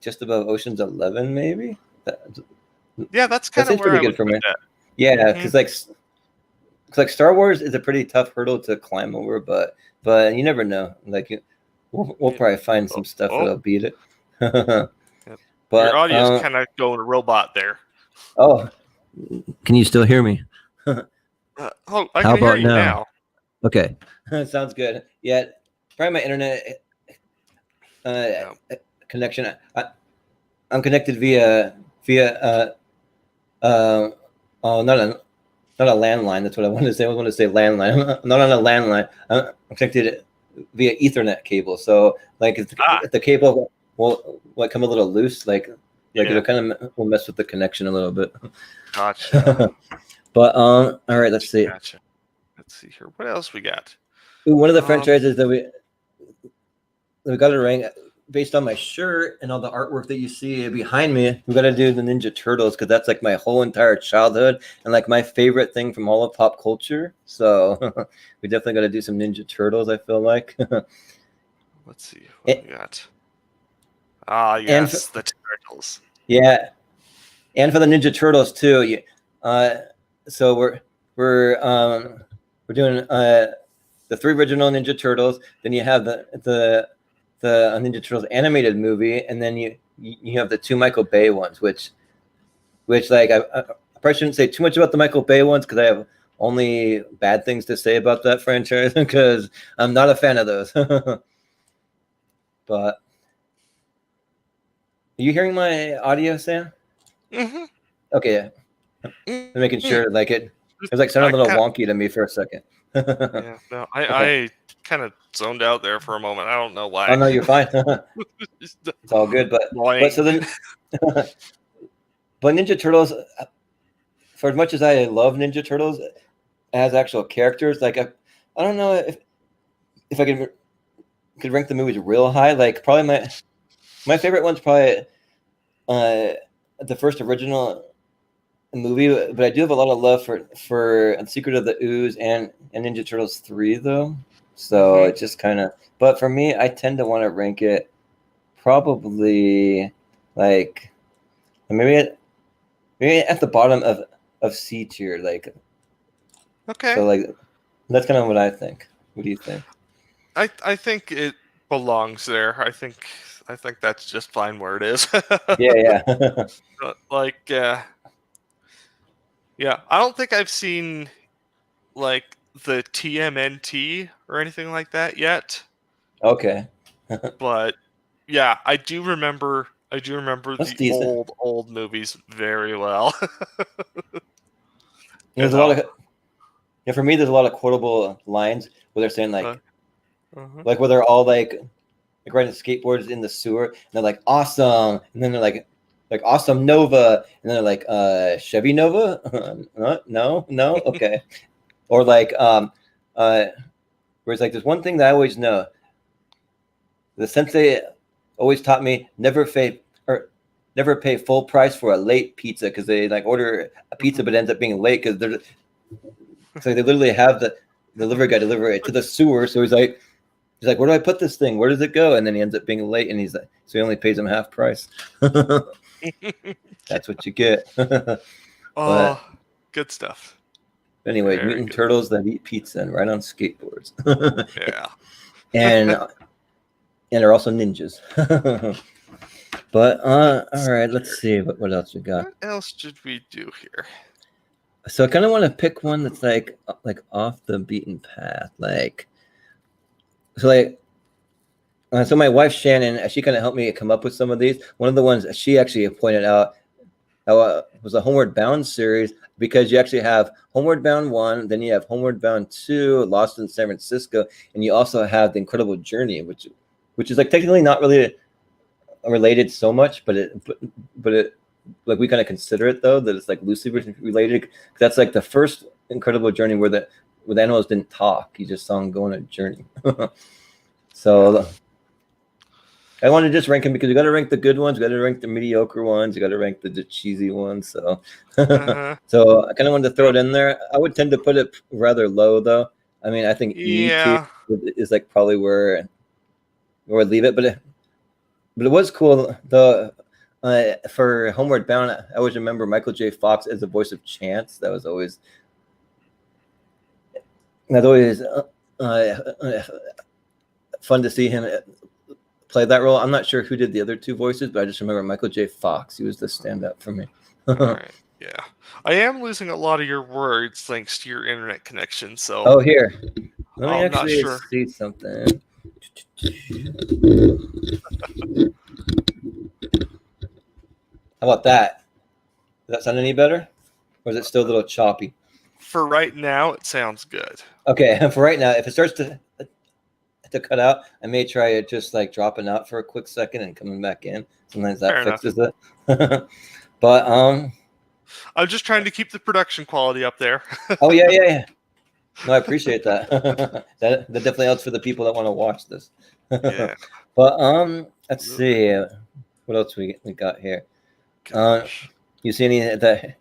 just above Ocean's 11, maybe. Yeah, that's That kind of seems where pretty I good would for put me. that. Yeah, because like Star Wars is a pretty tough hurdle to climb over, but you never know. Like we'll probably find some stuff that'll beat it. But your audio's kind of going robot there. Oh, can you still hear me? I can hear you now. Okay, sounds good. Yeah, probably my internet connection. I'm connected via not a landline. That's what I wanted to say. I wanted to say landline. I'm not on a landline. I'm connected via Ethernet cable. So like if the cable will come a little loose, like it'll kind of will mess with the connection a little bit. Gotcha. But all right, let's see. Gotcha. Let's see here. What else we got? Ooh, one of the franchises that we got to rank based on my shirt and all the artwork that you see behind me. We got to do the Ninja Turtles because that's like my whole entire childhood and like my favorite thing from all of pop culture. So we definitely got to do some Ninja Turtles. I feel like. Let's see what we got. Ah, yes, the Turtles. Yeah, and for the Ninja Turtles too. So we're doing the 3 original Ninja Turtles. Then you have the Ninja Turtles animated movie, and then you have the 2 Michael Bay ones, which like I probably shouldn't say too much about the Michael Bay ones because I have only bad things to say about that franchise because I'm not a fan of those. But are you hearing my audio, Sam? Mm-hmm. Okay, yeah. I'm making sure like it was like sounded a little wonky to me for a second. Yeah, no, I kind of zoned out there for a moment. I don't know why. Oh no, you're fine. It's all good, but so then, but Ninja Turtles, for as much as I love Ninja Turtles as actual characters, like I don't know if I could rank the movies real high. Like probably my favorite one's probably the first original movie, but I do have a lot of love for Secret of the Ooze and Ninja Turtles 3 though. So it's just kind of, but for me, I tend to want to rank it probably like maybe at the bottom of C tier, like. Okay. So like that's kind of what I think. What do you think? I think it belongs there. I think that's just fine where it is. Yeah. Like, yeah, I don't think I've seen like the TMNT or anything like that yet. Okay. But yeah, I do remember That's the decent. old movies very well. There's a lot of for me. There's a lot of quotable lines where they're saying like where they're all like riding skateboards in the sewer, and they're like awesome, and then they're like awesome Nova, and then they're like Chevy Nova, no, okay, or like where it's like there's one thing that I always know. The sensei always taught me never pay full price for a late pizza, because they like order a pizza but ends up being late because they're so they literally have the delivery guy deliver it to the sewer. So he's like, where do I put this thing? Where does it go? And then he ends up being late, and he's like, so he only pays him half price. That's what you get. Oh, good stuff. Anyway, Very mutant good. turtles that eat pizza and ride on skateboards. Yeah. and are also ninjas. But all right, let's see what else we got. What else did we do here? So I kind of want to pick one that's like off the beaten path, so my wife Shannon, she kind of helped me come up with some of these. One of the ones she actually pointed out was a Homeward Bound series, because you actually have Homeward Bound 1, then you have Homeward Bound 2, Lost in San Francisco, and you also have The Incredible Journey, which is like technically not really related so much, but it like we kind of consider it though, that it's like loosely related. That's like the first Incredible Journey where the animals didn't talk; you just saw them go on a journey. So I want to just rank them, because you got to rank the good ones, you got to rank the mediocre ones, you got to rank the cheesy ones. So, so I kind of wanted to throw it in there. I would tend to put it rather low, though. I mean, I think E.T. is like probably where I'd leave it, but it was cool. For Homeward Bound, I always remember Michael J. Fox as the voice of Chance. That's always fun to see him play that role. I'm not sure who did the other two voices, but I just remember Michael J. Fox. He was the stand-up for me. All right. Yeah. I am losing a lot of your words thanks to your internet connection. So. Oh, here. Let me I'm not actually sure. see something. How about that? Does that sound any better? Or is it still a little choppy? For right now, it sounds good. Okay, for right now, if it starts to cut out, I may try it just like dropping out for a quick second and coming back in. Sometimes that fixes it. But I'm just trying to keep the production quality up there. Oh yeah. No, I appreciate that. that definitely helps for the people that want to watch this. Yeah. But let's see what else we got here. You see any that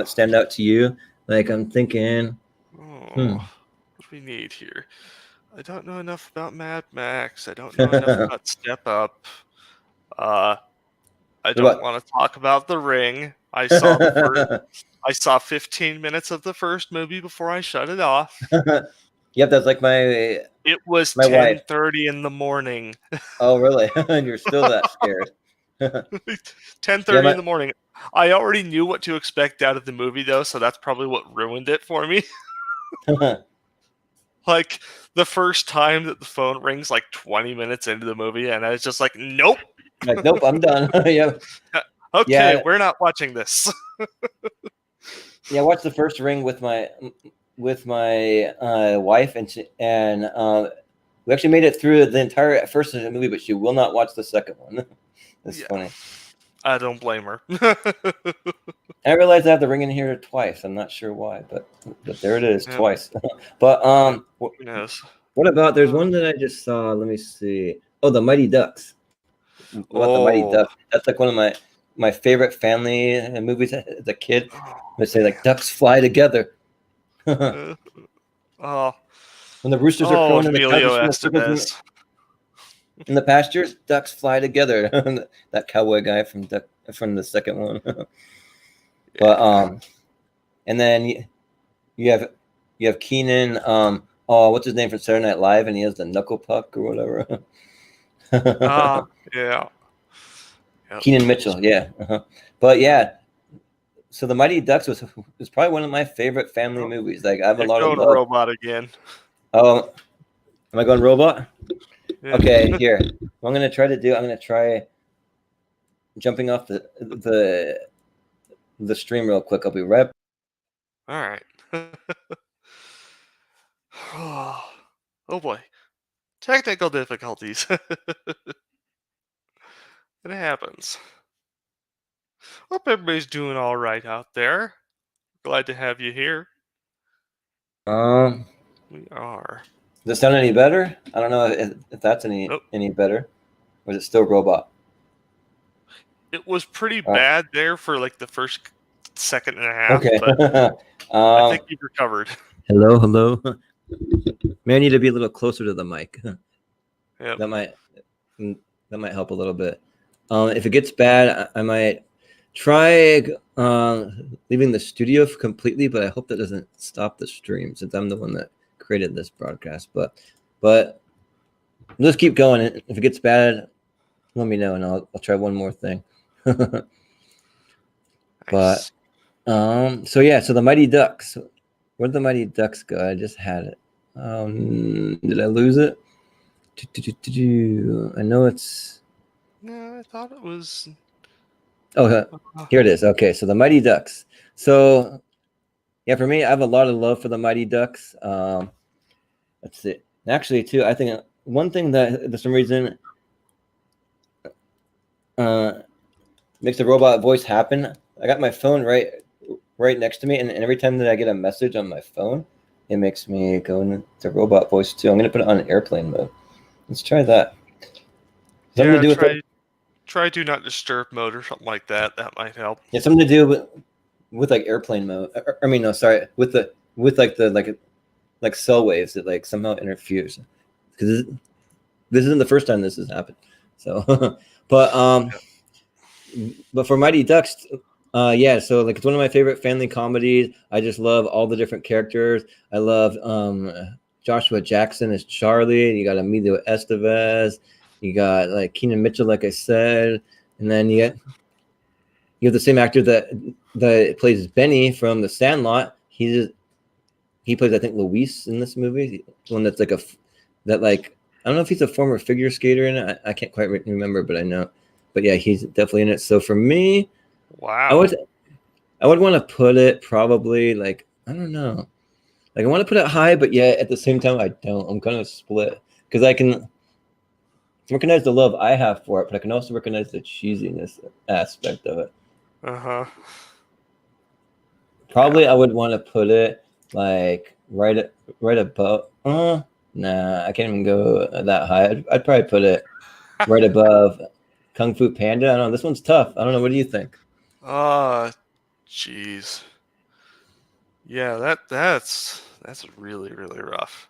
stand out to you? Like, I'm thinking. What do we need here? I don't know enough about Mad Max. I don't know enough about Step Up. I don't want to talk about The Ring. I saw 15 minutes of the first movie before I shut it off. Yep, that's like my. It was 10:30 in the morning. Oh, really? And you're still that scared? 10:30 in the morning. I already knew what to expect out of the movie, though, so that's probably what ruined it for me. Like, the first time that the phone rings, like 20 minutes into the movie, and I was just like, nope. Like, nope, I'm done. Yeah. Okay, we're not watching this. Yeah, I watched the first Ring with my wife, and we actually made it through the entire first movie, but she will not watch the second one. It's funny. I don't blame her. I realized I have The Ring in here twice. I'm not sure why, but there it is, twice. But who knows? What about? There's one that I just saw. Let me see. Oh, The Mighty Ducks. What about The Mighty Ducks? That's like one of my favorite family movies as a kid. They say like ducks fly together. When the roosters are crowing in the pastures, ducks fly together. That cowboy guy from the second one. But and then you have Keenan. What's his name from Saturday Night Live? And he has the knuckle puck or whatever. Yeah. Yep. Keenan Mitchell, yeah. But yeah, the Mighty Ducks was probably one of my favorite family movies. Like I have a You're lot of going love. robot again. Oh, am I going robot? Yeah. Okay, here. What I'm gonna try jumping off the stream real quick. I'll be right. All right. Oh boy, technical difficulties. It happens. Hope everybody's doing all right out there. Glad to have you here. We are. Does it sound any better? I don't know if that's any better. Or is it still robot? It was pretty bad there for like the first second and a half. Okay. But I think you've recovered. Hello. May I need to be a little closer to the mic. Yep. That might help a little bit. If it gets bad, I might try leaving the studio completely, but I hope that doesn't stop the stream since I'm the one that created this broadcast. But let's keep going. If it gets bad, let me know, and I'll try one more thing. Nice. But so the Mighty Ducks. Where'd the Mighty Ducks go? I just had it. Did I lose it? I know it's. No, I thought it was. Oh, here it is. Okay, so the Mighty Ducks. So, yeah, for me, I have a lot of love for the Mighty Ducks. Let's see. Actually, too, I think one thing that, for some reason, makes the robot voice happen. I got my phone right next to me, and every time that I get a message on my phone, it makes me go into robot voice too. I'm gonna put it on airplane mode. Let's try that. Yeah, try do not disturb mode or something like that. That might help. Yeah, something to do with like airplane mode. I mean, no, sorry, with cell waves that like somehow interfere. Because this isn't the first time this has happened. So, but for Mighty Ducks, yeah. So like it's one of my favorite family comedies. I just love all the different characters. I love Joshua Jackson as Charlie. You got Emilio Estevez. You got like Keenan Mitchell, like I said, and then you have the same actor that plays Benny from The Sandlot. He plays, I think, Luis in this movie. One that's like I don't know if he's a former figure skater in it. I can't quite remember, but I know. But yeah, he's definitely in it. So for me, wow, I would want to put it probably like, I don't know. Like I want to put it high, but yeah, at the same time I don't. I'm kind of split because I can recognize the love I have for it, but I can also recognize the cheesiness aspect of it. Probably I would want to put it like right above. Nah, I can't even go that high. I'd probably put it right above Kung Fu Panda. I don't know. This one's tough. I don't know. What do you think? Jeez. Yeah, that's really, really rough.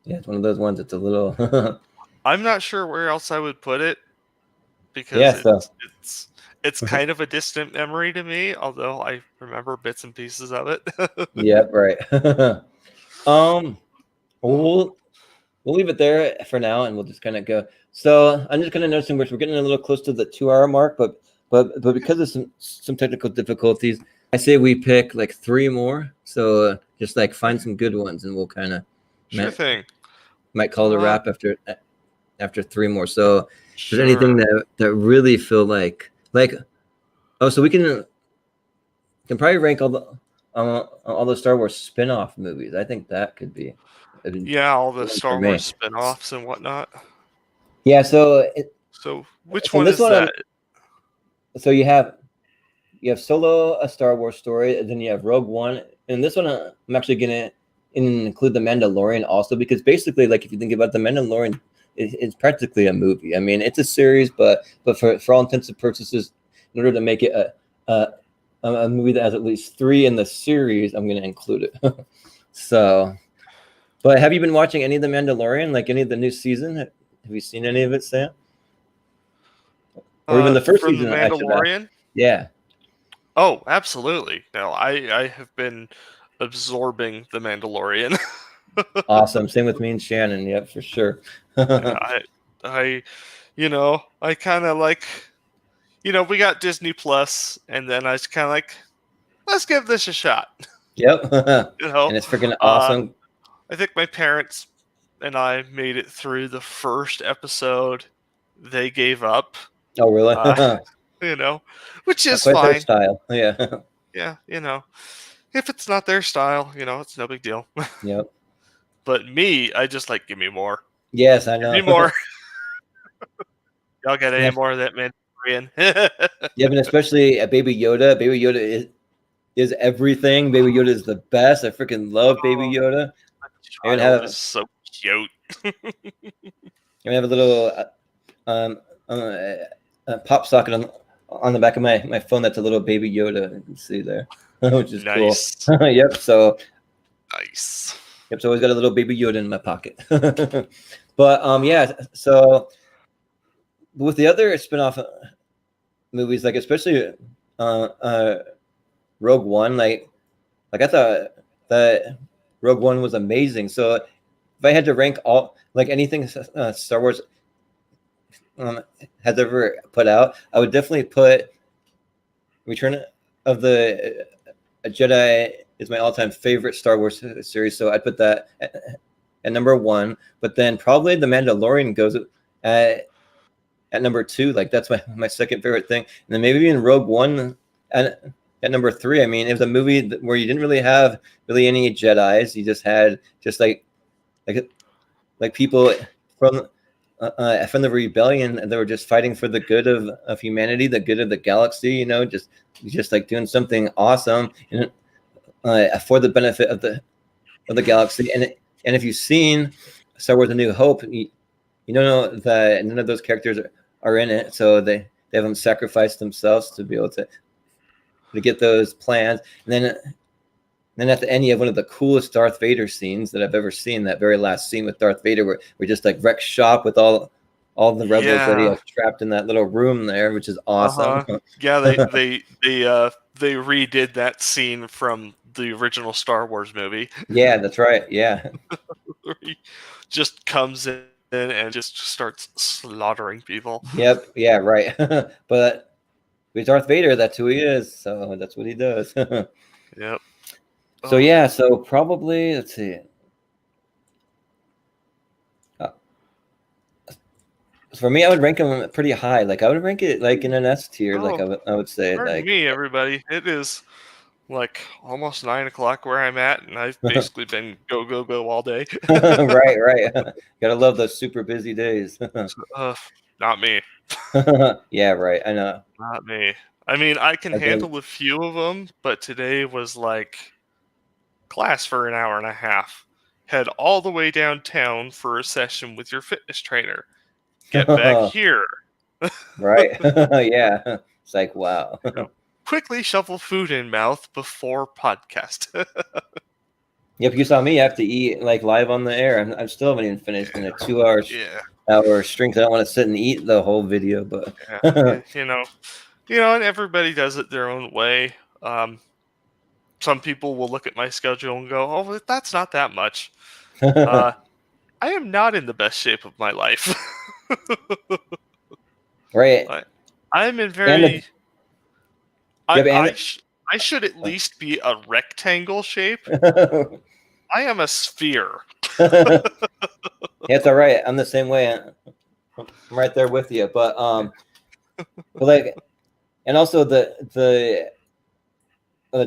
Yeah, it's one of those ones that's a little. I'm not sure where else I would put it because it's kind of a distant memory to me, although I remember bits and pieces of it. Yep, right. We'll leave it there for now, and we'll just kind of go. So I'm just kind of noticing we're getting a little close to the 2-hour mark, but because of some technical difficulties, I say we pick like 3 more. So just like find some good ones, and we'll kind of might call it a wrap after 3 more. So if there's anything that really feel like so we can probably rank all the Star Wars spin-off movies. I think that could be. Yeah, all the Star Wars spin-offs and whatnot. Yeah, so which one is that? So you have Solo, A Star Wars Story, and then you have Rogue One. And this one I'm actually going to include The Mandalorian also, because basically, like, if you think about The Mandalorian, it's practically a movie. I mean, it's a series, but for all intents and purposes, in order to make it a movie that has at least 3 in the series, I'm going to include it. So, but have you been watching any of The Mandalorian, like any of the new season? Have you seen any of it, Sam? Or even the first season? The Mandalorian? Yeah. Oh, absolutely. No, I have been absorbing The Mandalorian. Awesome. Same with me and Shannon. Yep, for sure. I kind of like we got Disney Plus, and then I was kind of like, let's give this a shot. Yep. And it's freaking awesome. I think my parents and I made it through the first episode. They gave up. Oh, really? Which is quite their fine. style. Yeah. Yeah, if it's not their style, it's no big deal. Yep. But me, I just like, give me more. Yes, I know. Give me more. Y'all got any more of that Mandalorian? Yeah, but especially Baby Yoda. Baby Yoda is everything. Baby Yoda is the best. I freaking love Baby Yoda. Even have so cute. I have a little pop socket on the back of my phone. That's a little Baby Yoda. You can see there, which is nice. Cool. Yep. So nice. Yep. So I always got a little Baby Yoda in my pocket. But yeah. So with the other spin-off movies, like especially Rogue One, like I thought that Rogue One was amazing. So if I had to rank all like anything Star Wars has ever put out, I would definitely put Return of the Jedi is my all-time favorite Star Wars series. So I'd put that at number 1. But then probably The Mandalorian goes at number 2. Like that's my second favorite thing. And then maybe even Rogue One at number 3. I mean, it was a movie where you didn't really have any Jedis. You just had like people from the rebellion, and they were just fighting for the good of humanity, the good of the galaxy. Just like doing something awesome and for the benefit of the galaxy. And if you've seen Star Wars: A New Hope, you know that none of those characters are in it, so they haven't sacrificed themselves to be able to get those plans. And then at the end, you have one of the coolest Darth Vader scenes that I've ever seen. That very last scene with Darth Vader, where we just like wreck shop with all the rebels that he has trapped in that little room there, which is awesome. Yeah, they redid that scene from the original Star Wars movie. Yeah, that's right. Yeah, he just comes in and just starts slaughtering people. Yep. Yeah. Right. But with Darth Vader, that's who he is. So that's what he does. Yep. So yeah. So probably let's see. For me, I would rank him pretty high. Like I would rank it like in an S tier. Like I would say. Pardon me, everybody. It is like almost 9 o'clock where I'm at, and I've basically been go all day. Right. Gotta love those super busy days. Not me. Yeah, right. I know. Not me. I mean, I can handle a few of them, but today was like class for an hour and a half. Head all the way downtown for a session with your fitness trainer. Get back here. Right. Yeah. It's like, wow. Quickly shovel food in mouth before podcast. Yep, you saw me have to eat like live on the air. I still haven't even finished in a 2 hour hour string. I don't want to sit and eat the whole video, but and everybody does it their own way. Some people will look at my schedule and go, "Oh, that's not that much." I am not in the best shape of my life. Right. I am in very. I should at least be a rectangle shape. I am a sphere. Yeah, it's all right. I'm the same way. I'm right there with you. But like, and also the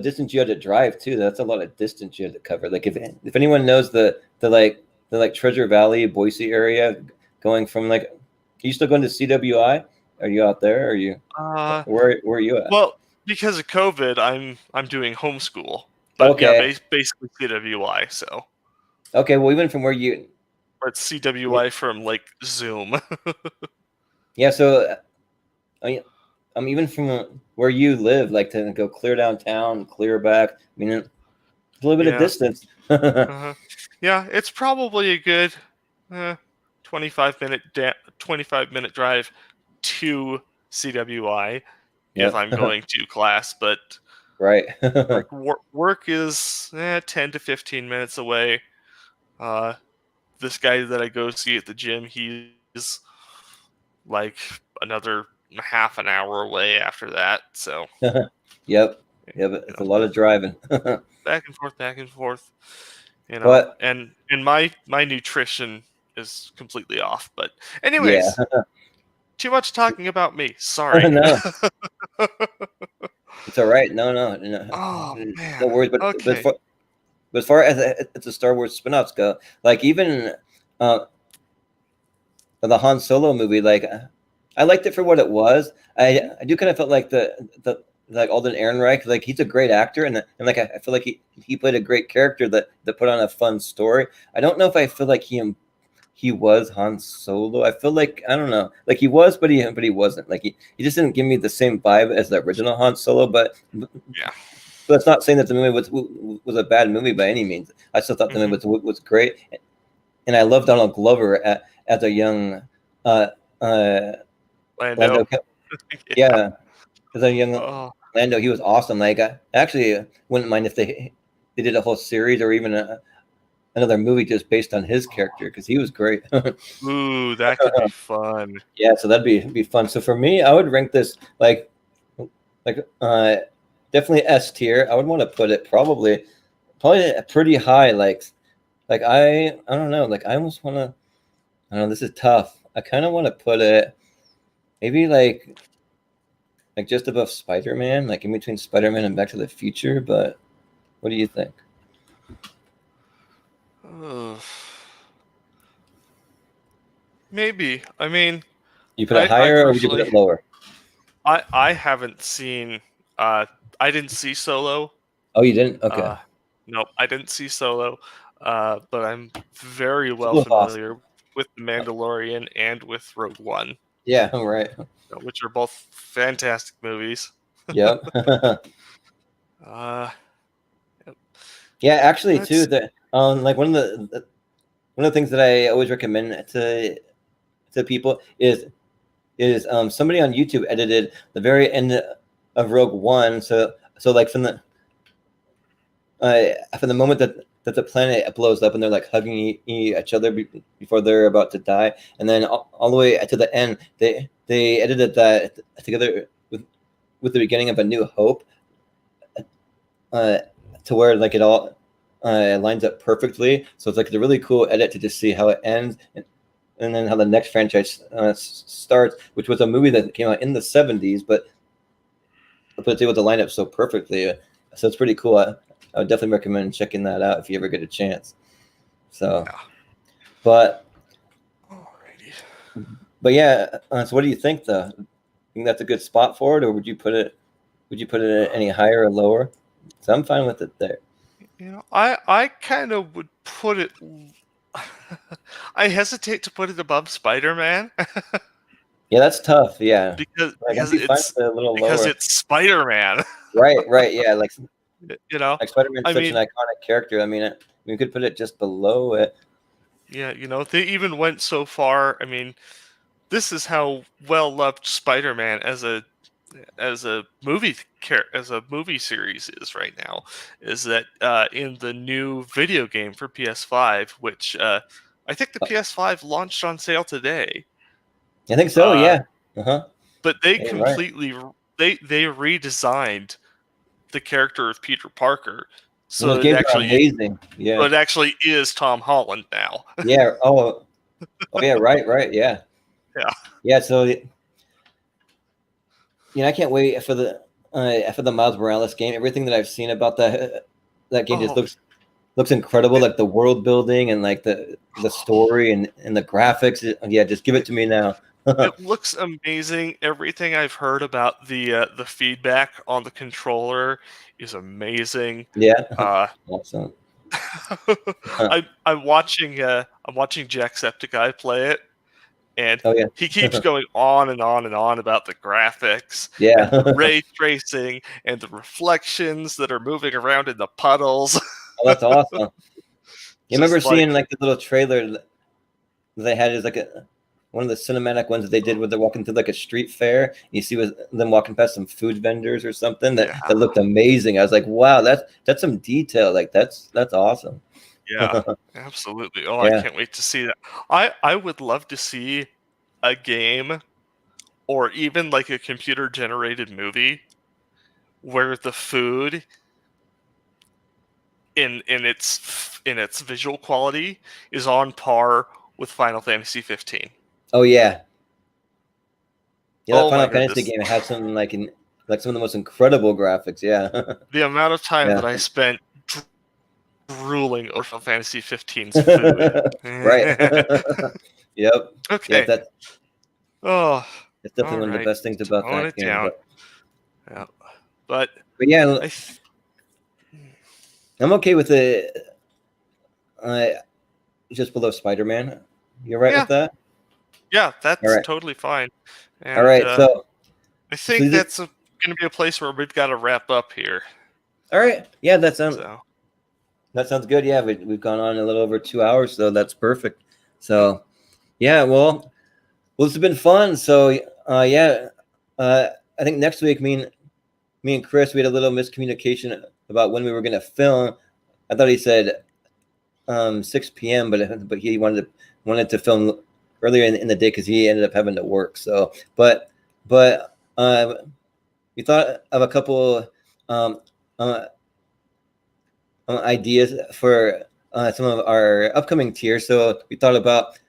distance you had to drive too. That's a lot of distance you had to cover. Like if anyone knows the Treasure Valley, Boise area, going from like, are you still going to CWI? Are you out there? Or are you where are you at? Well, because of COVID, I'm doing homeschool. But yeah, basically CWI. So. Okay, well, even from where you. But CWI from like Zoom. Yeah, so even from where you live, like to go clear downtown, clear back. I mean, it's a little bit of distance. Yeah, it's probably a good 25-minute drive to CWI if I'm going to class, but right. like work is 10 to 15 minutes away. This guy that I go see at the gym, he's like another half an hour away after that. So Yep. Yeah, but it's a lot of driving. back and forth, back and forth. You know, But and my nutrition is completely off. But yeah, anyways, too much talking about me. Sorry. no, it's all right. No, Oh no man. worries. But Okay. but as far as the Star Wars spin-offs go, like even uh, the Han Solo movie, like I liked it for what it was. I do kind of felt like the like Alden Ehrenreich, like he's a great actor, and like I feel like he played a great character that put on a fun story. I don't know if I feel like he was Han Solo. I feel like I don't know, like he was, but he wasn't. Like he just didn't give me the same vibe as the original Han Solo. But Yeah. that's not saying that the movie was a bad movie by any means. I still thought the movie was great, and I love Donald Glover as a young Lando. yeah, as a young Oh, Lando. He was awesome. Like I actually wouldn't mind if they did a whole series or even another movie just based on his character because he was great. ooh, that could be fun. Yeah, so that'd be fun. So for me, I would rank this like definitely S tier. I would want to put it probably pretty high. Like I don't know. Like I almost want to. I don't know. This is tough. I kind of want to put it maybe like just above Spider-Man, like in between Spider-Man and Back to the Future. But what do you think? Maybe. I mean, You put it higher or would you put it lower? I haven't seen. I didn't see Solo. Oh, you didn't? Okay. Nope, I didn't see Solo. But I'm very well familiar with The Mandalorian and with Rogue One. Yeah, right. Which are both fantastic movies. Yep. Yep. Yeah, actually, too. That like one of the things that I always recommend to people is somebody on YouTube edited the very end of Rogue One. So like from the moment that the planet blows up and they're like hugging each other before they're about to die, and then all the way to the end, they edited that together with the beginning of A New Hope, to where like it all lines up perfectly. So it's like a really cool edit to just see how it ends. And then how the next franchise starts, which was a movie that came out in the 70s, but it's able to line up so perfectly. So it's pretty cool. I would definitely recommend checking that out if you ever get a chance. So, but yeah. So what do you think, though? You think that's a good spot for it, or would you put it any higher or lower? So I'm fine with it there. You know, I kind of would put it. I hesitate to put it above Spider-Man. Yeah, that's tough. Yeah, because it's Spider-Man. Right. Yeah, like you know, like Spider-Man's such an iconic character. I mean, we could put it just below it. Yeah, you know, they even went so far. I mean, this is how well loved Spider-Man as a movie series is right now. Is that in the new video game for PS5, which I think the PS5 launched on sale today. I think so. Yeah. But they completely they redesigned the character of Peter Parker. So it actually amazing. Yeah. So it actually is Tom Holland now. Yeah. Oh yeah. Right. Yeah. Yeah. Yeah. So, I can't wait for the Miles Morales game. Everything that I've seen about that game just looks incredible. Like the world building and like the story and the graphics. Yeah, just give it to me now. It looks amazing. Everything I've heard about the feedback on the controller is amazing. Yeah. Awesome. I'm watching Jacksepticeye play it, and he keeps going on and on and on about the graphics, and the ray tracing, and the reflections that are moving around in the puddles. Oh, that's awesome. You remember seeing like the little trailer that they had is like one of the cinematic ones that they did where they're walking through like a street fair. You see with them walking past some food vendors or something that looked amazing. I was like, wow, that's some detail. Like that's awesome. Yeah, absolutely. Oh, I can't wait to see that. I would love to see a game or even like a computer generated movie where the food in its visual quality is on par with Final Fantasy 15. Oh yeah. Yeah, that Oh my Final Fantasy goodness. game had something like some of the most incredible graphics. Yeah. The amount of time Yeah. that I spent drooling over Final Fantasy 15's food. Right. Yep. Okay. Yep. That's Oh, definitely all one of the right. best things about Tone that it game. down. Yeah. But Yeah, I I'm okay with it. Just below Spider-Man. You're right Yeah. with that? yeah, that's All right. totally fine. And All right. So I think that's going to be a place where we've got to wrap up here. all right. Yeah, that sounds good. Yeah, we've gone on a little over 2 hours, so that's perfect. So yeah, well, this has been fun. So yeah, I think next week, me and Chris, we had a little miscommunication about when we were going to film. I thought he said 6 p.m., but he wanted to film earlier in the day because he ended up having to work. So, but we thought of a couple ideas for some of our upcoming tiers. So we thought about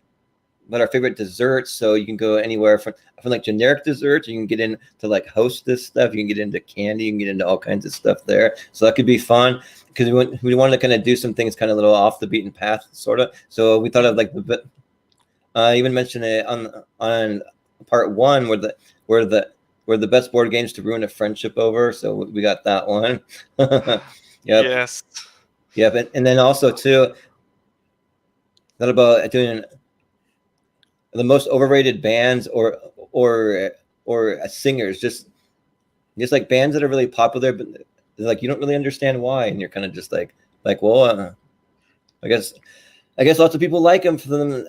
our favorite desserts. So you can go anywhere from like generic desserts. You can get into like hostess stuff. You can get into candy. You can get into all kinds of stuff there. So that could be fun because we want to kind of do some things kind of a little off the beaten path, sort of. So we thought of like I even mentioned it on part 1 where the best board games to ruin a friendship over. So we got that one. Yep. Yes. Yep. And then also too, thought about doing the most overrated bands or singers, just like bands that are really popular, but like you don't really understand why, and you're kind of just like well, I guess lots of people like them for them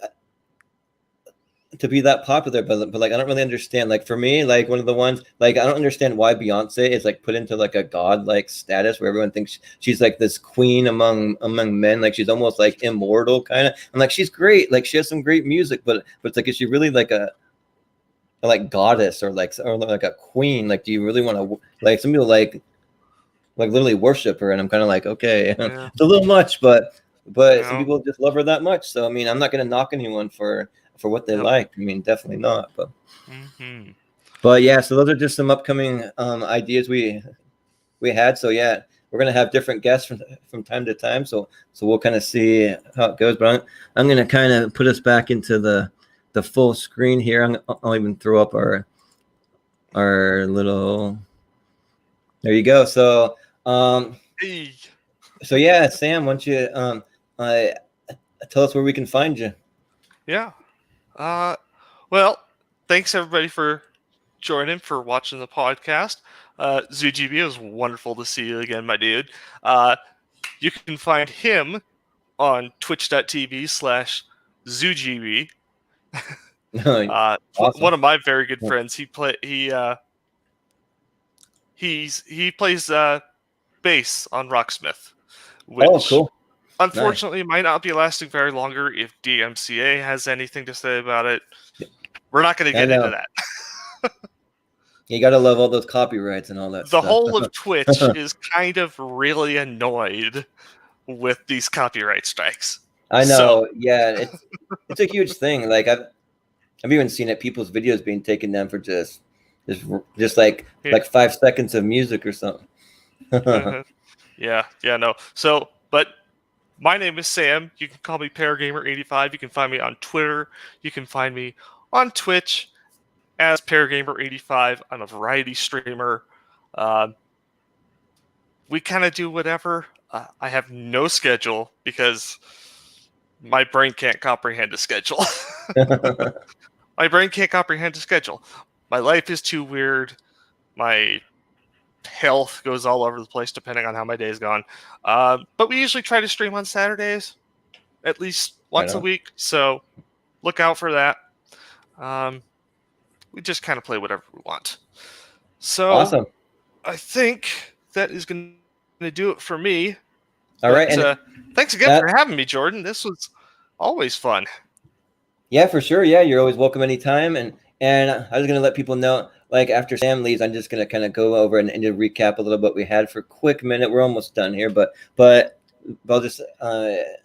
to be that popular, but like I don't really understand. Like for me, like one of the ones, like I don't understand why Beyonce is like put into like a godlike status where everyone thinks she's like this queen among men, like she's almost like immortal kind of. And like she's great, like she has some great music, but it's like, is she really like a like goddess or like a queen? Like, do you really want to, like, some people like literally worship her, and I'm kind of like, okay, Yeah. it's a little much, but You some know. people just love her that much. So I mean, I'm not going to knock anyone for what they like. I mean, definitely not. But but yeah, so those are just some upcoming ideas we had. So yeah, we're gonna have different guests from time to time. So we'll kind of see how it goes. But I'm gonna kind of put us back into the full screen here. I'll even throw up our little. There you go. So Hey. so yeah, Sam, why don't you tell us where we can find you? Yeah. Well, thanks everybody for joining, for watching the podcast. ZooGB, it was wonderful to see you again, my dude. You can find him on twitch.tv/ZooGB. Awesome. One of my very good friends. He plays bass on Rocksmith, which cool. unfortunately might not be lasting very longer if DMCA has anything to say about it. We're not going to get into that. You gotta love all those copyrights and all that The stuff. whole of Twitch is kind of really annoyed with these copyright strikes. I know. Yeah, it's a huge thing. Like I've even seen it, people's videos being taken down for just like 5 seconds of music or something. Yeah, no. So, but my name is Sam. You can call me Paragamer85. You can find me on Twitter. You can find me on Twitch as Paragamer85. I'm a variety streamer. We kind of do whatever. I have no schedule because my brain can't comprehend a schedule. My brain can't comprehend a schedule. My life is too weird. My health goes all over the place depending on how my day's gone. But we usually try to stream on Saturdays, at least once a week. So look out for that. We just kind of play whatever we want. So awesome. I think that is going to do it for me. All right. And thanks again for having me, Jordan. This was always fun. Yeah, for sure. Yeah, you're always welcome anytime. And And I was gonna let people know, like after Sam leaves, I'm just gonna kind of go over and to recap a little bit we had for a quick minute. We're almost done here, but I'll just let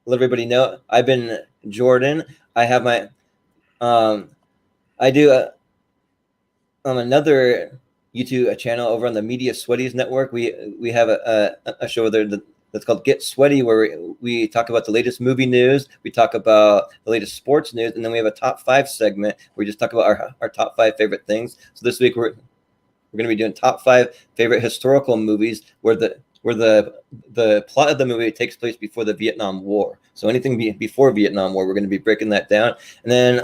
everybody know I've been Jordan. I have my I do another YouTube channel over on the Media Sweaties Network. We have a show there that's called Get Sweaty, where we talk about the latest movie news, we talk about the latest sports news, and then we have a top 5 segment where we just talk about our top 5 favorite things. So this week we're going to be doing top 5 favorite historical movies where the plot of the movie takes place before the Vietnam War. So anything before Vietnam War, we're going to be breaking that down. And then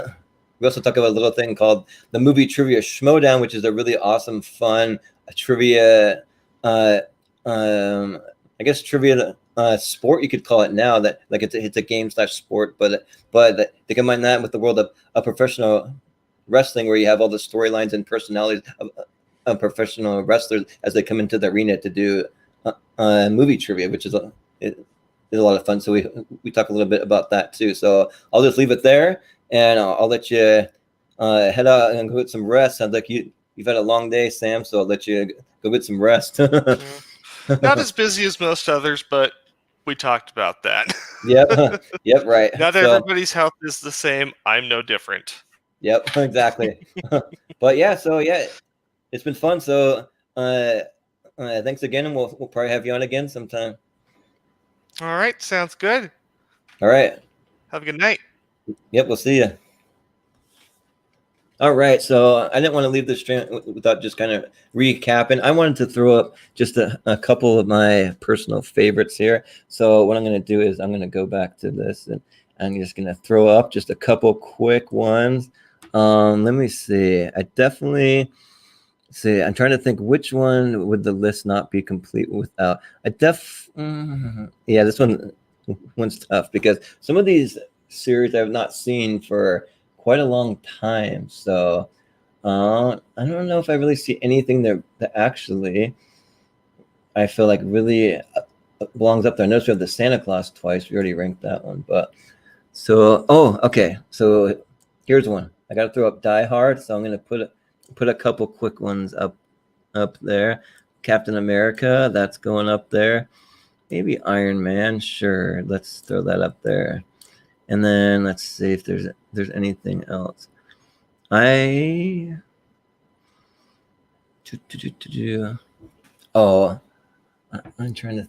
we also talk about a little thing called the Movie Trivia Schmodown, which is a really awesome, fun trivia, I guess trivia sport you could call it now. That like it's a game/sport, but they combine that with the world of professional wrestling, where you have all the storylines and personalities of professional wrestlers as they come into the arena to do movie trivia, which is a lot of fun. So we talk a little bit about that too. So I'll just leave it there. And I'll let you head out and go get some rest. Sounds like you've had a long day, Sam, so I'll let you go get some rest. Not as busy as most others, but we talked about that. Yep, right. Not everybody's health is the same. I'm no different. Yep, exactly. But yeah, it's been fun. So thanks again, and we'll probably have you on again sometime. All right, sounds good. All right. Have a good night. Yep, we'll see you. All right, so I didn't want to leave this stream without just kind of recapping. I wanted to throw up just a couple of my personal favorites here. So what I'm going to do is I'm going to go back to this, and I'm just going to throw up just a couple quick ones. Let me see. I'm trying to think which one would the list not be complete without. This one's tough because some of these series I've not seen for quite a long time, so I don't know if I really see anything that actually I feel like really belongs up there. I noticed we have the Santa Claus twice. We already ranked that one, but okay. So here's one. I got to throw up Die Hard, so I'm gonna put a couple quick ones up there. Captain America, that's going up there. Maybe Iron Man, sure. Let's throw that up there. And then let's see if there's anything else. I'm trying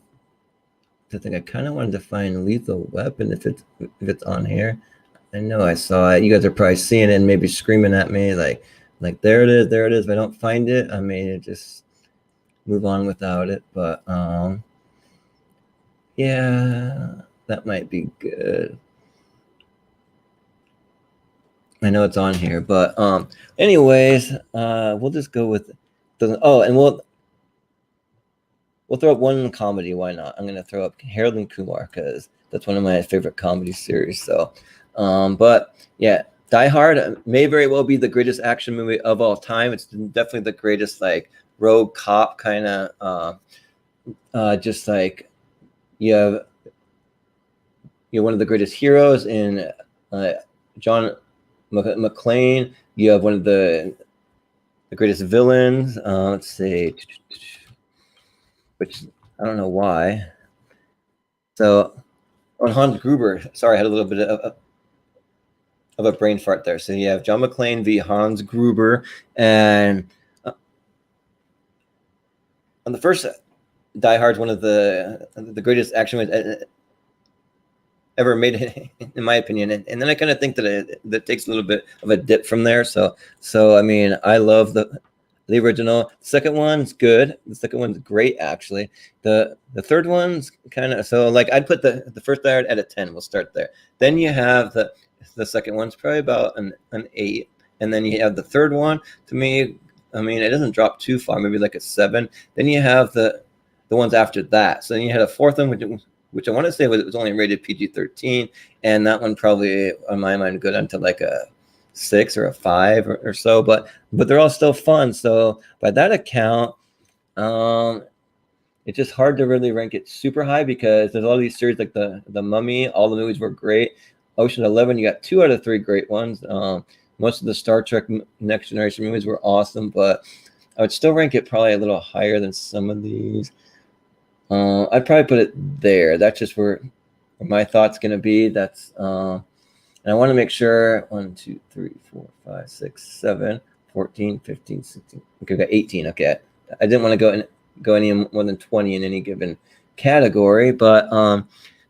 to think. I kind of wanted to find Lethal Weapon if it's on here. I know I saw it. You guys are probably seeing it and maybe screaming at me like there it is. If I don't find it, I may just move on without it. But yeah, that might be good. I know it's on here, but anyways, we'll just go with and we'll throw up one comedy. Why not? I'm gonna throw up Harold and Kumar because that's one of my favorite comedy series. So, but yeah, Die Hard may very well be the greatest action movie of all time. It's definitely the greatest like rogue cop kind of just like you're one of the greatest heroes in John McClane. You have one of the greatest villains. Let's see, which I don't know why. So on Hans Gruber, sorry, I had a little bit of a brain fart there. So you have John McClane v. Hans Gruber, and on the first Die Hard is one of the greatest action movies ever made, in my opinion. And then I kind of think that that takes a little bit of a dip from there. So I mean, I love the original. The second one's good. The second one's great, actually. The third one's kind of like I'd put the first Die Hard at a 10. We'll start there. Then you have the second one's probably about an 8, and then you have the third one. To me, I mean, it doesn't drop too far, maybe like a 7. Then you have the ones after that. So then you had a fourth one, which I want to say was only rated PG-13, and that one probably, on my mind, go down to like a 6 or a 5 or so. But they're all still fun. So by that account, it's just hard to really rank it super high because there's all these series like the Mummy. All the movies were great. Ocean 11, you got 2 out of 3 great ones. Most of the Star Trek Next Generation movies were awesome, but I would still rank it probably a little higher than some of these. I'd probably put it there. That's just where my thought's going to be. That's and I want to make sure 1, 2, 3, 4, 5, 6, 7, 14, 15, 16. Okay, we got 18. Okay, I didn't want to go any more than 20 in any given category, but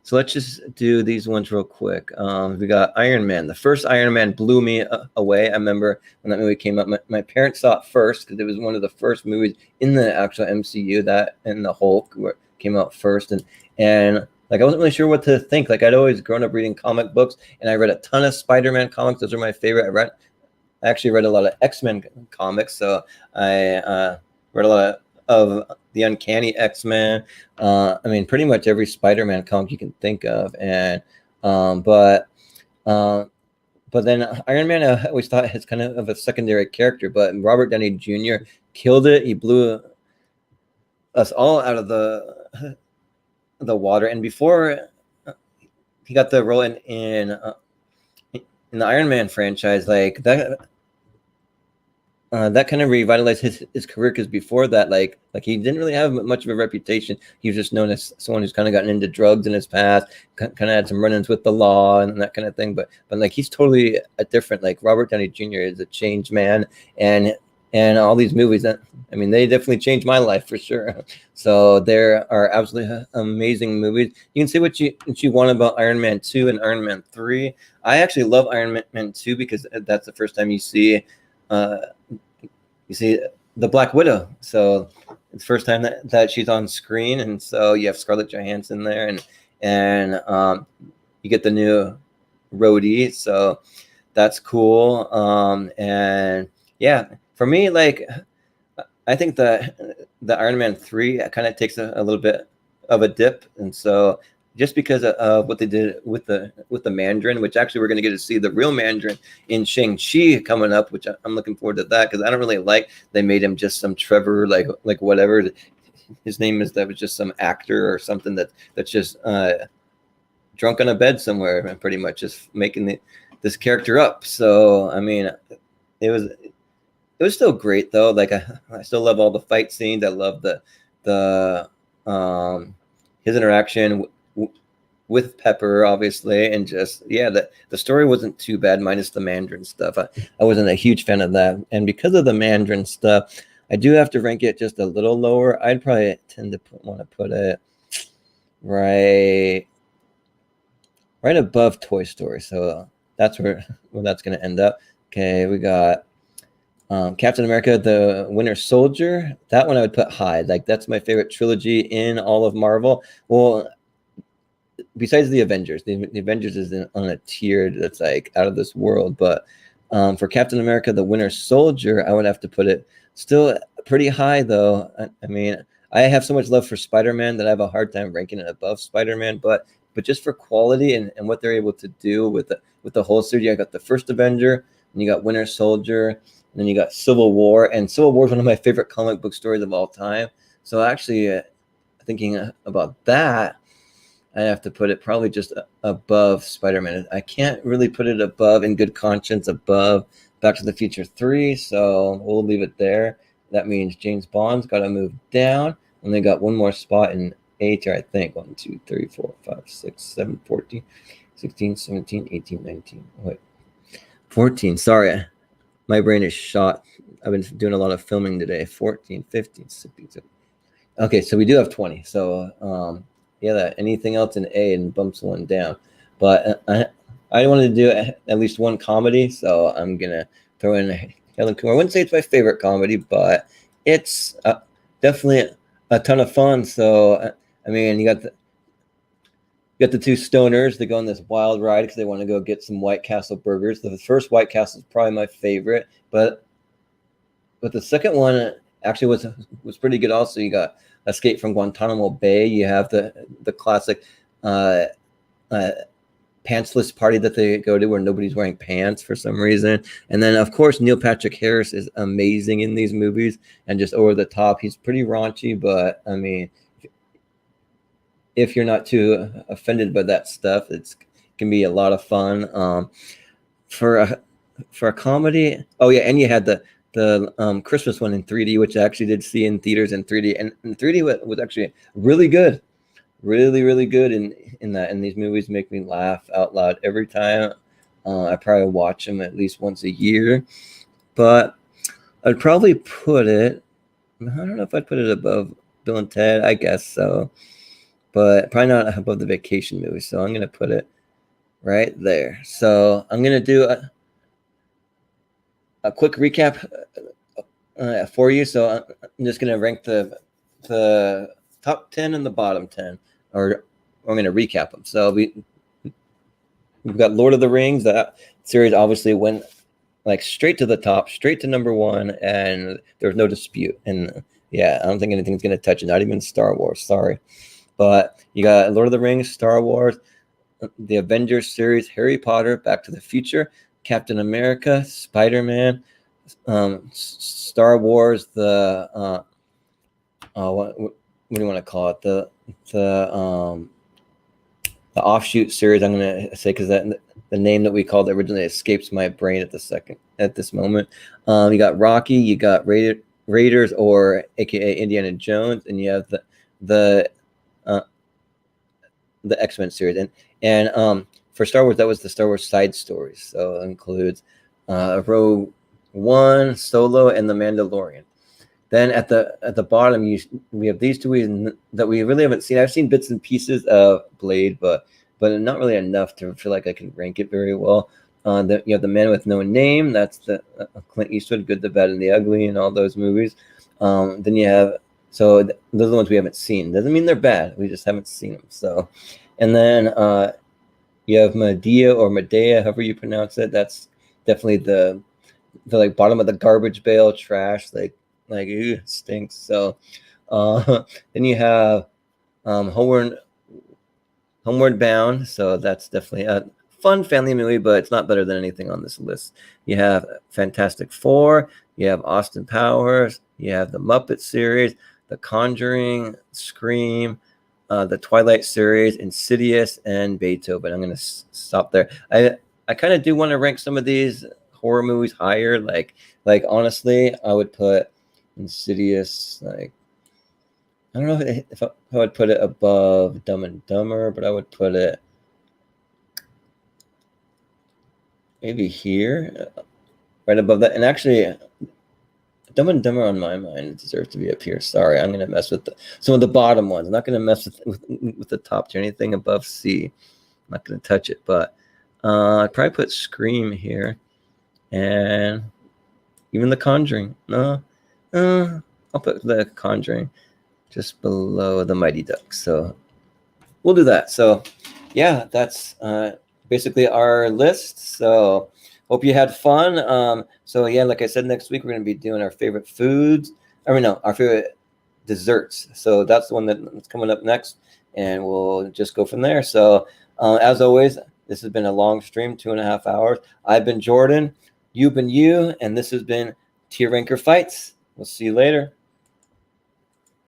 so let's just do these ones real quick. We got Iron Man. The first Iron Man blew me away. I remember when that movie came up, my parents saw it first because it was one of the first movies in the actual MCU, that and the Hulk came out first, and like I wasn't really sure what to think. Like I'd always grown up reading comic books, and I read a ton of Spider-Man comics. Those are my favorite. I actually read a lot of X-Men comics, so I read a lot of the Uncanny X-Men. I mean, pretty much every Spider-Man comic you can think of, and but then Iron Man I always thought is kind of a secondary character, but Robert Downey Jr. killed it. He blew us all out of the water, and before he got the role in the Iron Man franchise, like that kind of revitalized his career, because before that, like he didn't really have much of a reputation. He was just known as someone who's kind of gotten into drugs in his past, kind of had some run-ins with the law and that kind of thing. But like he's totally a different. Like Robert Downey Jr. is a changed man, and all these movies that, I mean, they definitely changed my life for sure. So there are absolutely amazing movies. You can say what you want about Iron Man 2 and Iron Man 3. I actually love Iron Man 2 because that's the first time you see the Black Widow. So it's the first time that she's on screen, and so you have Scarlett Johansson there, and you get the new Rhodey, so that's cool. And yeah, for me, like I think the Iron Man 3 kind of takes a little bit of a dip, and so just because of what they did with the Mandarin, which actually we're going to get to see the real Mandarin in Shang-Chi coming up, which I'm looking forward to that, because I don't really like they made him just some Trevor, like whatever his name is, that was just some actor or something that's just drunk on a bed somewhere and pretty much just making this character up. So I mean, it was still great though. Like I still love all the fight scenes. I love the his interaction with Pepper, obviously, and just the story wasn't too bad, minus the Mandarin stuff. I wasn't a huge fan of that, and because of the Mandarin stuff, I do have to rank it just a little lower. I'd probably tend to want to put it right above Toy Story. So that's where that's going to end up. Okay, we got Captain America, the Winter Soldier. That one I would put high. Like that's my favorite trilogy in all of Marvel. Well, besides the Avengers, the Avengers is on a tier that's like out of this world. But for Captain America, the Winter Soldier, I would have to put it still pretty high, though. I mean, I have so much love for Spider-Man that I have a hard time ranking it above Spider-Man. But just for quality and what they're able to do with the whole series, I got the first Avenger, and you got Winter Soldier, and then you got Civil War. And Civil War is one of my favorite comic book stories of all time. So actually, thinking about that, I have to put it probably just above Spider-Man. I can't really put it above, in good conscience, above Back to the Future 3, so we'll leave it there. That means James Bond's got to move down, and they got one more spot in A tier, I think. 1, 2, 3, 4, 5, 6, 7, 14, 16, 17, 18, 19. Wait, 14. Sorry, my brain is shot. I've been doing a lot of filming today. 14, 15, 16, 17. Okay, so we do have 20. So, yeah, anything else in A and bumps one down. But I wanted to do at least one comedy, so I'm going to throw in Helen Kumar. I wouldn't say it's my favorite comedy, but it's definitely a ton of fun. So, I mean, you got the two stoners that go on this wild ride because they want to go get some White Castle burgers. The first White Castle is probably my favorite, but the second one actually was pretty good also. You got Escape from Guantanamo Bay. You have the classic pantsless party that they go to where nobody's wearing pants for some reason. And then, of course, Neil Patrick Harris is amazing in these movies and just over the top. He's pretty raunchy, but I mean, if you're not too offended by that stuff, it can be a lot of fun. For for a comedy, oh yeah, and you had the Christmas one in 3D, which I actually did see in theaters in 3D, and 3D was actually really good, really good. In that, and these movies make me laugh out loud every time. I probably watch them at least once a year, but I'd probably put it. I don't know if I'd put it above Bill and Ted. I guess so, but probably not above the vacation movie. So I'm gonna put it right there. So I'm gonna do a quick recap for you. So I'm just gonna rank the top 10 and the bottom 10, or I'm gonna recap them. So we've got Lord of the Rings. That series obviously went like straight to the top, straight to number one, and there was no dispute. And yeah, I don't think anything's gonna touch it, not even Star Wars. Sorry, but you got Lord of the Rings, Star Wars, the Avengers series, Harry Potter, Back to the Future, Captain America, Spider-Man, Star Wars, the what do you want to call it? The offshoot series. I'm gonna say because the name that we called it originally escapes my brain at this moment. You got Rocky, you got Raiders, or AKA Indiana Jones, and you have the X-Men series, and for Star Wars, that was the Star Wars side stories. So it includes Rogue One, Solo, and The Mandalorian. Then at the bottom, we have these two that we really haven't seen. I've seen bits and pieces of Blade, but not really enough to feel like I can rank it very well. You have The Man with No Name. That's the Clint Eastwood, Good, the Bad, and the Ugly, and all those movies. Then you have those are the ones we haven't seen. Doesn't mean they're bad. We just haven't seen them. So, and then you have Madea or Madea, however you pronounce it. That's definitely the like bottom of the garbage bale, trash. Like ew, it stinks. So then you have Homeward Bound. So that's definitely a fun family movie, but it's not better than anything on this list. You have Fantastic Four, you have Austin Powers, you have the Muppet series, The Conjuring, Scream, the Twilight series, Insidious, and Beethoven. I'm gonna stop there. I kind of do want to rank some of these horror movies higher. Like honestly, I would put Insidious, like, I don't know if I would put it above Dumb and Dumber, but I would put it maybe here, right above that. And actually, Dumb and Dumber on my mind deserves to be up here. Sorry, I'm gonna mess with some of the bottom ones. I'm not gonna mess with the top tier. Anything above C, I'm not gonna touch it. But I'd probably put Scream here, and even The Conjuring. No. I'll put The Conjuring just below The Mighty Ducks. So we'll do that. So yeah, that's basically our list. So hope you had fun. So yeah, like I said, next week we're going to be doing our favorite foods. Our favorite desserts. So that's the one that's coming up next, and we'll just go from there. So as always, this has been a long stream, 2.5 hours. I've been Jordan, you've been you, and this has been Tier Ranker Fights. We'll see you later.